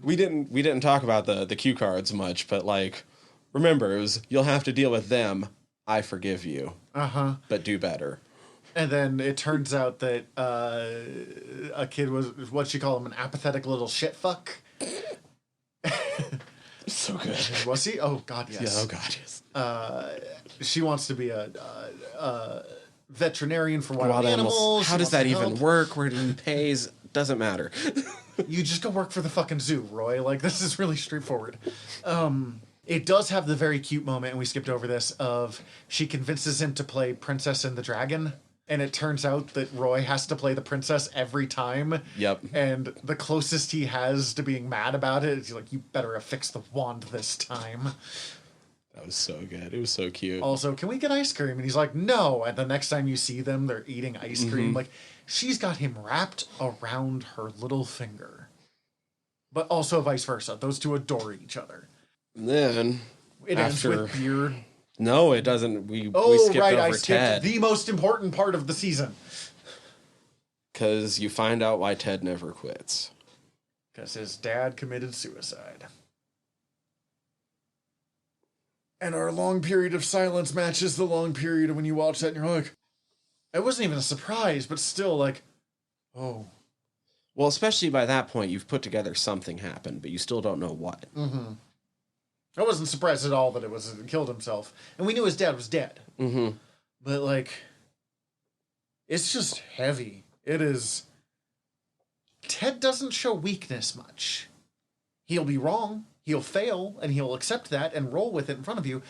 we didn't talk about the cue cards much, but like, remember, it was, you'll have to deal with them. I forgive you. Uh-huh. But do better. And then it turns out that a kid was, what'd she call him, an apathetic little shit fuck? So good. Was he? Oh, God, yes. Yeah, oh, God, yes. She wants to be a veterinarian for wild animals. How does that even work? Where he pays? Doesn't matter. You just go work for the fucking zoo, Roy. Like, this is really straightforward. It does have the very cute moment, and we skipped over this, of she convinces him to play Princess and the Dragon. And it turns out that Roy has to play the princess every time. Yep. And the closest he has to being mad about it is he's like, you better have fixed the wand this time. That was so good. It was so cute. Also, can we get ice cream? And he's like, no. And the next time you see them, they're eating ice cream. Mm-hmm. Like, she's got him wrapped around her little finger. But also vice versa. Those two adore each other. And then it ends with Beard. No, it doesn't. We skipped over Ted. The most important part of the season. Because you find out why Ted never quits. Because his dad committed suicide. And our long period of silence matches the long period when you watch that and you're like, It wasn't even a surprise, but still, like, oh. Well, especially by that point, you've put together something happened, but you still don't know what. Mm-hmm. I wasn't surprised at all that it killed himself. And we knew his dad was dead. Mm-hmm. But, like, it's just heavy. It is. Ted doesn't show weakness much. He'll be wrong, he'll fail, and he'll accept that and roll with it in front of you.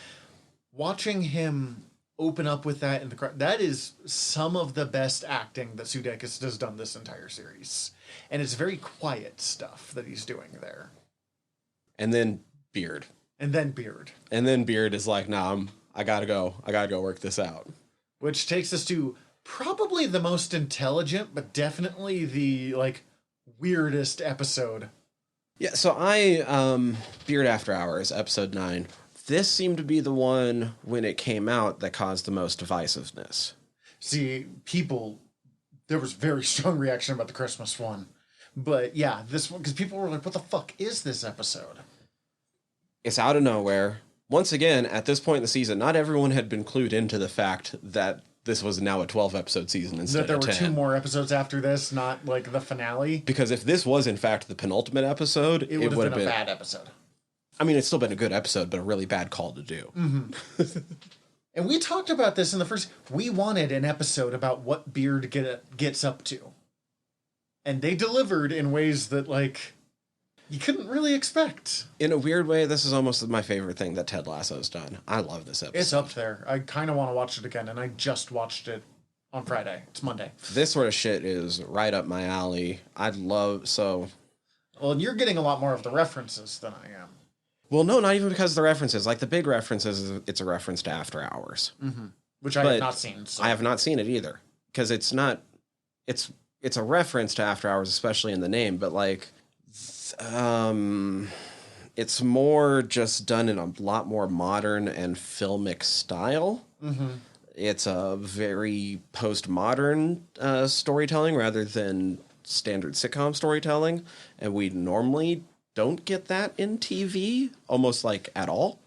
Watching him open up with that in the crowd, that is some of the best acting that Sudeikis has done this entire series. And it's very quiet stuff that he's doing there. And then Beard. And then Beard. And then Beard is like, nah, I gotta go work this out. Which takes us to probably the most intelligent, but definitely the, like, weirdest episode. Yeah, so Beard After Hours, episode 9, this seemed to be the one, when it came out, that caused the most divisiveness. See, there was very strong reaction about the Christmas one. But yeah, this one, because people were like, what the fuck is this episode? It's out of nowhere. Once again, at this point in the season, not everyone had been clued into the fact that this was now a 12-episode season instead of 10. That there were 2 more episodes after this, not like the finale. Because if this was, in fact, the penultimate episode, it would have been a bad episode. I mean, it's still been a good episode, but a really bad call to do. Mm-hmm. And we talked about this in the first... We wanted an episode about what Beard gets up to. And they delivered in ways that, like, you couldn't really expect. In a weird way, this is almost my favorite thing that Ted Lasso's done. I love this episode. It's up there. I kind of want to watch it again, and I just watched it on Friday. It's Monday. This sort of shit is right up my alley. Well, and you're getting a lot more of the references than I am. Well, no, not even because of the references. Like, the big references, it's a reference to After Hours. Mm-hmm. Which I have not seen. So. I have not seen it either. Because it's not... It's a reference to After Hours, especially in the name, but, like... it's more just done in a lot more modern and filmic style. Mm-hmm. It's a very postmodern storytelling rather than standard sitcom storytelling. And we normally don't get that in TV, almost like at all.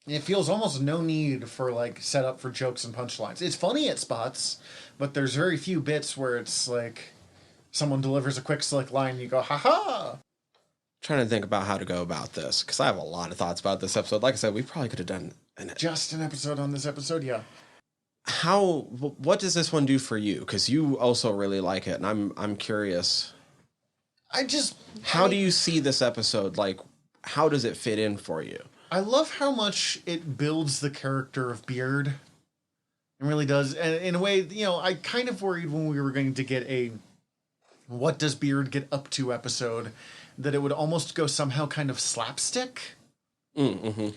It feels almost no need for like setup for jokes and punchlines. It's funny at spots, but there's very few bits where it's like someone delivers a quick slick line and you go, ha-ha! Trying to think about how to go about this, because I have a lot of thoughts about this episode. Like I said, we probably could have done just an episode on this episode, yeah. What does this one do for you? Because you also really like it, and I'm curious. How do you see this episode? Like, how does it fit in for you? I love how much it builds the character of Beard. It really does. And in a way, you know, I kind of worried when we were going to get a what does Beard get up to episode, that it would almost go somehow kind of slapstick. Mm-hmm.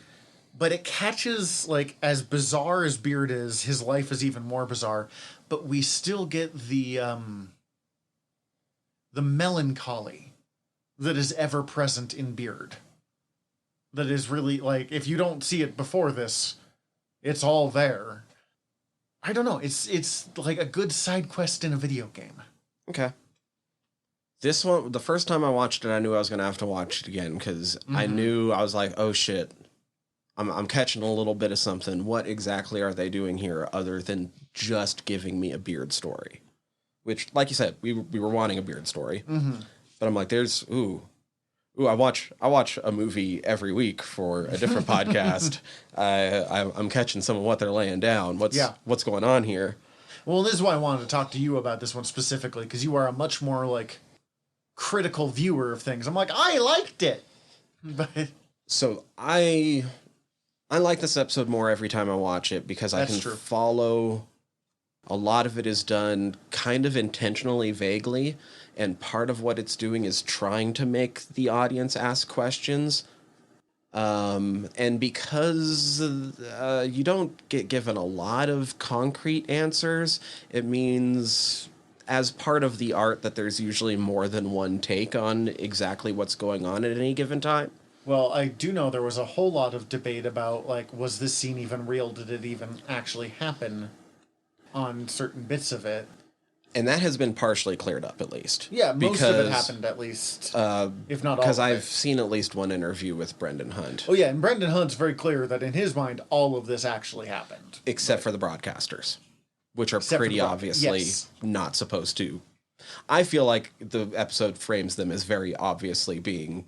But it catches, like, as bizarre as Beard is, his life is even more bizarre. But we still get the melancholy that is ever present in Beard. That is really, like, if you don't see it before this, it's all there. I don't know. It's like a good side quest in a video game. Okay. This one, the first time I watched it, I knew I was going to have to watch it again, because I knew, I was like, oh shit, I'm catching a little bit of something. What exactly are they doing here other than just giving me a Beard story? Which, like you said, we were wanting a Beard story. Mm-hmm. But I'm like, I watch a movie every week for a different podcast. I'm catching some of what they're laying down. What's going on here? Well, this is why I wanted to talk to you about this one specifically, because you are a much more, like, critical viewer of things. I'm like, I liked it. But so I like this episode more every time I watch it, because I can follow. A lot of it is done kind of intentionally vaguely, and part of what it's doing is trying to make the audience ask questions. And because you don't get given a lot of concrete answers, it means as part of the art that there's usually more than one take on exactly what's going on at any given time. Well, I do know there was a whole lot of debate about, like, was this scene even real? Did it even actually happen on certain bits of it? And that has been partially cleared up, at least. Yeah, most of it happened, at least. If not all of it. Because I've seen at least one interview with Brendan Hunt. Oh, yeah, and Brendan Hunt's very clear that in his mind, all of this actually happened. Except for the broadcasters. which are Except for pretty the obviously yes. not supposed to. I feel like the episode frames them as very obviously being...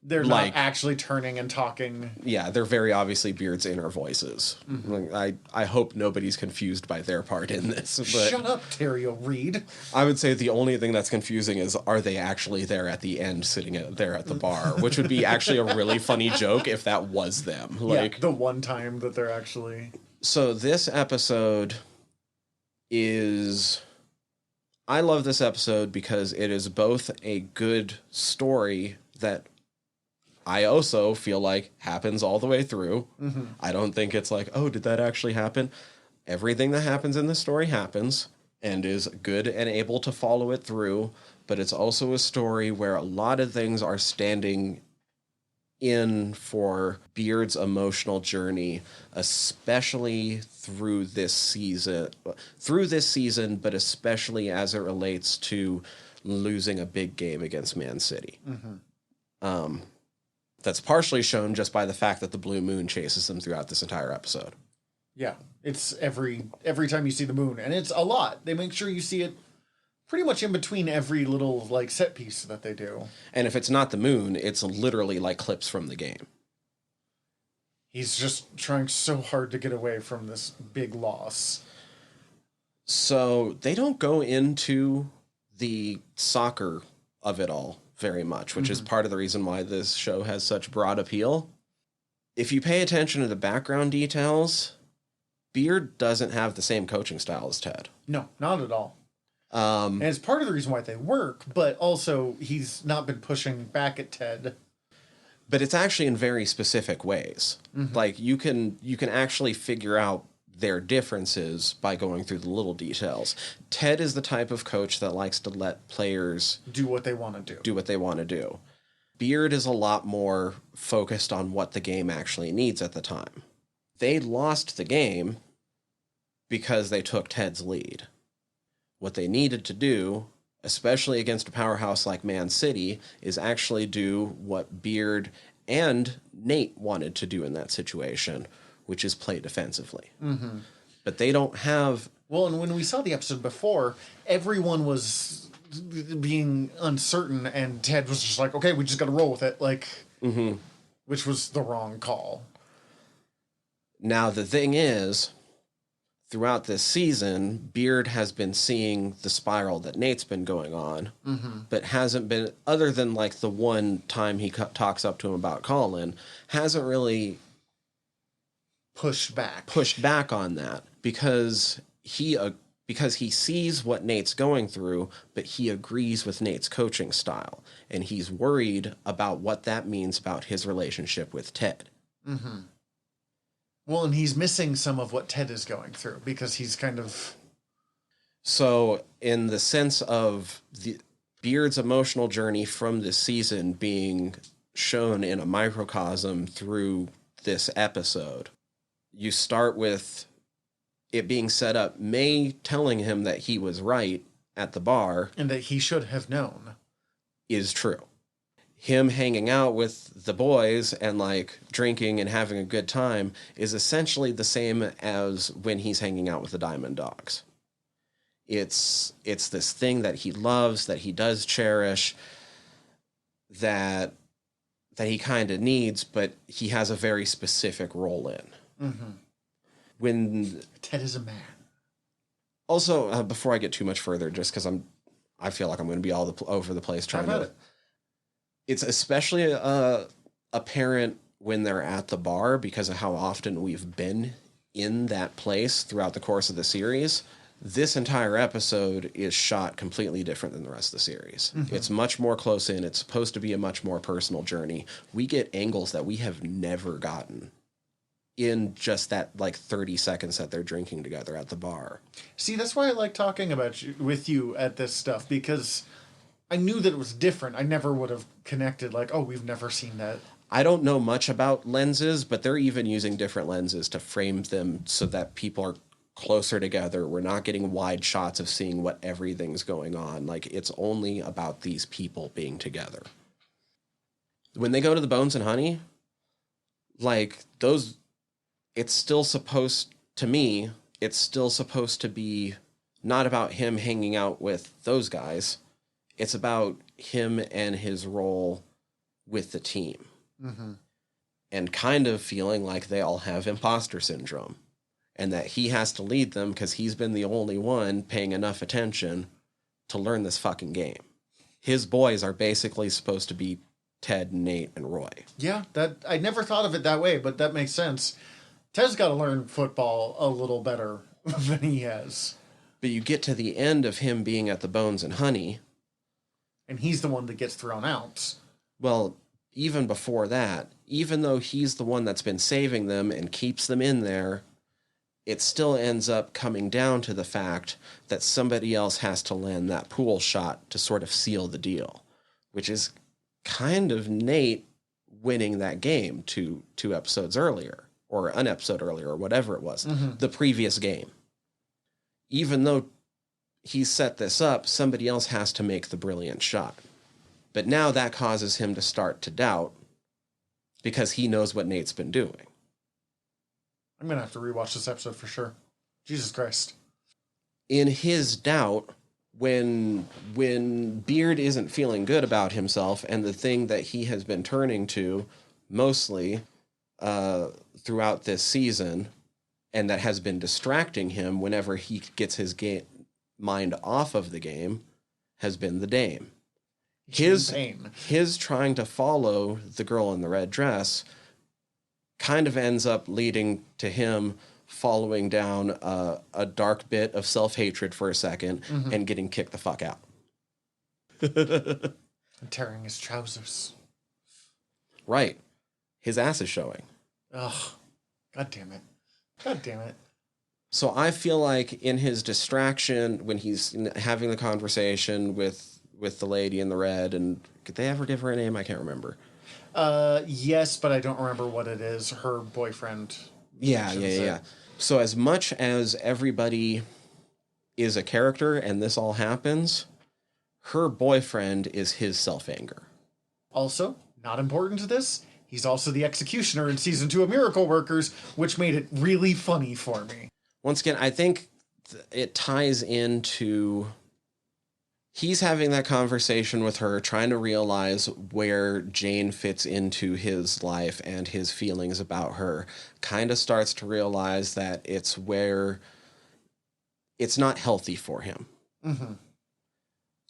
They're like, not actually turning and talking. Yeah, they're very obviously Beard's inner voices. Like, I hope nobody's confused by their part in this. But Shut up, Terry O'Reed. I would say the only thing that's confusing is, are they actually there at the end, sitting there at the bar? Which would be actually a really funny joke if that was them. Like, yeah, the one time that they're actually... So this episode is... I love this episode because it is both a good story that I also feel like happens all the way through. I don't think it's like, oh, did that actually happen? Everything that happens in the story happens and is good and able to follow it through, but it's also a story where a lot of things are standing in for Beard's emotional journey, especially through this season, but especially as it relates to losing a big game against Man City. That's partially shown just by the fact that the blue moon chases them throughout this entire episode. Yeah, it's every time you see the moon, and it's a lot. They make sure you see it pretty much in between every little like set piece that they do. And if it's not the moon, it's literally like clips from the game. He's just trying so hard to get away from this big loss. So they don't go into the soccer of it all very much, which is part of the reason why this show has such broad appeal. If you pay attention to the background details, Beard doesn't have the same coaching style as Ted. No, not at all. And it's part of the reason why they work, but also he's not been pushing back at Ted. But it's actually in very specific ways. Like you can actually figure out their differences by going through the little details. Ted is the type of coach that likes to let players do what they want to do. Beard is a lot more focused on what the game actually needs at the time. They lost the game because they took Ted's lead. What they needed to do, especially against a powerhouse like Man City, is actually do what Beard and Nate wanted to do in that situation, which is play defensively. But they don't have... Well, and when we saw the episode before, everyone was being uncertain, and Ted was just like, okay, we just got to roll with it, like, which was the wrong call. Now, the thing is, throughout this season, Beard has been seeing the spiral that Nate's been going on, but hasn't been, other than like the one time he talks up to him about Colin, hasn't really pushed back on that because he sees what Nate's going through, but he agrees with Nate's coaching style, and he's worried about what that means about his relationship with Ted. Well, and he's missing some of what Ted is going through because he's kind of... So, in the sense of the Beard's emotional journey from this season being shown in a microcosm through this episode, you start with it being set up, May telling him that he was right at the bar. And that he should have known. Is true. Him hanging out with the boys and like drinking and having a good time is essentially the same as when he's hanging out with the Diamond Dogs. It's this thing that he loves, that he does cherish, that he kind of needs, but he has a very specific role in. When Ted is a man. Also, before I get too much further, just because I feel like I'm going to be all over the place trying to... It's especially apparent when they're at the bar because of how often we've been in that place throughout the course of the series. This entire episode is shot completely different than the rest of the series. It's much more close in. It's supposed to be a much more personal journey. We get angles that we have never gotten in just that like 30 seconds that they're drinking together at the bar. See, that's why I like talking with you at this stuff, because I knew that it was different. I never would have connected like, oh, we've never seen that. I don't know much about lenses, but they're even using different lenses to frame them so that people are closer together. We're not getting wide shots of seeing what everything's going on. Like, it's only about these people being together. When they go to the Bones and Honey, like, those... It's still supposed, to me, it's still supposed to be not about him hanging out with those guys. It's about him and his role with the team. Mm-hmm. And kind of feeling like they all have imposter syndrome. And that he has to lead them because he's been the only one paying enough attention to learn this fucking game. His boys are basically supposed to be Ted, Nate, and Roy. Yeah, that I never thought of it that way, but that makes sense. Ted's got to learn football a little better than he has. But you get to the end of him being at the Bones and Honey. And he's the one that gets thrown out. Well, even before that, even though he's the one that's been saving them and keeps them in there, it still ends up coming down to the fact that somebody else has to land that pool shot to sort of seal the deal, which is kind of Nate winning that game two episodes earlier, or an episode earlier, or whatever it was, the previous game. Even though he set this up, somebody else has to make the brilliant shot. But now that causes him to start to doubt because he knows what Nate's been doing. I'm going to have to rewatch this episode for sure. Jesus Christ. In his doubt, when Beard isn't feeling good about himself and the thing that he has been turning to mostly throughout this season and that has been distracting him whenever he gets his mind off of the game has been the dame. His trying to follow the girl in the red dress kind of ends up leading to him following down a dark bit of self-hatred for a second and getting kicked the fuck out. And tearing his trousers. Right. His ass is showing. Ugh. God damn it. God damn it. So I feel like in his distraction, when he's having the conversation with the lady in the red, and could they ever give her a name? I can't remember. Yes, but I don't remember what it is. Her boyfriend. Yeah. So as much as everybody is a character and this all happens, her boyfriend is his self-anger. Also, not important to this, he's also the executioner in season 2 of Miracle Workers, which made it really funny for me. Once again, I think it ties into... He's having that conversation with her, trying to realize where Jane fits into his life and his feelings about her. Kind of starts to realize that it's where it's not healthy for him. Mm-hmm.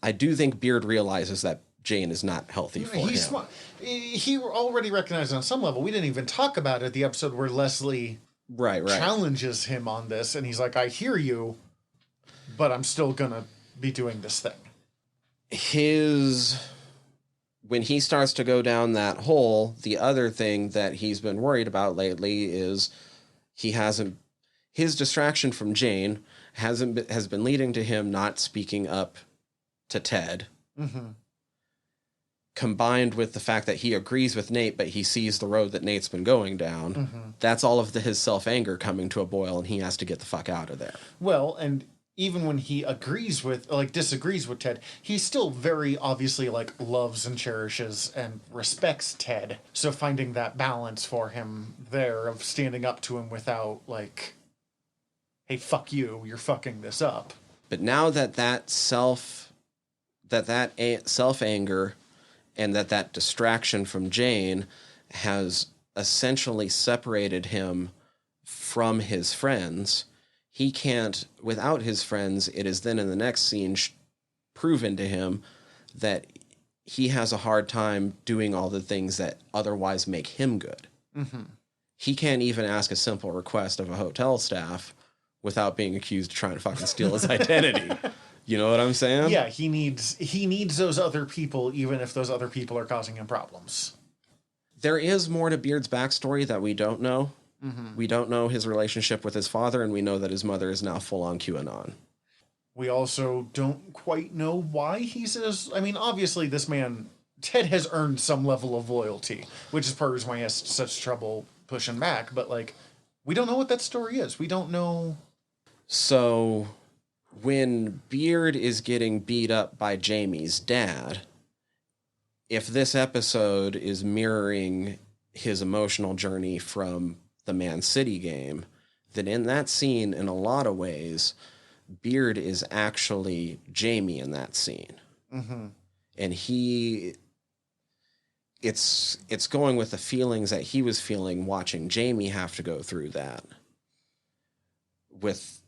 I do think Beard realizes that Jane is not healthy for him. Smart. He already recognized on some level. We didn't even talk about it, the episode where Leslie challenges him on this, and he's like, I hear you, but I'm still going to be doing this thing. When he starts to go down that hole, the other thing that he's been worried about lately is his distraction from Jane has been leading to him not speaking up to Ted. Mm-hmm. Combined with the fact that he agrees with Nate, but he sees the road that Nate's been going down. Mm-hmm. That's all of his self-anger coming to a boil, and he has to get the fuck out of there. Well, and even when he disagrees with Ted, he still very obviously, loves and cherishes and respects Ted. So finding that balance for him there of standing up to him without, hey, fuck you, you're fucking this up. But now that self-anger and that distraction from Jane has essentially separated him from his friends, he can't, without his friends, it is then in the next scene proven to him that he has a hard time doing all the things that otherwise make him good. Mm-hmm. He can't even ask a simple request of a hotel staff without being accused of trying to fucking steal his identity. You know what I'm saying? Yeah, he needs those other people, even if those other people are causing him problems. There is more to Beard's backstory that we don't know. Mm-hmm. We don't know his relationship with his father, and we know that his mother is now full-on QAnon. We also don't quite know why he says... I mean, obviously, this man, Ted, has earned some level of loyalty, which is part of the reason why he has such trouble pushing back, but, we don't know what that story is. We don't know... So, when Beard is getting beat up by Jamie's dad, if this episode is mirroring his emotional journey from the Man City game, that in that scene, in a lot of ways, Beard is actually Jamie in that scene. Mm-hmm. And it's going with the feelings that he was feeling watching Jamie have to go through that, with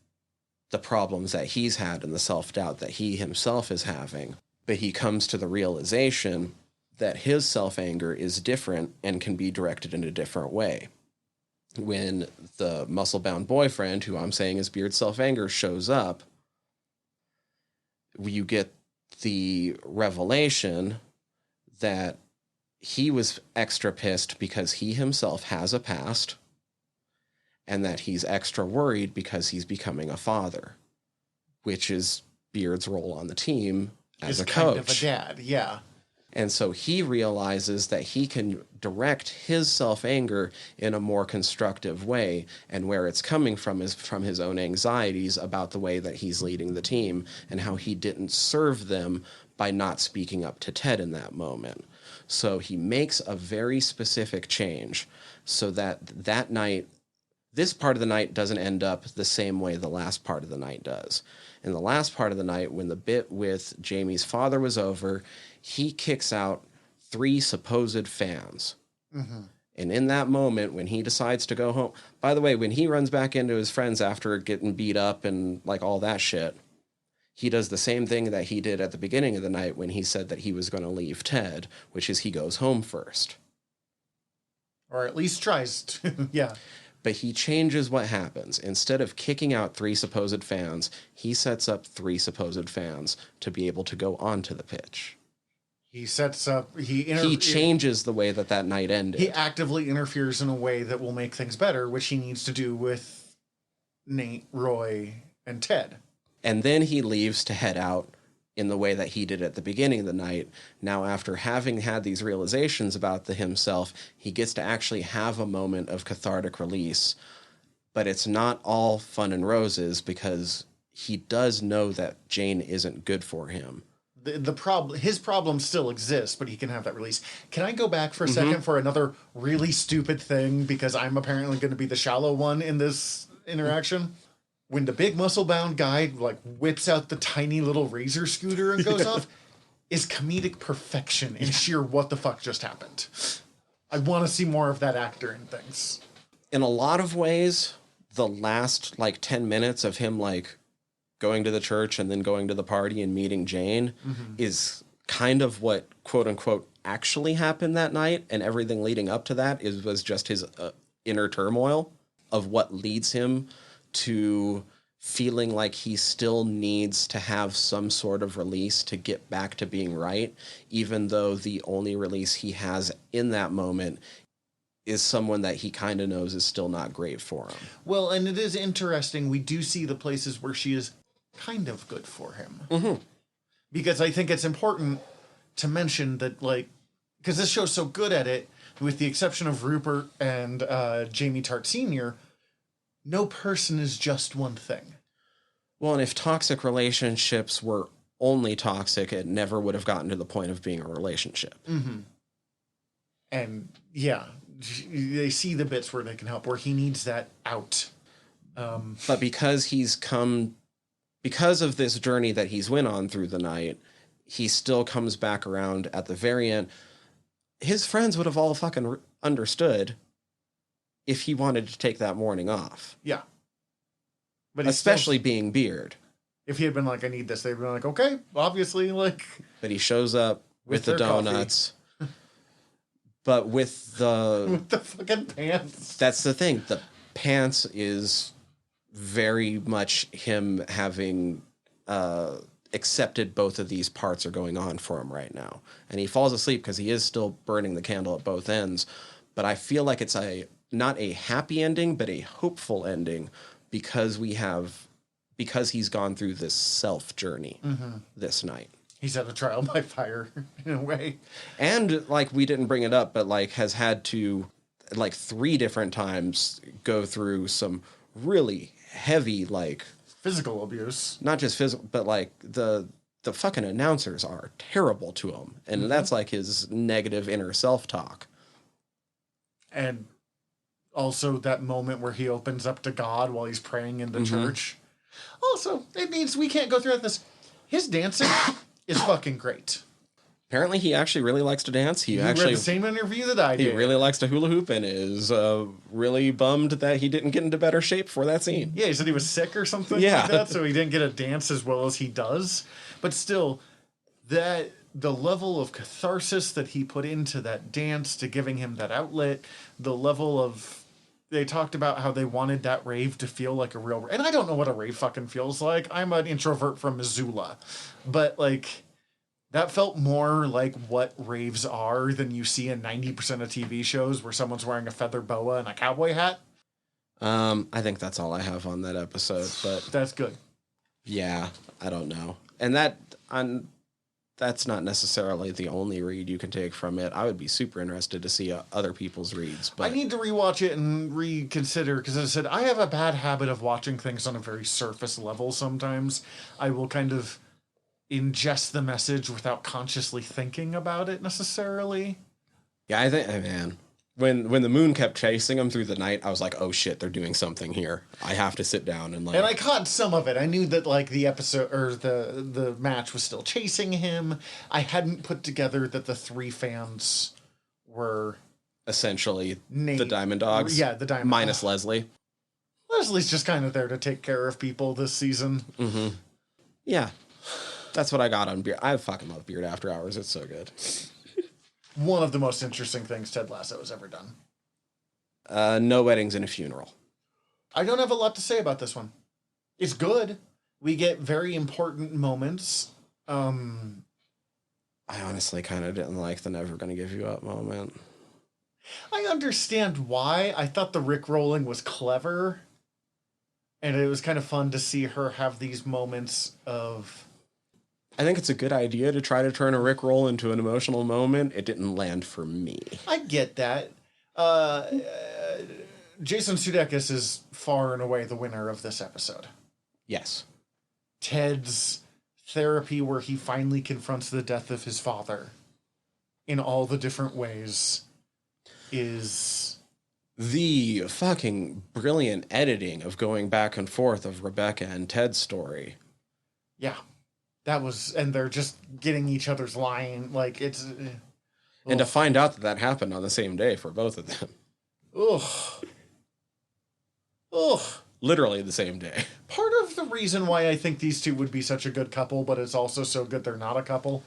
the problems that he's had and the self-doubt that he himself is having. But he comes to the realization that his self-anger is different and can be directed in a different way. When the muscle-bound boyfriend, who I'm saying is Beard's self-anger, shows up, you get the revelation that he was extra pissed because he himself has a past, and that he's extra worried because he's becoming a father, which is Beard's role on the team as a coach. Kind of a dad, yeah. And so he realizes that he can direct his self-anger in a more constructive way, and where it's coming from is from his own anxieties about the way that he's leading the team and how he didn't serve them by not speaking up to Ted in that moment. So he makes a very specific change so that that night, this part of the night doesn't end up the same way the last part of the night does. In the last part of the night, when the bit with Jamie's father was over, he kicks out 3 supposed fans. Mm-hmm. And in that moment, when he decides to go home, by the way, when he runs back into his friends after getting beat up and like all that shit, he does the same thing that he did at the beginning of the night when he said that he was going to leave Ted, which is he goes home first. Or at least tries to, yeah. But he changes what happens. Instead of kicking out 3 supposed fans, he sets up 3 supposed fans to be able to go onto the pitch. He sets up... He changes the way that night ended. He actively interferes in a way that will make things better, which he needs to do with Nate, Roy, and Ted. And then he leaves to head out in the way that he did at the beginning of the night. Now, after having had these realizations about himself, he gets to actually have a moment of cathartic release. But it's not all fun and roses, because he does know that Jane isn't good for him. His problem still exists, but he can have that release. Can I go back for a second for another really stupid thing, because I'm apparently going to be the shallow one in this interaction? When the big muscle-bound guy like whips out the tiny little razor scooter and goes off, is comedic perfection in sheer what the fuck just happened. I want to see more of that actor in things. In a lot of ways, the last 10 minutes of him going to the church and then going to the party and meeting Jane is kind of what, quote unquote, actually happened that night, and everything leading up to that was just his inner turmoil of what leads him to feeling like he still needs to have some sort of release to get back to being right, even though the only release he has in that moment is someone that he kind of knows is still not great for him. Well, and it is interesting. We do see the places where she is kind of good for him. Mm-hmm. Because I think it's important to mention that, because this show's so good at it, with the exception of Rupert and Jamie Tart Sr., no person is just one thing. Well, and if toxic relationships were only toxic, it never would have gotten to the point of being a relationship. Mm-hmm. And, yeah, they see the bits where they can help, where he needs that out. But because because of this journey that he's went on through the night, he still comes back around at the very end. His friends would have all fucking understood if he wanted to take that morning off. Yeah. But especially being Beard. If he had been like, I need this, they'd been like, okay, obviously, But he shows up with the donuts. But with the... with the fucking pants. That's the thing. The pants is very much him having accepted both of these parts are going on for him right now. And he falls asleep because he is still burning the candle at both ends. But I feel like it's not a happy ending, but a hopeful ending, because he's gone through this self journey this night. He's had a trial by fire in a way. And we didn't bring it up, but has had to 3 different times go through some really heavy physical abuse. Not just physical, but the fucking announcers are terrible to him. And that's his negative inner self-talk. And Also, that moment where he opens up to God while he's praying in the church. Also, it means we can't go through this. His dancing is fucking great. Apparently, he actually really likes to dance. He read actually the same interview that I did. He really likes to hula hoop and is really bummed that he didn't get into better shape for that scene. Yeah, he said he was sick or something like that, so he didn't get to dance as well as he does. But still, the level of catharsis that he put into that dance to giving him that outlet, the level of... They talked about how they wanted that rave to feel like a real... And I don't know what a rave fucking feels like. I'm an introvert from Missoula. But, like, that felt more like what raves are than you see in 90% of TV shows where someone's wearing a feather boa and a cowboy hat. I think that's all I have on that episode, but... That's good. Yeah, I don't know. And that's not necessarily the only read you can take from it. I would be super interested to see other people's reads. But I need to rewatch it and reconsider, because as I said, I have a bad habit of watching things on a very surface level sometimes. I will kind of ingest the message without consciously thinking about it necessarily. Yeah, I think, man, when the moon kept chasing him through the night, I was like, oh shit, they're doing something here. I have to sit down and like... And I caught some of it. I knew that like the episode or the match was still chasing him. I hadn't put together that the three fans were essentially the Diamond Dogs. Yeah, the Diamond minus Leslie. Leslie's just kind of there to take care of people this season. Mm-hmm. Yeah, that's what I got on Beard. I fucking love Beard After Hours. It's so good. One of the most interesting things Ted Lasso has ever done. No weddings and a funeral. I don't have a lot to say about this one. It's good. We get very important moments. I honestly kind of didn't like the never gonna give you up moment. I understand why. I thought the Rickrolling was clever. And it was kind of fun to see her have these moments of... I think it's a good idea to try to turn a Rickroll into an emotional moment. It didn't land for me. I get that. Jason Sudeikis is far and away the winner of this episode. Yes. Ted's therapy where he finally confronts the death of his father in all the different ways is... The fucking brilliant editing of going back and forth of Rebecca and Ted's story. Yeah. That was, and they're just getting each other's line, like, it's... And to find out that happened on the same day for both of them. Ugh. Ugh. Literally the same day. Part of the reason why I think these two would be such a good couple, but it's also so good they're not a couple.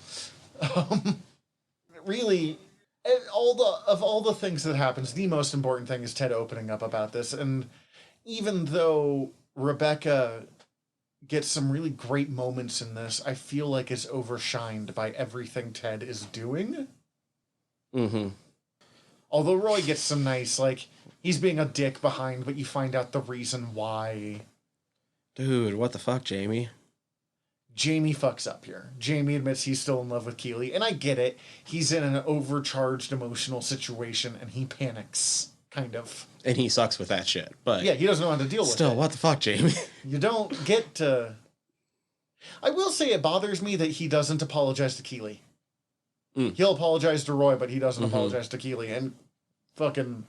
Really, of all the things that happens, the most important thing is Ted opening up about this, and even though Rebecca... gets some really great moments in this, I feel like it's overshined by everything Ted is doing. Mm-hmm. Although Roy gets some nice, like, he's being a dick behind, but you find out the reason why. Dude, what the fuck, Jamie? Jamie fucks up here. Jamie admits he's still in love with Keely, and I get it. He's in an overcharged emotional situation, and he panics, kind of. And he sucks with that shit, but... Yeah, he doesn't know how to deal with it. Still, what the fuck, Jamie? You don't get to... I will say it bothers me that he doesn't apologize to Keely. Mm. He'll apologize to Roy, but he doesn't apologize to Keely, and fucking...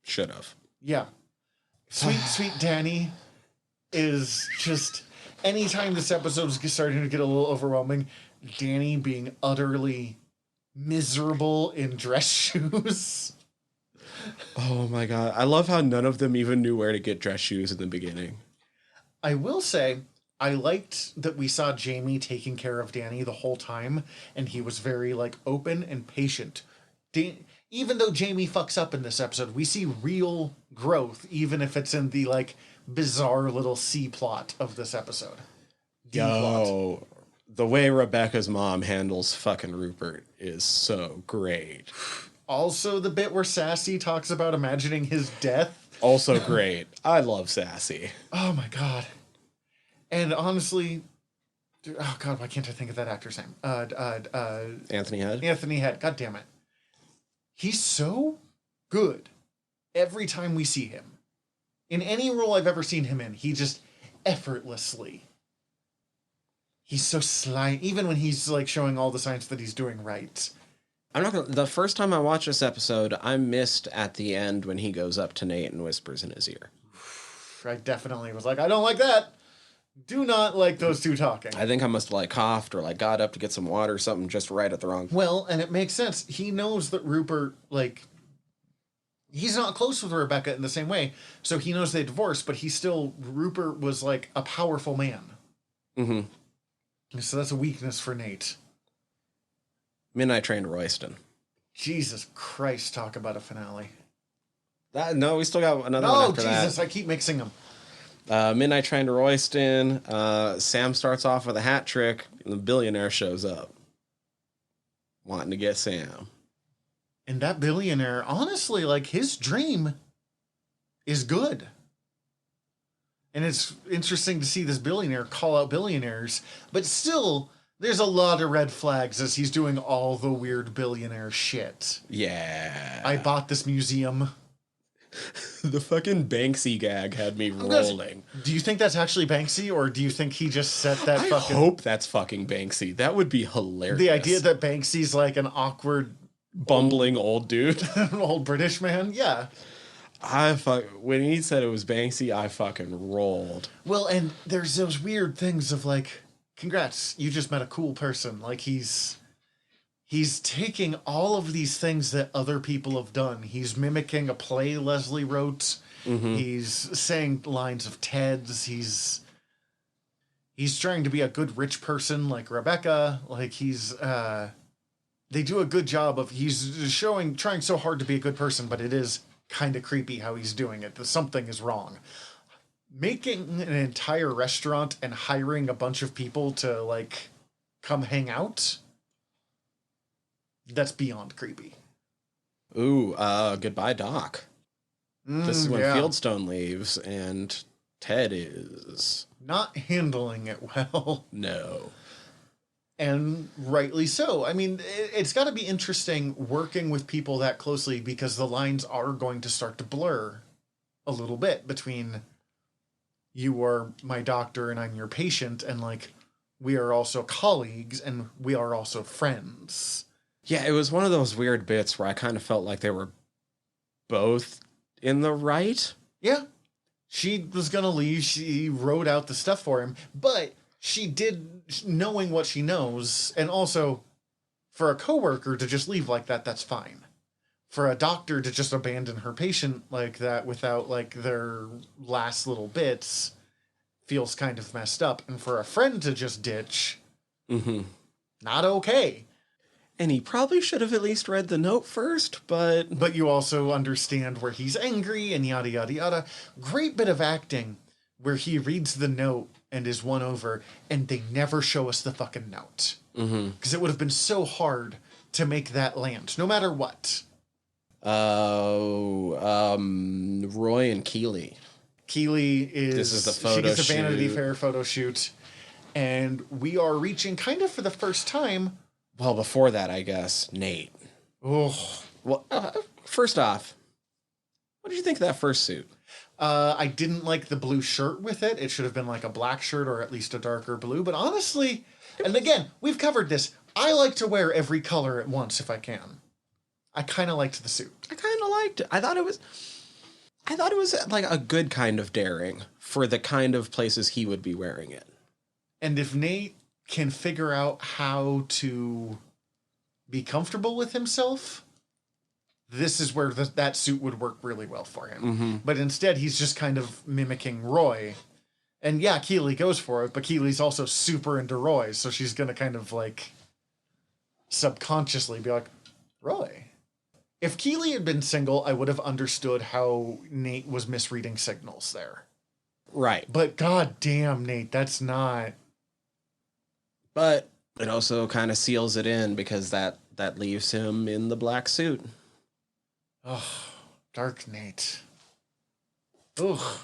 Should have. Yeah. Sweet Danny is just... Anytime this episode is starting to get a little overwhelming, Danny being utterly miserable in dress shoes... Oh my god. I love how none of them even knew where to get dress shoes in the beginning. I will say, I liked that we saw Jamie taking care of Danny the whole time, and he was very, like, open and patient. Even though Jamie fucks up in this episode, we see real growth, even if it's in the, like, bizarre little C-plot of this episode. Yo, the way Rebecca's mom handles fucking Rupert is so great. Also, the bit where Sassy talks about imagining his death. Also great. I love Sassy. Oh my god. And honestly, oh god, why can't I think of that actor's name? Anthony Head? Anthony Head, god damn it. He's so good every time we see him. In any role I've ever seen him in, he just effortlessly. He's so sly, even when he's like showing all the signs that he's doing right. I'm not gonna. The first time I watched this episode, I missed at the end when he goes up to Nate and whispers in his ear. I definitely was like, I don't like that. Do not like those two talking. I think I must have like coughed or like got up to get some water or something just right at the wrong. Well, and it makes sense. He knows that Rupert, like, he's not close with Rebecca in the same way. So he knows they divorced, but Rupert was like a powerful man. Mm-hmm. So that's a weakness for Nate. Midnight Train to Royston. Jesus Christ, talk about a finale. No, we still got another one after that. Oh, Jesus, I keep mixing them. Midnight Train to Royston. Sam starts off with a hat trick, and the billionaire shows up. Wanting to get Sam. And that billionaire, honestly, like, his dream is good. And it's interesting to see this billionaire call out billionaires, but still, there's a lot of red flags as he's doing all the weird billionaire shit. Yeah. I bought this museum. The fucking Banksy gag had me rolling. Do you think that's actually Banksy, or do you think he just set that I hope that's fucking Banksy. That would be hilarious. The idea that Banksy's like an awkward... bumbling old dude. An old British man? Yeah. When he said it was Banksy, I fucking rolled. Well, and there's those weird things of like, congrats, you just met a cool person. Like he's taking all of these things that other people have done. He's mimicking a play Leslie wrote. Mm-hmm. He's saying lines of Ted's. He's trying to be a good rich person like Rebecca. Like they do a good job of, trying so hard to be a good person, but it is kind of creepy how he's doing it. Something is wrong. Making an entire restaurant and hiring a bunch of people to like come hang out, that's beyond creepy. Ooh, goodbye, Doc. This is when Fieldstone leaves and Ted is not handling it well. No. And rightly so. I mean, it's got to be interesting working with people that closely because the lines are going to start to blur a little bit between you are my doctor and I'm your patient, and like we are also colleagues and we are also friends. Yeah, it was one of those weird bits where I kind of felt like they were both in the right. Yeah. She was going to leave. She wrote out the stuff for him, but she did, knowing what she knows, and also for a coworker to just leave like that, that's fine. For a doctor to just abandon her patient like that without like their last little bits feels kind of messed up. And for a friend to just ditch, not okay. And he probably should have at least read the note first, but you also understand where he's angry and yada, yada, yada. Great bit of acting where he reads the note and is won over, and they never show us the fucking note. Because it would have been so hard to make that land, no matter what. Roy and Keeley. Keeley is... This is the photo She gets a shoot. Vanity Fair photo shoot. And we are reaching, kind of for the first time... Well, before that, I guess, Nate. Oh. Well, first off, what did you think of that first suit? I didn't like the blue shirt with it. It should have been like a black shirt or at least a darker blue. But honestly, and again, we've covered this. I like to wear every color at once if I can. I kind of liked the suit. I kind of liked it. I thought it was like a good kind of daring for the kind of places he would be wearing it. And if Nate can figure out how to be comfortable with himself, this is where that suit would work really well for him. But instead, he's just kind of mimicking Roy. And yeah, Keeley goes for it, but Keeley's also super into Roy, so she's going to kind of like subconsciously be like, Roy. If Keeley had been single, I would have understood how Nate was misreading signals there. Right. But god damn, Nate, that's not... But it also kind of seals it in because that leaves him in the black suit. Oh, dark Nate. Ugh.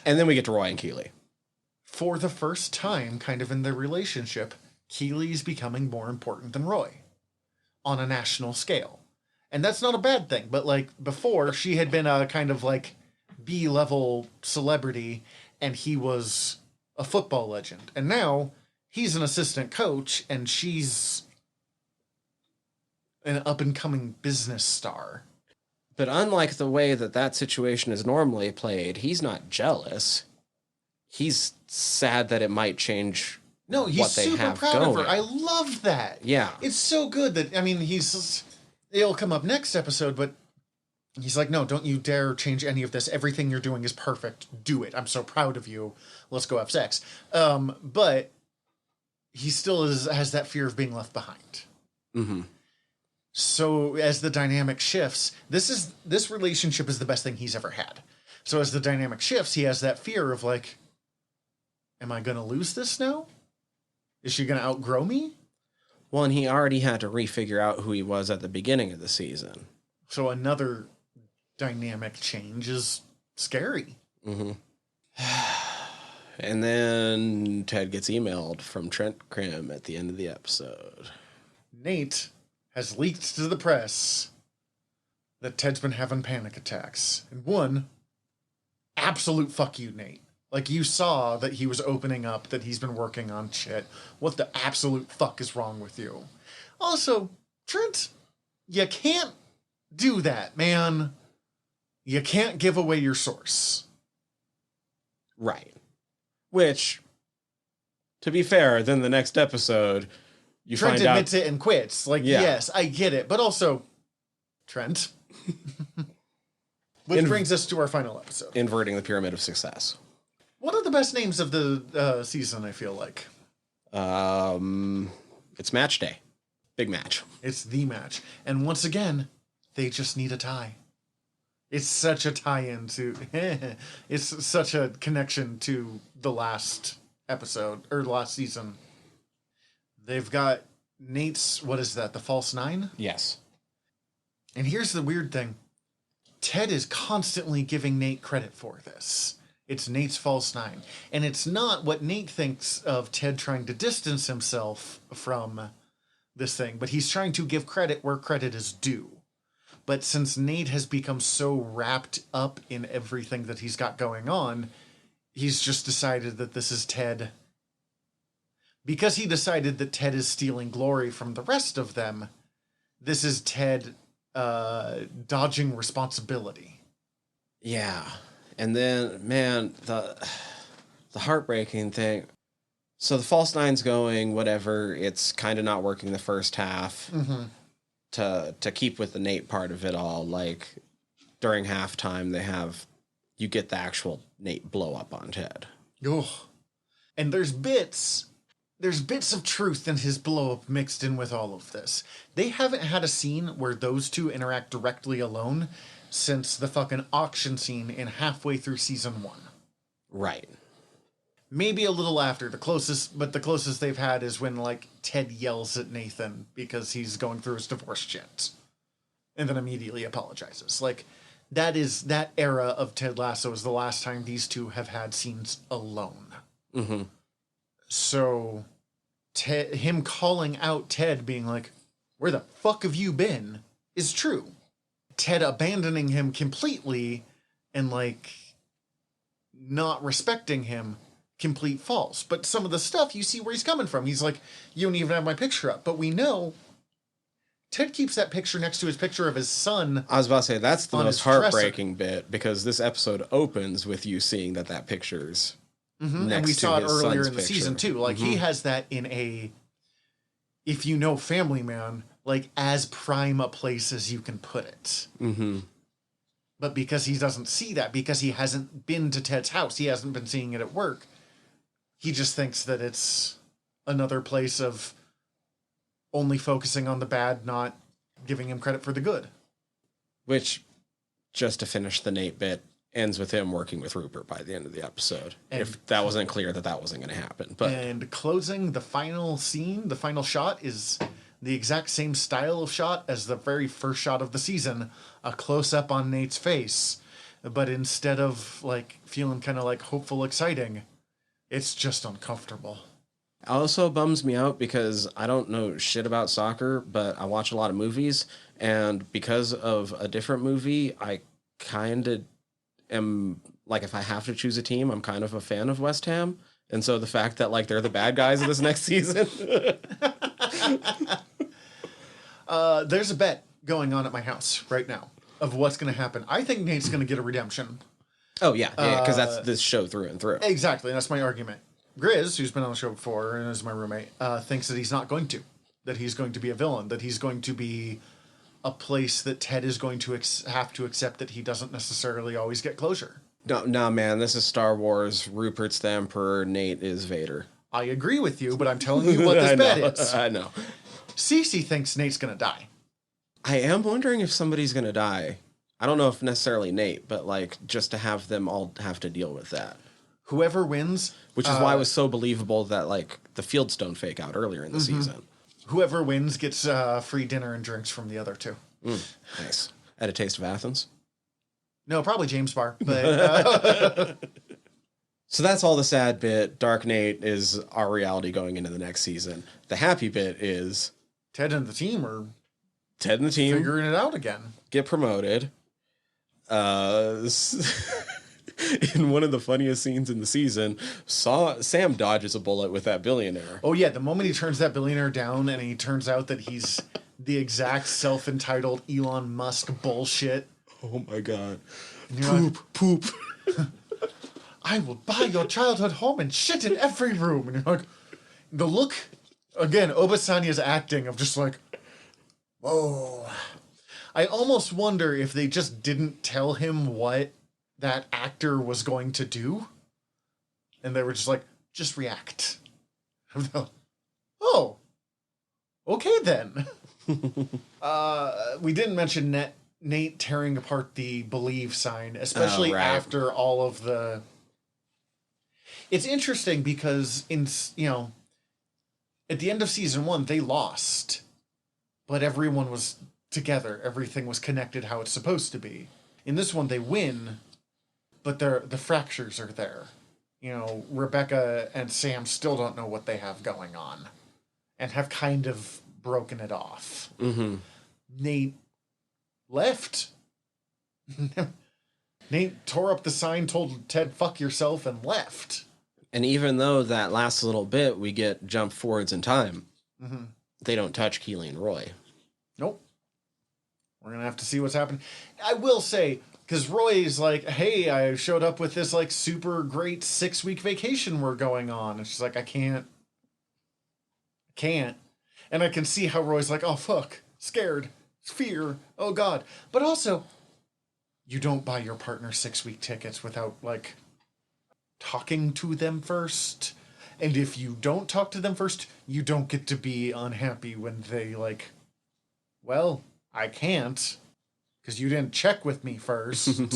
And then we get to Roy and Keeley. For the first time, kind of in their relationship, Keeley's becoming more important than Roy. On a national scale. And that's not a bad thing, but like before, she had been a kind of like B-level celebrity, and he was a football legend. And now he's an assistant coach, and she's an up-and-coming business star. But unlike the way that situation is normally played, he's not jealous. He's sad that it might change No, he's what they super have proud going. of her. I love that. Yeah. It's so good that, I mean, it'll come up next episode, but he's like, no, don't you dare change any of this. Everything you're doing is perfect. Do it. I'm so proud of you. Let's go have sex. But he still has that fear of being left behind. Mm-hmm. So as the dynamic shifts, this relationship is the best thing he's ever had. So as the dynamic shifts, he has that fear of like, am I going to lose this now? Is she going to outgrow me? Well, and he already had to refigure out who he was at the beginning of the season. So another dynamic change is scary. Mm-hmm. And then Ted gets emailed from Trent Krim at the end of the episode. Nate has leaked to the press that Ted's been having panic attacks. And one, absolute fuck you, Nate. Like, you saw that he was opening up, that he's been working on shit. What the absolute fuck is wrong with you? Also, Trent, you can't do that, man. You can't give away your source. Right. Which, to be fair, then the next episode, you Trent find out... admits it and quits. Like, Yeah. Yes, I get it. But also, Trent. Which brings us to our final episode. Inverting the Pyramid of Success. One of the best names of the season, I feel like. It's match day. Big match. It's the match. And once again, they just need a tie. It's such a tie-in to... it's such a connection to the last episode, or last season. They've got Nate's... What is that? The False Nine? Yes. And here's the weird thing. Ted is constantly giving Nate credit for this. It's Nate's False Nine. And it's not what Nate thinks of Ted trying to distance himself from this thing, but he's trying to give credit where credit is due. But since Nate has become so wrapped up in everything that he's got going on, he's just decided that this is Ted. Because he decided that Ted is stealing glory from the rest of them, this is Ted dodging responsibility. Yeah. And then, man, the heartbreaking thing. So the False Nine's going, whatever. It's kind of not working the first half. Mm-hmm. To keep with the Nate part of it all, like during halftime, you get the actual Nate blow up on Ted. Ugh. And there's bits of truth in his blow up mixed in with all of this. They haven't had a scene where those two interact directly alone since the fucking auction scene in halfway through season 1. Right. Maybe a little after. The closest they've had is when, like, Ted yells at Nathan because he's going through his divorce shit. And then immediately apologizes. Like, that era of Ted Lasso is the last time these two have had scenes alone. Mm-hmm. So, him calling out Ted being like, where the fuck have you been, is true. Ted abandoning him completely and, like, not respecting him, complete false. But some of the stuff, you see where he's coming from. He's like, you don't even have my picture up. But we know Ted keeps that picture next to his picture of his son. I was about to say, that's the on most his dresser. heartbreaking bit, because this episode opens with you seeing that picture's Mm-hmm. next And we to saw it his earlier son's in the picture. season too. Like, he has that in a, if you know Family Man, like, as prime a place as you can put it. Mm-hmm. But because he doesn't see that, because he hasn't been to Ted's house, he hasn't been seeing it at work, he just thinks that it's another place of only focusing on the bad, not giving him credit for the good. Which, just to finish the Nate bit, ends with him working with Rupert by the end of the episode. And if that wasn't clear that wasn't going to happen. But And closing, the final scene, the final shot is the exact same style of shot as the very first shot of the season, a close-up on Nate's face. But instead of, like, feeling kind of, like, hopeful, exciting, it's just uncomfortable. it also bums me out because I don't know shit about soccer, but I watch a lot of movies. And because of a different movie, I kind of am, like, if I have to choose a team, I'm kind of a fan of West Ham. And so the fact that, like, they're the bad guys of this next season. There's a bet going on at my house right now of what's going to happen. I think Nate's going to get a redemption. Oh, yeah, because that's this show through and through. Exactly, that's my argument. Grizz, who's been on the show before and is my roommate, thinks that he's not going to. That he's going to be a villain. That he's going to be a place that Ted is going to have to accept that he doesn't necessarily always get closure. No, man, this is Star Wars. Rupert's the Emperor, Nate is Vader. I agree with you, but I'm telling you what this bet is. I know. Cece thinks Nate's going to die. I am wondering if somebody's going to die. I don't know if necessarily Nate, but like just to have them all have to deal with that. Whoever wins... Which is why it was so believable that like the Fieldstone fake out earlier in the season. Whoever wins gets free dinner and drinks from the other two. Nice. At a Taste of Athens? No, probably James Bar. But So that's all the sad bit. Dark Nate is our reality going into the next season. The happy bit is... Ted and the team are figuring it out again. Get promoted. In one of the funniest scenes in the season, Sam dodges a bullet with that billionaire. Oh, yeah. The moment he turns that billionaire down and he turns out that he's the exact self-entitled Elon Musk bullshit. Oh, my God. Poop. I will buy your childhood home and shit in every room. And you're like, the look, again, Obasanya's acting of just like, whoa. I almost wonder if they just didn't tell him what that actor was going to do. And they were just like, just react. Oh, okay then. We didn't mention Nate tearing apart the Believe sign, especially after all of the... It's interesting because at the end of season 1, they lost, but everyone was together. Everything was connected how it's supposed to be. In this one, they win, but the fractures are there. Rebecca and Sam still don't know what they have going on and have kind of broken it off. Mm-hmm. Nate left. Nate tore up the sign, told Ted, fuck yourself, and left. And even though that last little bit, we get jump forwards in time, they don't touch Keely and Roy. Nope. We're going to have to see what's happening. I will say, because Roy's like, hey, I showed up with this like super great 6-week vacation we're going on. And she's like, I can't. And I can see how Roy's like, oh, fuck, scared, fear, oh, God. But also, you don't buy your partner 6-week tickets without, like, talking to them first. And if you don't talk to them first, you don't get to be unhappy when they, like, well, I can't, because you didn't check with me first.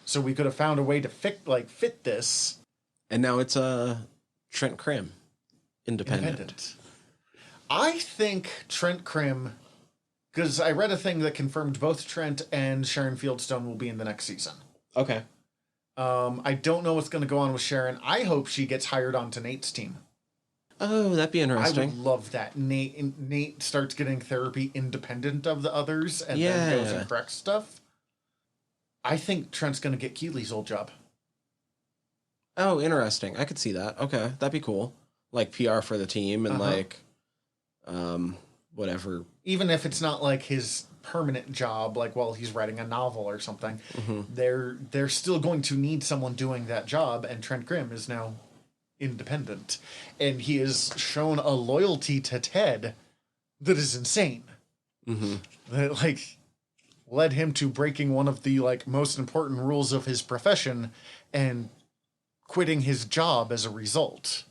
So we could have found a way to fit this. And now it's Trent Krim, independent. I think Trent Krim, because I read a thing that confirmed both Trent and Sharon Fieldstone will be in the next season. Okay. I don't know what's going to go on with Sharon. I hope she gets hired onto Nate's team. Oh, that'd be interesting. I would love that. Nate starts getting therapy independent of the others and then goes and corrects stuff. I think Trent's going to get Keely's old job. Oh, interesting. I could see that. Okay, that'd be cool. Like PR for the team and whatever. Even if it's not like his permanent job, like while he's writing a novel or something, they're still going to need someone doing that job, and Trent Grimm is now independent. And he has shown a loyalty to Ted that is insane. That, like, led him to breaking one of the, like, most important rules of his profession and quitting his job as a result.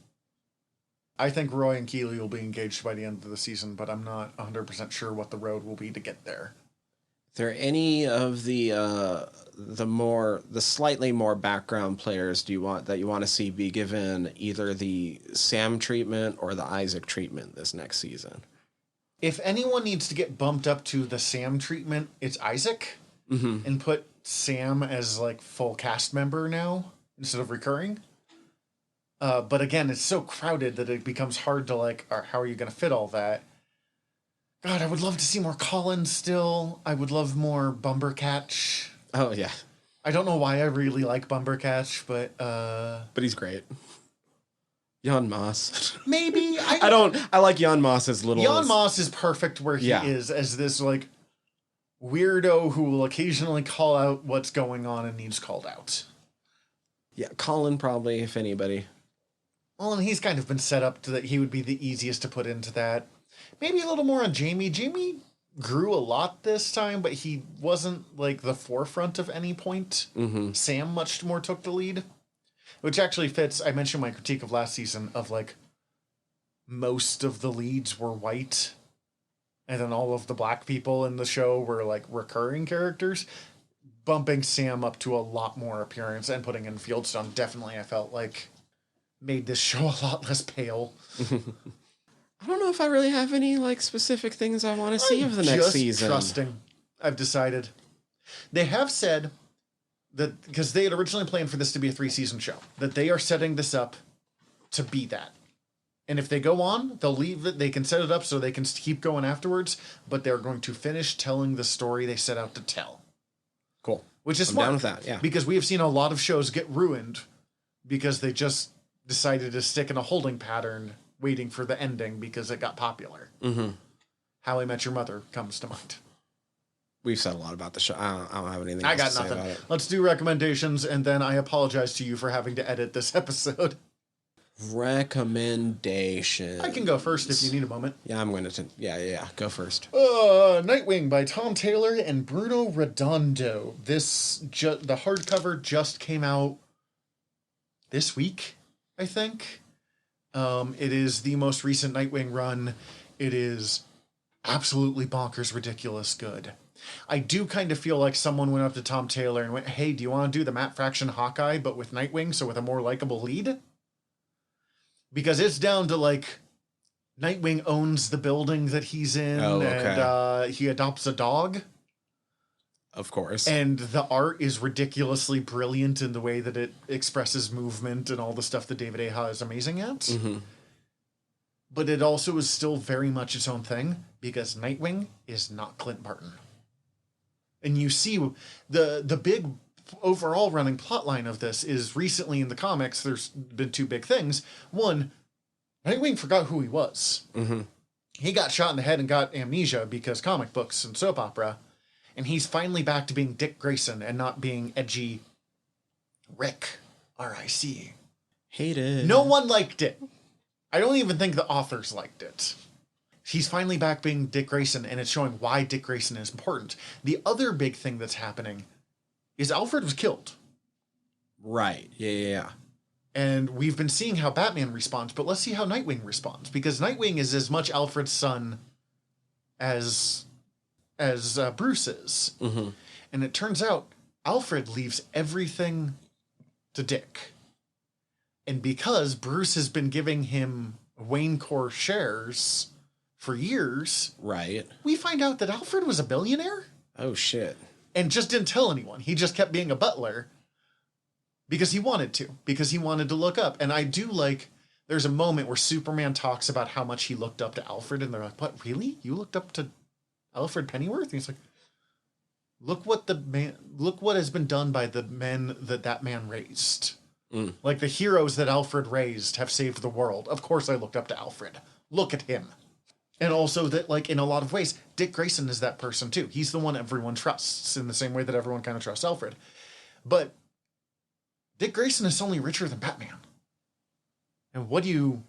I think Roy and Keely will be engaged by the end of the season, but I'm not 100% sure what the road will be to get there. Are there any of the slightly more background players you want to see be given either the Sam treatment or the Isaac treatment this next season? If anyone needs to get bumped up to the Sam treatment, it's Isaac, and put Sam as like full cast member now instead of recurring. But again, it's so crowded that it becomes hard to like, how are you going to fit all that? God, I would love to see more Colin still. I would love more Bumbercatch. Oh, yeah. I don't know why I really like Bumbercatch, but he's great. Jan Moss. Maybe. I like Jan Moss as little. Jan Moss is perfect where he is as this like weirdo who will occasionally call out what's going on and needs called out. Yeah, Colin probably, if anybody. Well, and he's kind of been set up to that he would be the easiest to put into that. Maybe a little more on Jamie. Jamie grew a lot this time, but he wasn't like the forefront of any point. Mm-hmm. Sam much more took the lead, which actually fits. I mentioned my critique of last season of like most of the leads were white, and then all of the black people in the show were like recurring characters. Bumping Sam up to a lot more appearance and putting in Fieldstone definitely, I felt like, made this show a lot less pale. I don't know if I really have any like specific things I want to see of the next season. Trusting. I've decided. They have said that, because they had originally planned for this to be a 3-season show, that they are setting this up to be that. And if they go on, they'll leave it. They can set it up so they can keep going afterwards, but they're going to finish telling the story they set out to tell. Cool. Which is I'm smart. down with that, yeah. Because we have seen a lot of shows get ruined because they just decided to stick in a holding pattern waiting for the ending because it got popular. Mm-hmm. How I Met Your Mother comes to mind. We've said a lot about the show. I don't have anything I else got to say nothing. about it. Let's do recommendations, and then I apologize to you for having to edit this episode. Recommendations. I can go first if you need a moment. Yeah, I'm going to. Yeah. Go first. Nightwing by Tom Taylor and Bruno Redondo. The hardcover just came out this week, I think. It is the most recent Nightwing run. It is absolutely bonkers, ridiculous good. I do kind of feel like someone went up to Tom Taylor and went, hey, do you want to do the Matt Fraction Hawkeye, but with Nightwing, so with a more likable lead? Because it's down to, like, Nightwing owns the building that he's in, and he adopts a dog. Of course. And the art is ridiculously brilliant in the way that it expresses movement and all the stuff that David Aja is amazing at. Mm-hmm. But it also is still very much its own thing, because Nightwing is not Clint Barton. And you see the big overall running plotline of this is recently in the comics, there's been two big things. One, Nightwing forgot who he was. Mm-hmm. He got shot in the head and got amnesia because comic books and soap opera. And he's finally back to being Dick Grayson and not being edgy Rick. R.I.C. Hated. No one liked it. I don't even think the authors liked it. He's finally back being Dick Grayson, and it's showing why Dick Grayson is important. The other big thing that's happening is Alfred was killed. Right. Yeah. And we've been seeing how Batman responds, but let's see how Nightwing responds. Because Nightwing is as much Alfred's son as Bruce is. Mm-hmm. And it turns out Alfred leaves everything to Dick. And because Bruce has been giving him Wayne Corps shares for years, right, we find out that Alfred was a billionaire. Oh, shit. And just didn't tell anyone. He just kept being a butler because he wanted to, because he wanted to look up. And I do like, there's a moment where Superman talks about how much he looked up to Alfred, and they're like, what, really? You looked up to Alfred Pennyworth? And he's like, look what has been done by the men that man raised. Mm. Like, the heroes that Alfred raised have saved the world. Of course I looked up to Alfred. Look at him. And also that, like, in a lot of ways, Dick Grayson is that person too. He's the one everyone trusts in the same way that everyone kind of trusts Alfred. But Dick Grayson is only richer than Batman. And what do you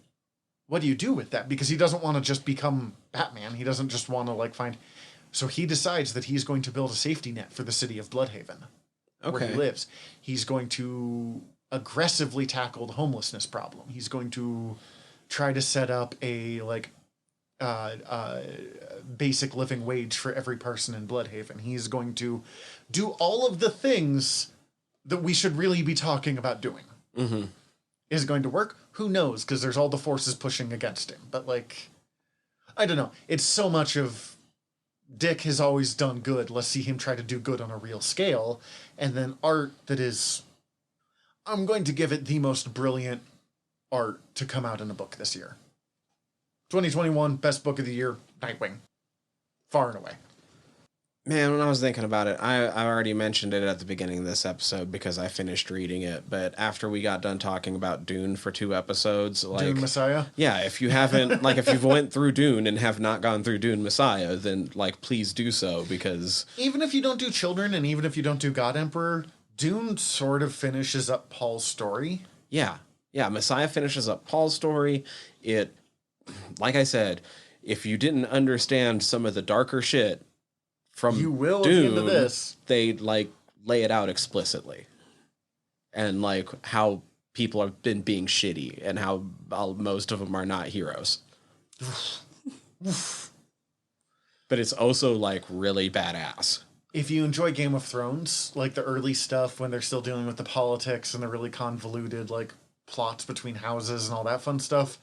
do with that? Because he doesn't want to just become Batman. He doesn't just want to, like, find... So he decides that he's going to build a safety net for the city of Bloodhaven, where he lives. He's going to aggressively tackle the homelessness problem. He's going to try to set up a, like, basic living wage for every person in Bloodhaven. He's going to do all of the things that we should really be talking about doing. Mm-hmm. Is it going to work? Who knows? Because there's all the forces pushing against him. But, like, I don't know. It's so much of Dick has always done good. Let's see him try to do good on a real scale. And then art that is... I'm going to give it the most brilliant art to come out in a book this year. 2021, best book of the year, Nightwing. Far and away. Man, when I was thinking about it, I already mentioned it at the beginning of this episode because I finished reading it. But after we got done talking about Dune for 2 episodes, like Dune Messiah? yeah, if you haven't, like, if you've went through Dune and have not gone through Dune Messiah, then like please do so because Even if you don't do Children and even if you don't do God Emperor, Dune sort of finishes up Paul's story. yeah, Messiah finishes up Paul's story. It, like I said, if you didn't understand some of the darker shit from You will Dune, at the end of this. they like lay it out explicitly, and like how people have been being shitty and how most of them are not heroes. But it's also like really badass. If you enjoy Game of Thrones, like the early stuff when they're still dealing with the politics and the really convoluted like plots between houses and all that fun stuff,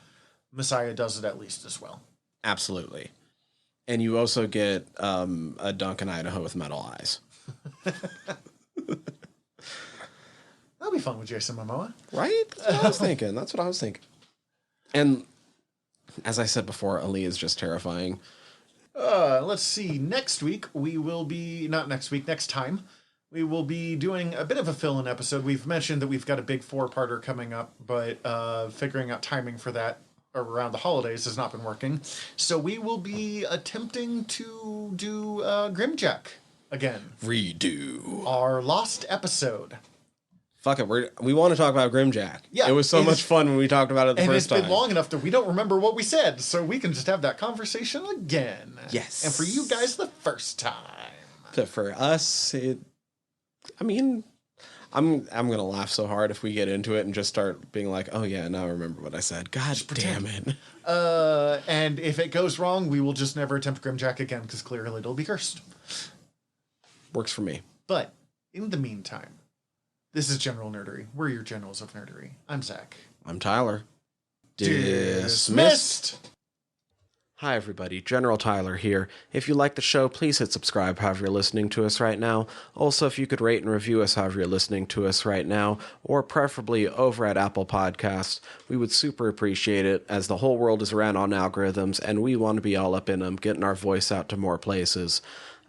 Messiah does it at least as well. Absolutely. And you also get a Duncan Idaho with metal eyes. That'll be fun with Jason Momoa. Right? That's what I was thinking. That's what I was thinking. And as I said before, Ali is just terrifying. Let's see. Next week, we will be... Not next week, next time. We will be doing a bit of a fill-in episode. We've mentioned that we've got a big 4-parter coming up, but figuring out timing for that around the holidays has not been working. So we will be attempting to do Grimjack again. Redo. Our lost episode. Fuck it. We want to talk about Grimjack. Yeah, it was so much fun when we talked about it the first time. And it's been long enough that we don't remember what we said, so we can just have that conversation again. Yes. And for you guys, the first time. But for us, I'm gonna laugh so hard if we get into it and just start being like, oh yeah, now I remember what I said. God damn it. And if it goes wrong, we will just never attempt Grimjack again, because clearly it'll be cursed. Works for me. But in the meantime, this is General Nerdery. We're your generals of nerdery. I'm Zach. I'm Tyler. Dismissed! Hi everybody, General Tyler here. If you like the show, please hit subscribe however you're listening to us right now. Also, if you could rate and review us however you're listening to us right now, or preferably over at Apple Podcasts, we would super appreciate it, as the whole world is ran on algorithms, and we want to be all up in them, getting our voice out to more places.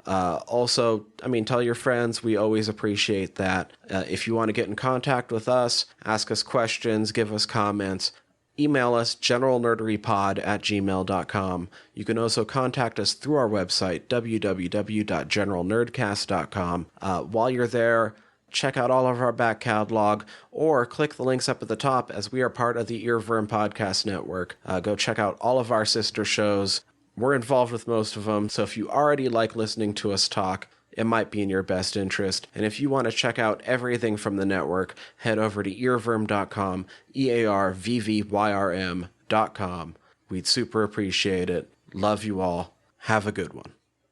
Also, tell your friends. We always appreciate that. If you want to get in contact with us, ask us questions, give us comments, email us generalnerderypod@gmail.com. You can also contact us through our website, www.generalnerdcast.com. While you're there, check out all of our back catalog, or click the links up at the top, as we are part of the Earworm Podcast Network. Go check out all of our sister shows. We're involved with most of them, so if you already like listening to us talk, it might be in your best interest. And if you want to check out everything from the network, head over to earworm.com, EARVVYRM.com. We'd super appreciate it. Love you all. Have a good one.